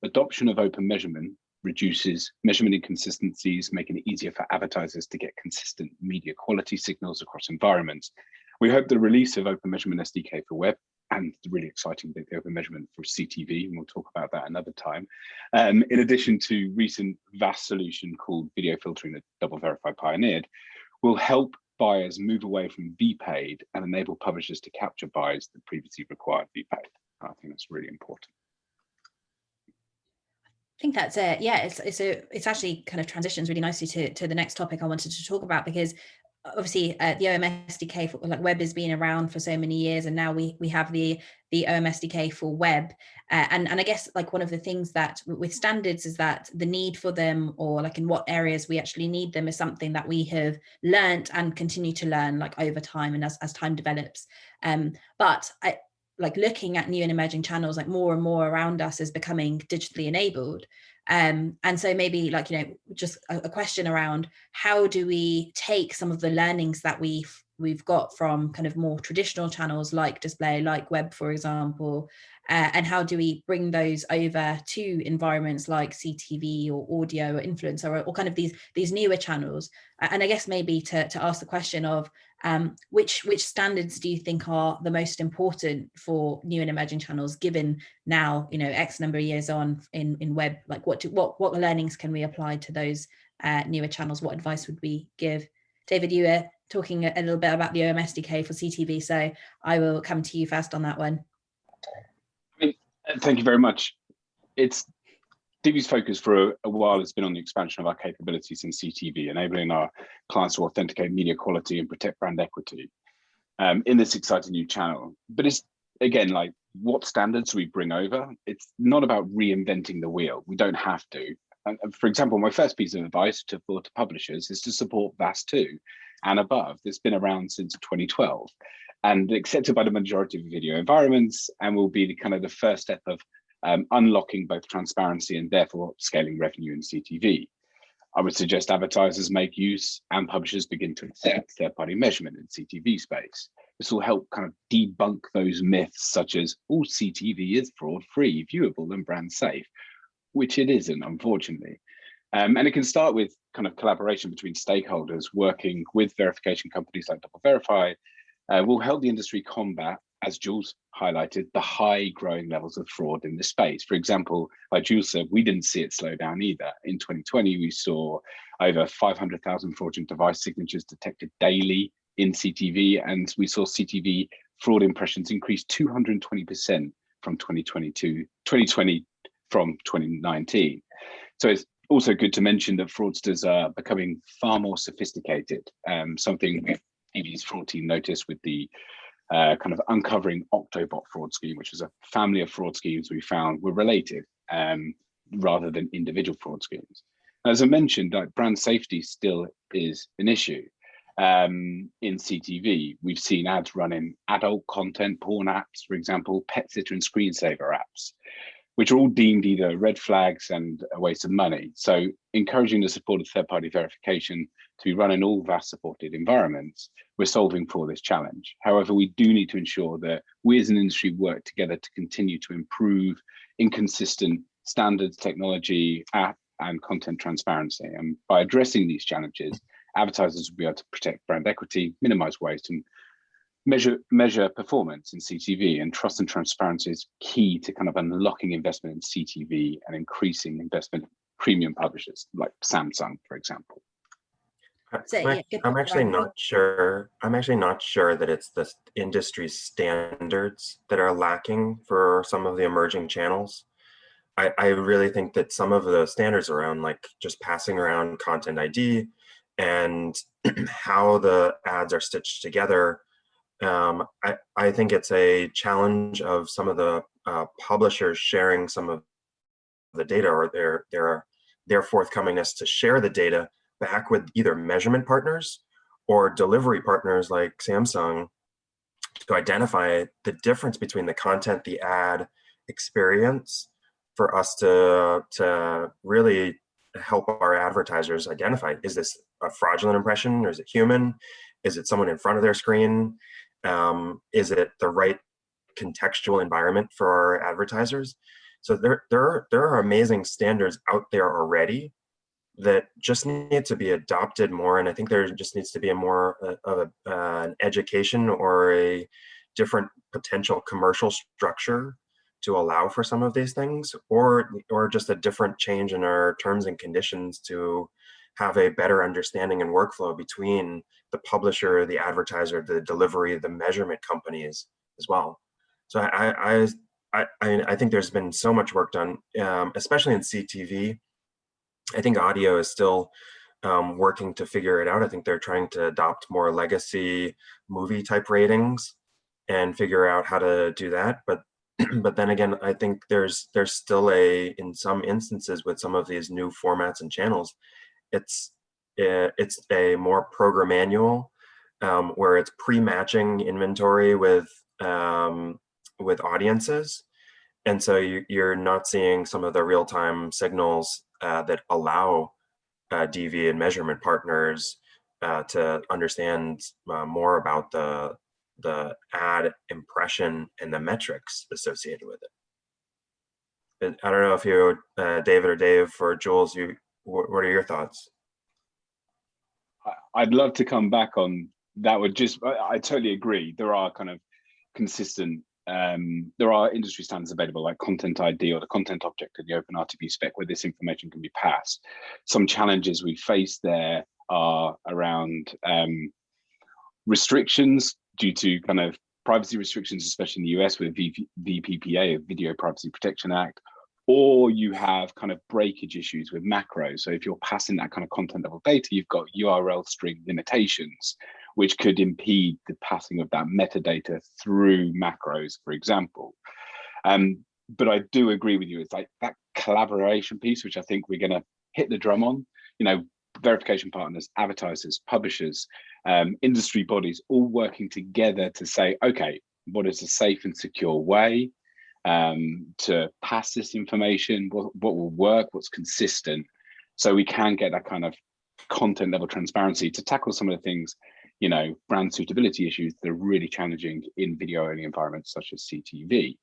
adoption of open measurement reduces measurement inconsistencies, making it easier for advertisers to get consistent media quality signals across environments. We hope the release of Open Measurement SDK for web, and the really exciting bit, the open measurement for CTV, and we'll talk about that another time, in addition to recent VAS solution called video filtering that Double Verify pioneered, will help buyers move away from VPaid and enable publishers to capture buys that previously required VPaid. I think that's really important. I think that's it. Yeah, it's actually kind of transitions really nicely to the next topic I wanted to talk about, because obviously the OM SDK for like web has been around for so many years, and now we have the OM SDK for web, and I guess like one of the things that with standards is that the need for them, or like in what areas we actually need them, is something that we have learned and continue to learn like over time and as time develops. But like looking at new and emerging channels, like more and more around us is becoming digitally enabled. And so maybe like, you know, just a question around how do we take some of the learnings that we've got from kind of more traditional channels like display, like web, for example, and how do we bring those over to environments like CTV or audio or influencer or kind of these newer channels? And I guess maybe to ask the question of which standards do you think are the most important for new and emerging channels, given now, you know, X number of years on in web? Like what learnings can we apply to those newer channels? What advice would we give? David, you were talking a little bit about the OM SDK for CTV, so I will come to you first on that one. Thank you very much. DV's focus for a while has been on the expansion of our capabilities in CTV, enabling our clients to authenticate media quality and protect brand equity in this exciting new channel. But it's, again, like what standards we bring over, it's not about reinventing the wheel. We don't have to. And for example, my first piece of advice to publishers is to support VAS2 and above. It's been around since 2012 and accepted by the majority of video environments, and will be the first step of unlocking both transparency and therefore scaling revenue in CTV. I would suggest advertisers make use and publishers begin to accept third-party measurement in CTV space. This will help kind of debunk those myths such as all CTV is fraud-free, viewable and brand safe, which it isn't, unfortunately. And it can start with kind of collaboration between stakeholders. Working with verification companies like Double Verify will help the industry combat as Jules highlighted, the high growing levels of fraud in this space. For example, like Jules said, we didn't see it slow down either. In 2020, we saw over 500,000 fraudulent device signatures detected daily in CTV, and we saw CTV fraud impressions increase 220% from 2020 from 2019. So it's also good to mention that fraudsters are becoming far more sophisticated. Something EB's fraud team noticed with the kind of uncovering Octobot fraud scheme, which was a family of fraud schemes we found were related rather than individual fraud schemes. As I mentioned, like, brand safety still is an issue. In CTV, we've seen ads running adult content, porn apps, for example, pet sitter and screensaver apps, which are all deemed either red flags and a waste of money. So encouraging the support of third-party verification to be run in all VAS-supported environments, we're solving for this challenge. However, we do need to ensure that we as an industry work together to continue to improve inconsistent standards, technology, app, and content transparency. And by addressing these challenges, advertisers will be able to protect brand equity, minimize waste, and measure performance in CTV. And trust and transparency is key to kind of unlocking investment in CTV and increasing investment in premium publishers like Samsung, for example. I'm actually not sure. I'm actually not sure that it's the industry standards that are lacking for some of the emerging channels. I really think that some of the standards around, like just passing around content ID and how the ads are stitched together, I think it's a challenge of some of the publishers sharing some of the data, or their forthcomingness to share the data back with either measurement partners or delivery partners like Samsung to identify the difference between the content, the ad experience, for us to really help our advertisers identify, is this a fraudulent impression, or is it human? Is it someone in front of their screen? Is it the right contextual environment for our advertisers? So there are amazing standards out there already that just need to be adopted more. And I think there just needs to be a more of an education or a different potential commercial structure to allow for some of these things, or just a different change in our terms and conditions to have a better understanding and workflow between the publisher, the advertiser, the delivery, the measurement companies as well. So I think there's been so much work done, especially in CTV. I think audio is still working to figure it out. I think they're trying to adopt more legacy movie type ratings and figure out how to do that. But then again, I think there's still in some instances with some of these new formats and channels, it's a more program manual where it's pre-matching inventory with audiences. And so you're not seeing some of the real-time signals that allow DV and measurement partners to understand more about the ad impression and the metrics associated with it. I don't know if you, David or Dave or Jules, what are your thoughts? I'd love to come back on that. I totally agree. There are kind of consistent, there are industry standards available like Content ID or the content object in the Open Rdb spec where this information can be passed. Some challenges we face there are around restrictions due to kind of privacy restrictions, especially in the US with VPPA, Video Privacy Protection Act, or you have kind of breakage issues with macros. So if you're passing that kind of content level data, you've got URL string limitations, which could impede the passing of that metadata through macros, for example. But I do agree with you. It's like that collaboration piece, which I think we're going to hit the drum on. You know, verification partners, advertisers, publishers, industry bodies, all working together to say, okay, what is a safe and secure way to pass this information? What will work? What's consistent? So we can get that kind of content level transparency to tackle some of the things, you know, brand suitability issues that are really challenging in video only environments such as CTV.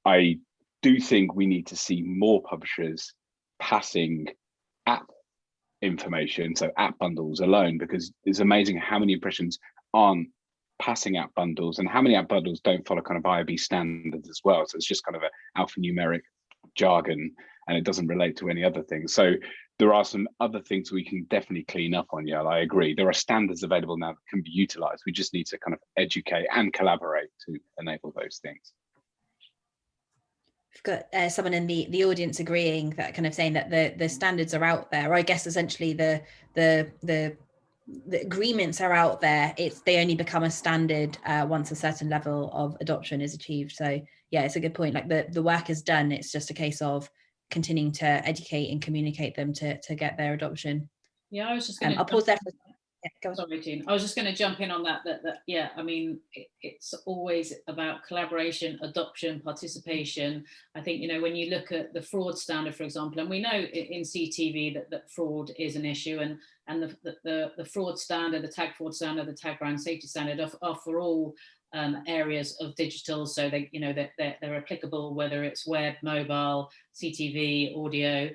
I do think we need to see more publishers passing app information, so app bundles alone, because it's amazing how many impressions aren't passing out bundles, and how many app bundles don't follow kind of IAB standards as well. So it's just kind of an alphanumeric jargon, and it doesn't relate to any other things. So there are some other things we can definitely clean up on. Yeah, I agree. There are standards available now that can be utilized. We just need to kind of educate and collaborate to enable those things. We've got someone in the audience agreeing, that kind of saying that the standards are out there. I guess essentially the agreements are out there. They only become a standard once a certain level of adoption is achieved. So yeah, it's a good point. Like the work is done. It's just a case of continuing to educate and communicate them to get their adoption. Yeah, I was just going to. I'll pause there for. Yeah, sorry, Jean. I was just going to jump in on that. Yeah, I mean, it's always about collaboration, adoption, participation. I think, you know, when you look at the fraud standard, for example, and we know in CTV that fraud is an issue, and the fraud standard, the tag fraud standard, the tag brand safety standard are for all areas of digital. So they, you know, they're applicable whether it's web, mobile, CTV, audio.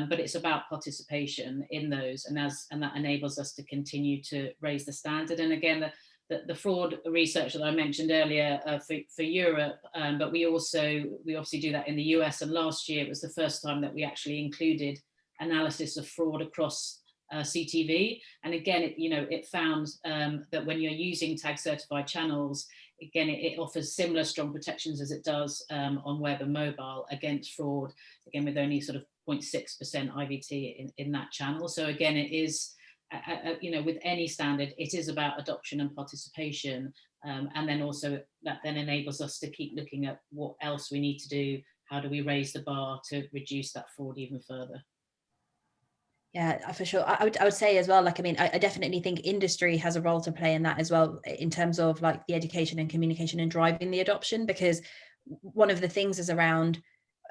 But it's about participation in those, and that enables us to continue to raise the standard. And again, the fraud research that I mentioned earlier for Europe, but we obviously do that in the US. And last year it was the first time that we actually included analysis of fraud across CTV. And again, it found that when you're using tag certified channels, again, it offers similar strong protections as it does on web and mobile against fraud, again, with only sort of 0.6% IVT in that channel. So again, it is, with any standard, it is about adoption and participation. And then also that then enables us to keep looking at what else we need to do. How do we raise the bar to reduce that fraud even further? Yeah, for sure. I would say as well, like, I mean, I definitely think industry has a role to play in that as well, in terms of like the education and communication and driving the adoption, because one of the things is around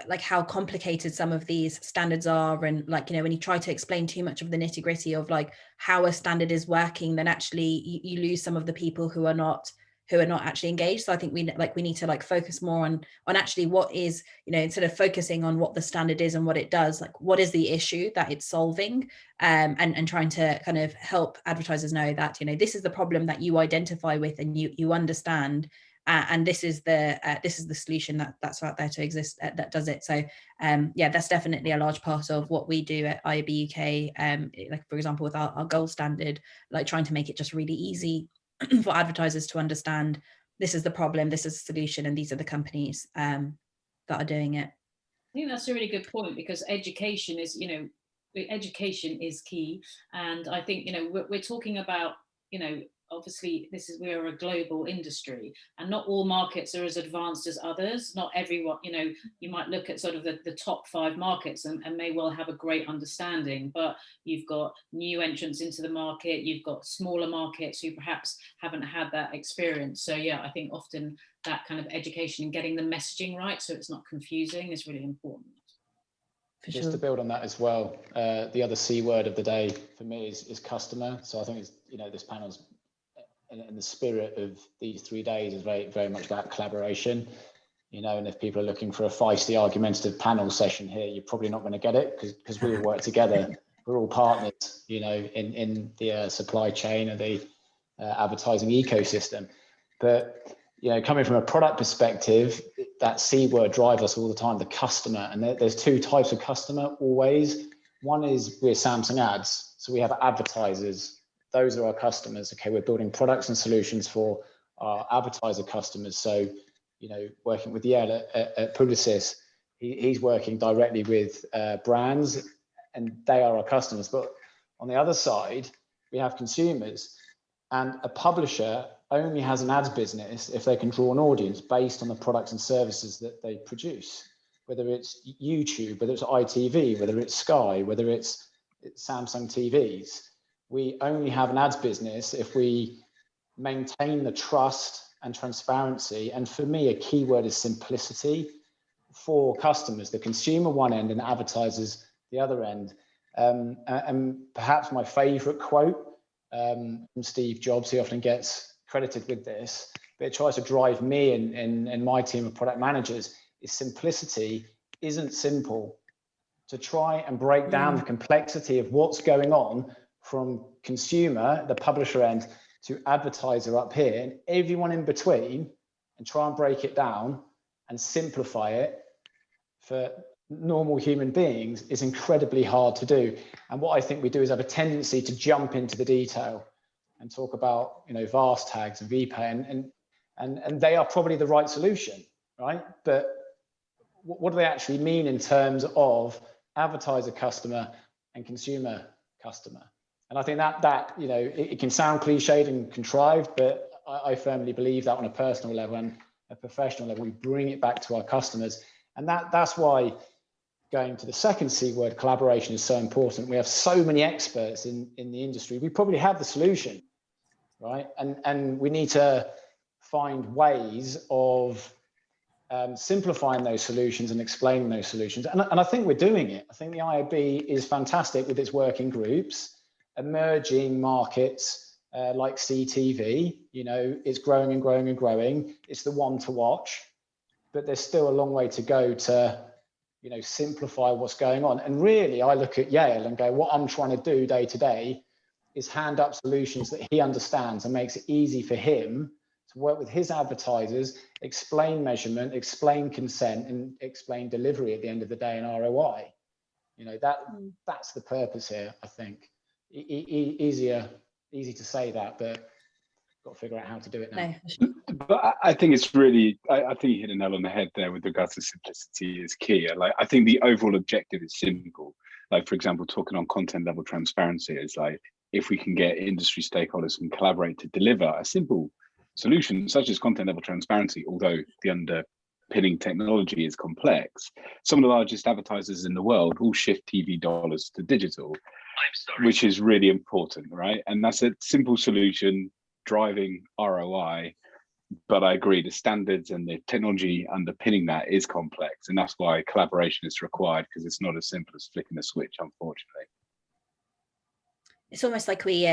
like how complicated some of these standards are, and like, you know, when you try to explain too much of the nitty-gritty of like how a standard is working, then actually you lose some of the people who are not actually engaged. So I think we need to like focus more on actually what is, you know, instead of focusing on what the standard is and what it does, like what is the issue that it's solving, and trying to kind of help advertisers know that, you know, this is the problem that you identify with and you understand, and this is the solution that's out there to exist that does it. So yeah, that's definitely a large part of what we do at IAB UK, like for example with our gold standard, like trying to make it just really easy for advertisers to understand this is the problem, this is the solution, and these are the companies that are doing it. I think that's a really good point, because education is, education is key. And I think, we're talking about, obviously we're a global industry, and not all markets are as advanced as others. Not everyone, you might look at sort of the top 5 markets and may well have a great understanding, but you've got new entrants into the market, you've got smaller markets who perhaps haven't had that experience. So yeah, I think often that kind of education and getting the messaging right so it's not confusing is really important. Just to build on that as well, the other C word of the day for me is customer. So I think it's, this panel's in the spirit of these 3 days is very, very much about collaboration, and if people are looking for a feisty argumentative panel session here, you're probably not going to get it because we all work together. We're all partners, in the supply chain and the advertising ecosystem. But, coming from a product perspective, that C word drives us all the time, the customer. And there's 2 types of customer always. One is we're Samsung ads. So we have advertisers. Those are our customers. Okay, we're building products and solutions for our advertiser customers. So, working with Yael at Publicis, he's working directly with brands, and they are our customers. But on the other side, we have consumers, and a publisher only has an ads business if they can draw an audience based on the products and services that they produce, whether it's YouTube, whether it's ITV, whether it's Sky, whether it's Samsung TVs. We only have an ads business if we maintain the trust and transparency. And for me, a key word is simplicity for customers, the consumer one end and advertisers the other end. And perhaps my favorite quote from Steve Jobs, he often gets credited with this, but it tries to drive me and my team of product managers, is simplicity isn't simple. To try and break down the complexity of what's going on from consumer, the publisher end, to advertiser up here, and everyone in between, and try and break it down and simplify it for normal human beings is incredibly hard to do. And what I think we do is have a tendency to jump into the detail and talk about, you know, VAST tags and VPay, and they are probably the right solution, right? But what do they actually mean in terms of advertiser customer and consumer customer? And I think that you know, it can sound cliched and contrived, but I firmly believe that on a personal level and a professional level, we bring it back to our customers. And that's why going to the second C word, collaboration, is so important. We have so many experts in the industry. We probably have the solution, right? And we need to find ways of simplifying those solutions and explaining those solutions. And I think we're doing it. I think the IAB is fantastic with its working groups, emerging markets like CTV, you know, it's growing and growing and growing. It's the one to watch, but there's still a long way to go to, you know, simplify what's going on. And really, I look at Yale and go, what I'm trying to do day to day is hand up solutions that he understands and makes it easy for him to work with his advertisers, explain measurement, explain consent, and explain delivery at the end of the day and ROI. You know, that's the purpose here, I think. Easy to say that, but got to figure out how to do it now. But I think it's really, I think you hit a nail on the head there with regards to simplicity is key. Like, I think the overall objective is simple. Like, for example, talking on content level transparency is like, if we can get industry stakeholders and collaborate to deliver a simple solution such as content level transparency, although the underpinning technology is complex, some of the largest advertisers in the world all shift TV dollars to digital, which is really important, right? And that's a simple solution driving ROI. But I agree, the standards and the technology underpinning that is complex, and that's why collaboration is required, because it's not as simple as flicking a switch, unfortunately. It's almost like we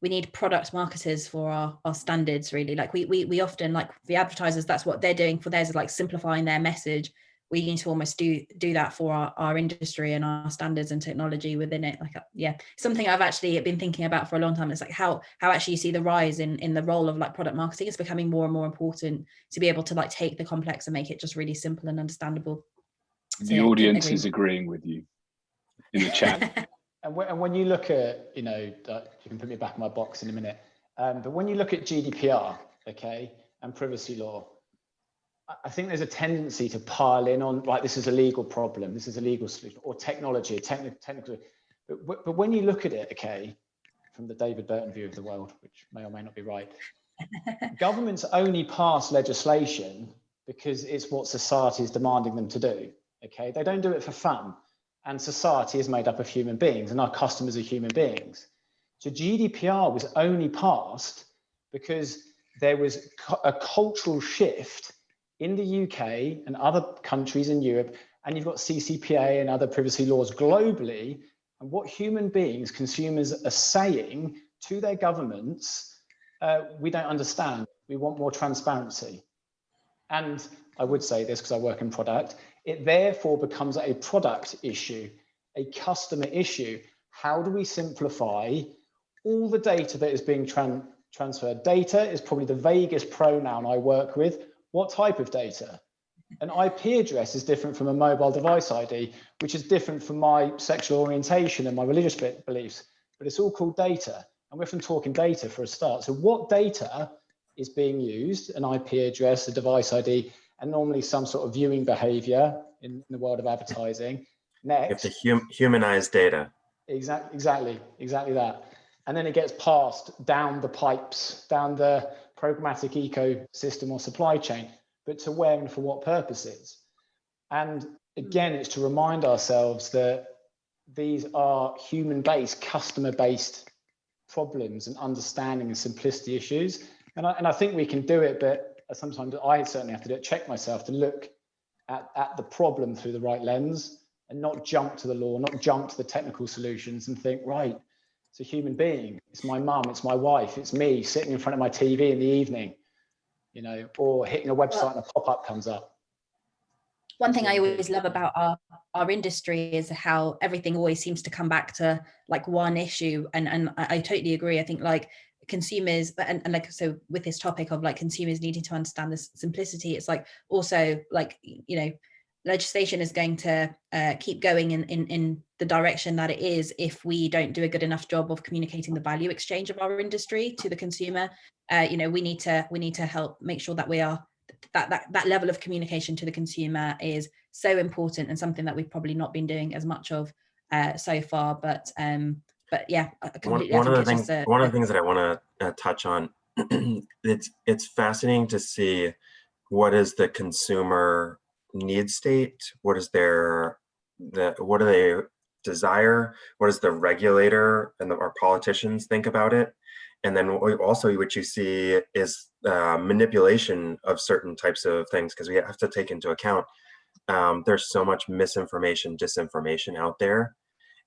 need product marketers for our standards, really. Like we often, like the advertisers, that's what they're doing for theirs, is like simplifying their message. We need to almost do that for our industry and our standards and technology within it. Like, yeah, something I've actually been thinking about for a long time. It's like how actually you see the rise in the role of like product marketing. It's becoming more and more important to be able to like take the complex and make it just really simple and understandable. The audience is agreeing with you in the chat. And when you look at, you know, you can put me back in my box in a minute, but when you look at GDPR, okay, and privacy law, I think there's a tendency to pile in on, like, this is a legal problem, this is a legal solution, or technology, technical. But when you look at it, okay, from the David Burton view of the world, which may or may not be right, governments only pass legislation because it's what society is demanding them to do, okay? They don't do it for fun. And society is made up of human beings, and our customers are human beings. So GDPR was only passed because there was a cultural shift in the UK and other countries in Europe, and you've got CCPA and other privacy laws globally, and what human beings, consumers, are saying to their governments, we don't understand, we want more transparency. And I would say this because I work in product, it therefore becomes a product issue, a customer issue. How do we simplify all the data that is being transferred? Data is probably the vaguest pronoun I work with. What type of data? An IP address is different from a mobile device ID, which is different from my sexual orientation and my religious beliefs, but it's all called data. And we're often talking data for a start. So what data is being used? An IP address, a device ID, and normally some sort of viewing behavior in the world of advertising. Next. You have to humanize data. Exactly that. And then it gets passed down the pipes, down the programmatic ecosystem or supply chain, but to where and for what purposes? And again, it's to remind ourselves that these are human-based, customer-based problems and understanding and simplicity issues. And I think we can do it, but sometimes I certainly have to check myself to look at the problem through the right lens and not jump to the law, not jump to the technical solutions and think, right, it's a human being. It's my mum, it's my wife, it's me sitting in front of my TV in the evening, you know, or hitting a website and a pop-up comes up. One thing I always love about our industry is how everything always seems to come back to like one issue. And I totally agree. I think like consumers, and like, so with this topic of like consumers needing to understand this simplicity, it's like also like, you know, legislation is going to keep going in the direction that it is if we don't do a good enough job of communicating the value exchange of our industry to the consumer. You know, we need to help make sure that we are that level of communication to the consumer is so important, and something that we've probably not been doing as much of so far. But yeah, one of the things that I want to touch on, it's fascinating to see what is the consumer need state, what is what do they desire, what does the regulator and our politicians think about it, and then also what you see is manipulation of certain types of things, because we have to take into account there's so much misinformation, disinformation out there.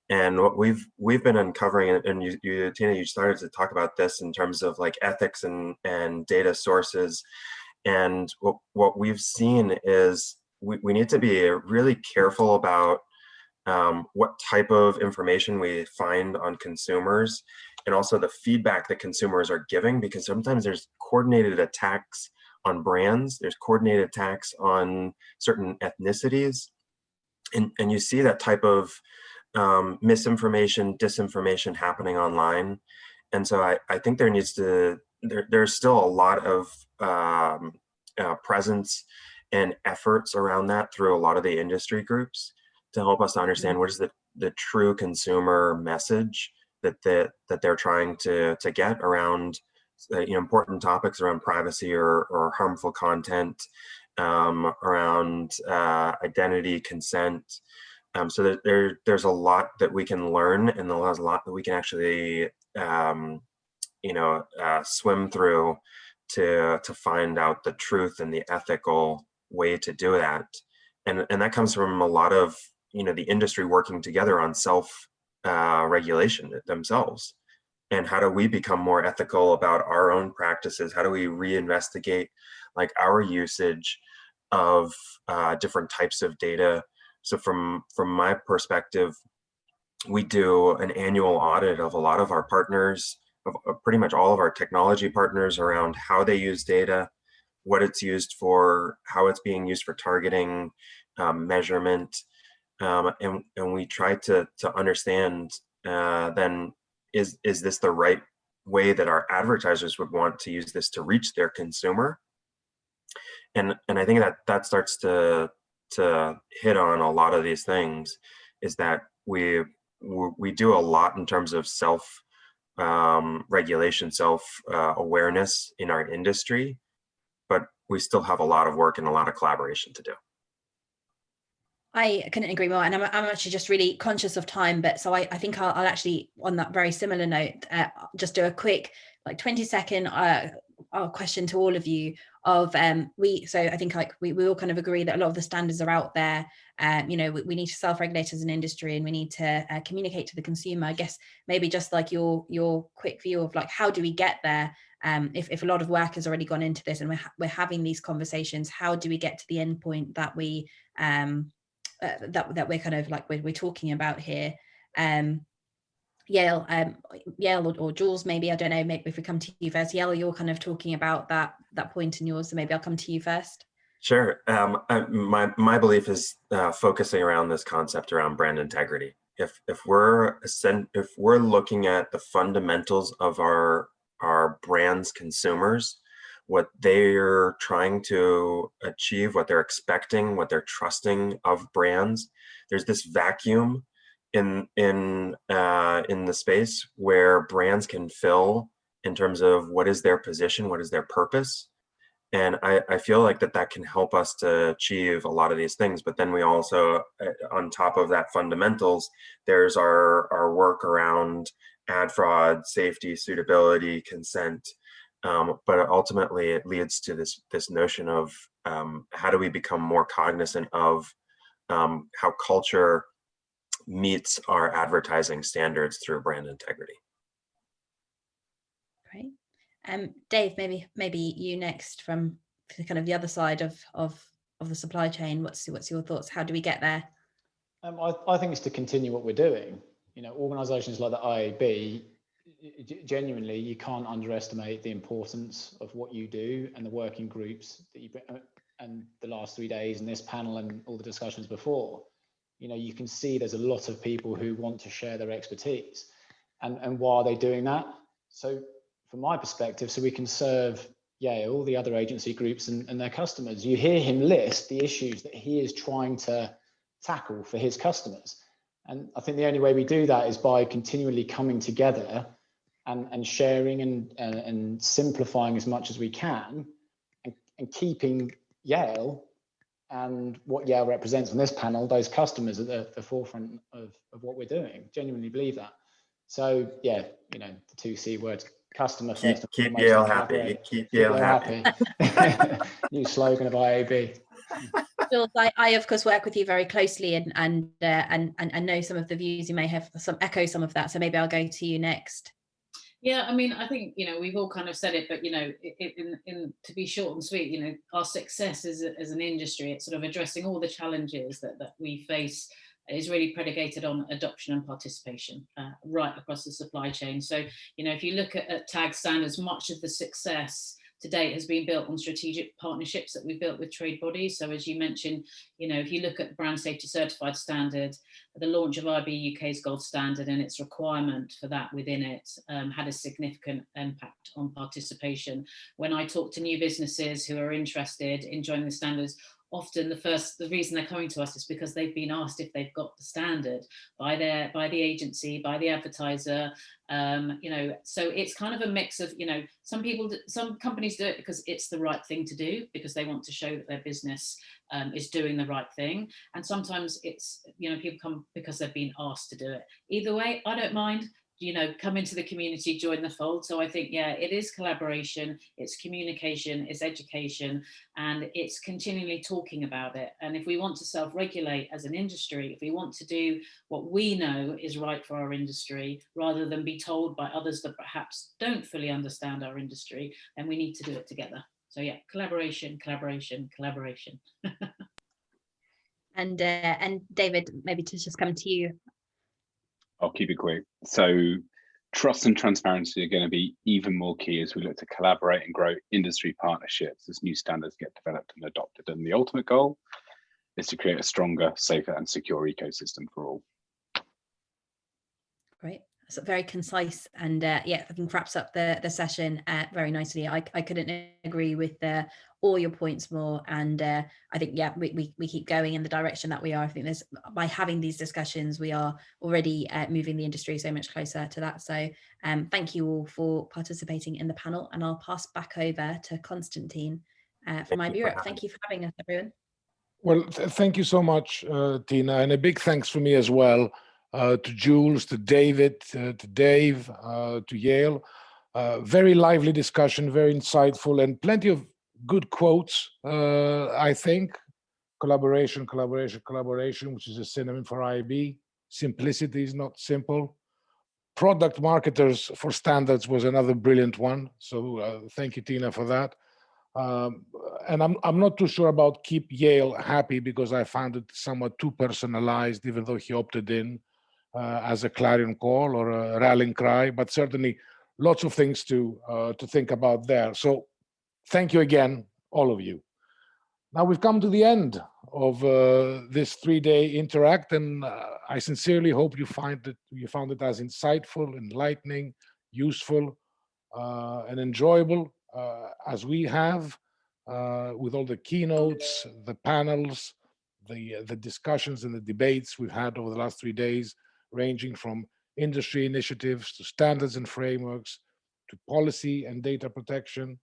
And what we've been uncovering, and you Tina, you started to talk about this in terms of like ethics and data sources. And what we've seen is we need to be really careful about what type of information we find on consumers, and also the feedback that consumers are giving, because sometimes there's coordinated attacks on brands, there's coordinated attacks on certain ethnicities, and you see that type of misinformation, disinformation happening online. And so I think there's still a lot of presence and efforts around that through a lot of the industry groups to help us understand what is the true consumer message that they're trying to get around important topics around privacy or harmful content, around identity, consent. So there's a lot that we can learn, and there's a lot that we can actually swim through to find out the truth and the ethical way to do that. And that comes from a lot of the industry working together on self regulation themselves. And how do we become more ethical about our own practices? How do we reinvestigate like our usage of different types of data? So from my perspective, we do an annual audit of a lot of our partners, of pretty much all of our technology partners, around how they use data, what it's used for, how it's being used for targeting, measurement, and we try to understand then is this the right way that our advertisers would want to use this to reach their consumer? And I think that starts to hit on a lot of these things, is that we do a lot in terms of self regulation, self awareness in our industry, but we still have a lot of work and a lot of collaboration to do. I couldn't agree more, and I'm actually just really conscious of time, but so I think I'll actually, on that very similar note, just do a quick 20-second question to all of you of so I think we all kind of agree that a lot of the standards are out there. We need to self-regulate as an industry, and we need to communicate to the consumer. I guess maybe just like your quick view of like, how do we get there? If a lot of work has already gone into this and we're having these conversations, how do we get to the end point that we that we're kind of like we're talking about here? Yael or Jules, maybe, I don't know, maybe if we come to you first. Yael, you're kind of talking about that point in yours, so maybe I'll come to you first. Sure. My belief is focusing around this concept around brand integrity. If we're looking at the fundamentals of our brand's consumers, what they're trying to achieve, what they're expecting, what they're trusting of brands, there's this vacuum in the space where brands can fill in terms of what is their position, what is their purpose. And I feel like that can help us to achieve a lot of these things. But then we also, on top of that fundamentals, there's our work around ad fraud, safety, suitability, consent. But ultimately it leads to this notion of how do we become more cognizant of how culture meets our advertising standards through brand integrity. Great. Dave, maybe you next, from kind of the other side of of the supply chain? What's your thoughts? How do we get there? I think it's to continue what we're doing. You know, organisations like the IAB, genuinely, you can't underestimate the importance of what you do and the working groups that you bring, and the last 3 days and this panel and all the discussions before. You know, you can see there's a lot of people who want to share their expertise. And why are they doing that? So from my perspective, so we can serve all the other agency groups and their customers. You hear him list the issues that he is trying to tackle for his customers. And I think the only way we do that is by continually coming together and sharing and simplifying as much as we can, and keeping Yale and what Yale represents on this panel, those customers at the forefront of what we're doing. Genuinely believe that. So yeah, you know, the 2 C words, customer first. Keep Yale happy. Keep Yale happy. New slogan of IAB. Jules, I of course work with you very closely and know some of the views you may have, echo some of that. So maybe I'll go to you next. Yeah, I mean, I think, you know, we've all kind of said it, but, you know, to be short and sweet, you know, our success as an industry, it's sort of addressing all the challenges that we face, is really predicated on adoption and participation right across the supply chain. So, you know, if you look at tag standards, much of the success to date has been built on strategic partnerships that we've built with trade bodies. So as you mentioned, you know, if you look at the brand safety certified standard, the launch of IAB UK's gold standard and its requirement for that within it had a significant impact on participation. When I talk to new businesses who are interested in joining the standards, often the reason they're coming to us is because they've been asked if they've got the standard by the agency, by the advertiser, you know, so it's kind of a mix of, you know, some companies do it because it's the right thing to do, because they want to show that their business is doing the right thing, and sometimes it's, you know, people come because they've been asked to do it. Either way, I don't mind. You know, come into the community, join the fold. So I think, yeah, it is collaboration, it's communication, it's education, and it's continually talking about it. And if we want to self-regulate as an industry, if we want to do what we know is right for our industry, rather than be told by others that perhaps don't fully understand our industry, then we need to do it together. So yeah, collaboration, collaboration, collaboration. And David, maybe to just come to you. I'll keep it quick. So trust and transparency are going to be even more key as we look to collaborate and grow industry partnerships as new standards get developed and adopted. And the ultimate goal is to create a stronger, safer and secure ecosystem for all. Great. So very concise, and yeah, I think wraps up the session very nicely. I couldn't agree with all your points more, and I think, yeah, we keep going in the direction that we are. I think by having these discussions, we are already moving the industry so much closer to that. So thank you all for participating in the panel, and I'll pass back over to Constantine from IAB Europe. Thank you for having us, everyone. Well, thank you so much, Tina, and a big thanks from me as well. To Jules, to David, to Dave, to Yale. Very lively discussion, very insightful, and plenty of good quotes, I think. Collaboration, collaboration, collaboration, which is a synonym for IAB. Simplicity is not simple. Product marketers for standards was another brilliant one. So thank you, Tina, for that. And I'm not too sure about keep Yale happy, because I found it somewhat too personalized, even though he opted in as a clarion call or a rallying cry, but certainly lots of things to think about there. So thank you again, all of you. Now we've come to the end of this 3-day interact, and I sincerely hope you found it as insightful, enlightening, useful, and enjoyable as we have, with all the keynotes, the panels, the discussions and the debates we've had over the last 3 days, ranging from industry initiatives to standards and frameworks to policy and data protection.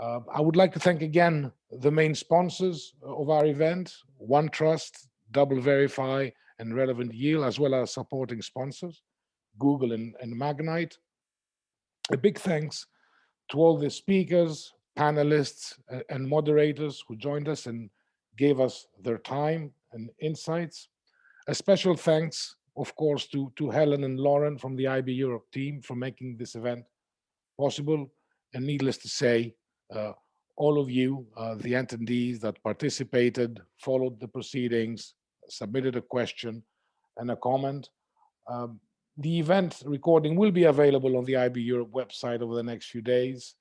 I would like to thank again the main sponsors of our event, OneTrust, Double Verify, and Relevant Yield, as well as supporting sponsors, Google and Magnite. A big thanks to all the speakers, panelists, and moderators who joined us and gave us their time and insights. A special thanks, of course, to Helen and Lauren from the IAB Europe team for making this event possible. And needless to say, all of you, the attendees that participated, followed the proceedings, submitted a question and a comment. The event recording will be available on the IAB Europe website over the next few days.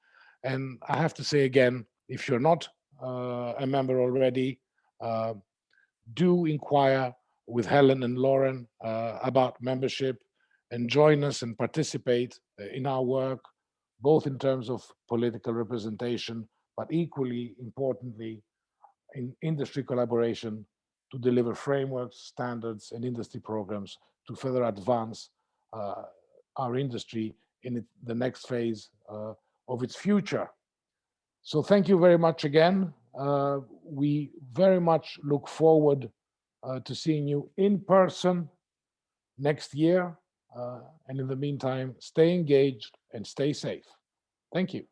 And I have to say again, if you're not a member already, do inquire with Helen and Lauren about membership and join us and participate in our work, both in terms of political representation, but equally importantly, in industry collaboration to deliver frameworks, standards, and industry programs to further advance our industry in the next phase of its future. So thank you very much again. We very much look forward to seeing you in person next year. And in the meantime, stay engaged and stay safe. Thank you.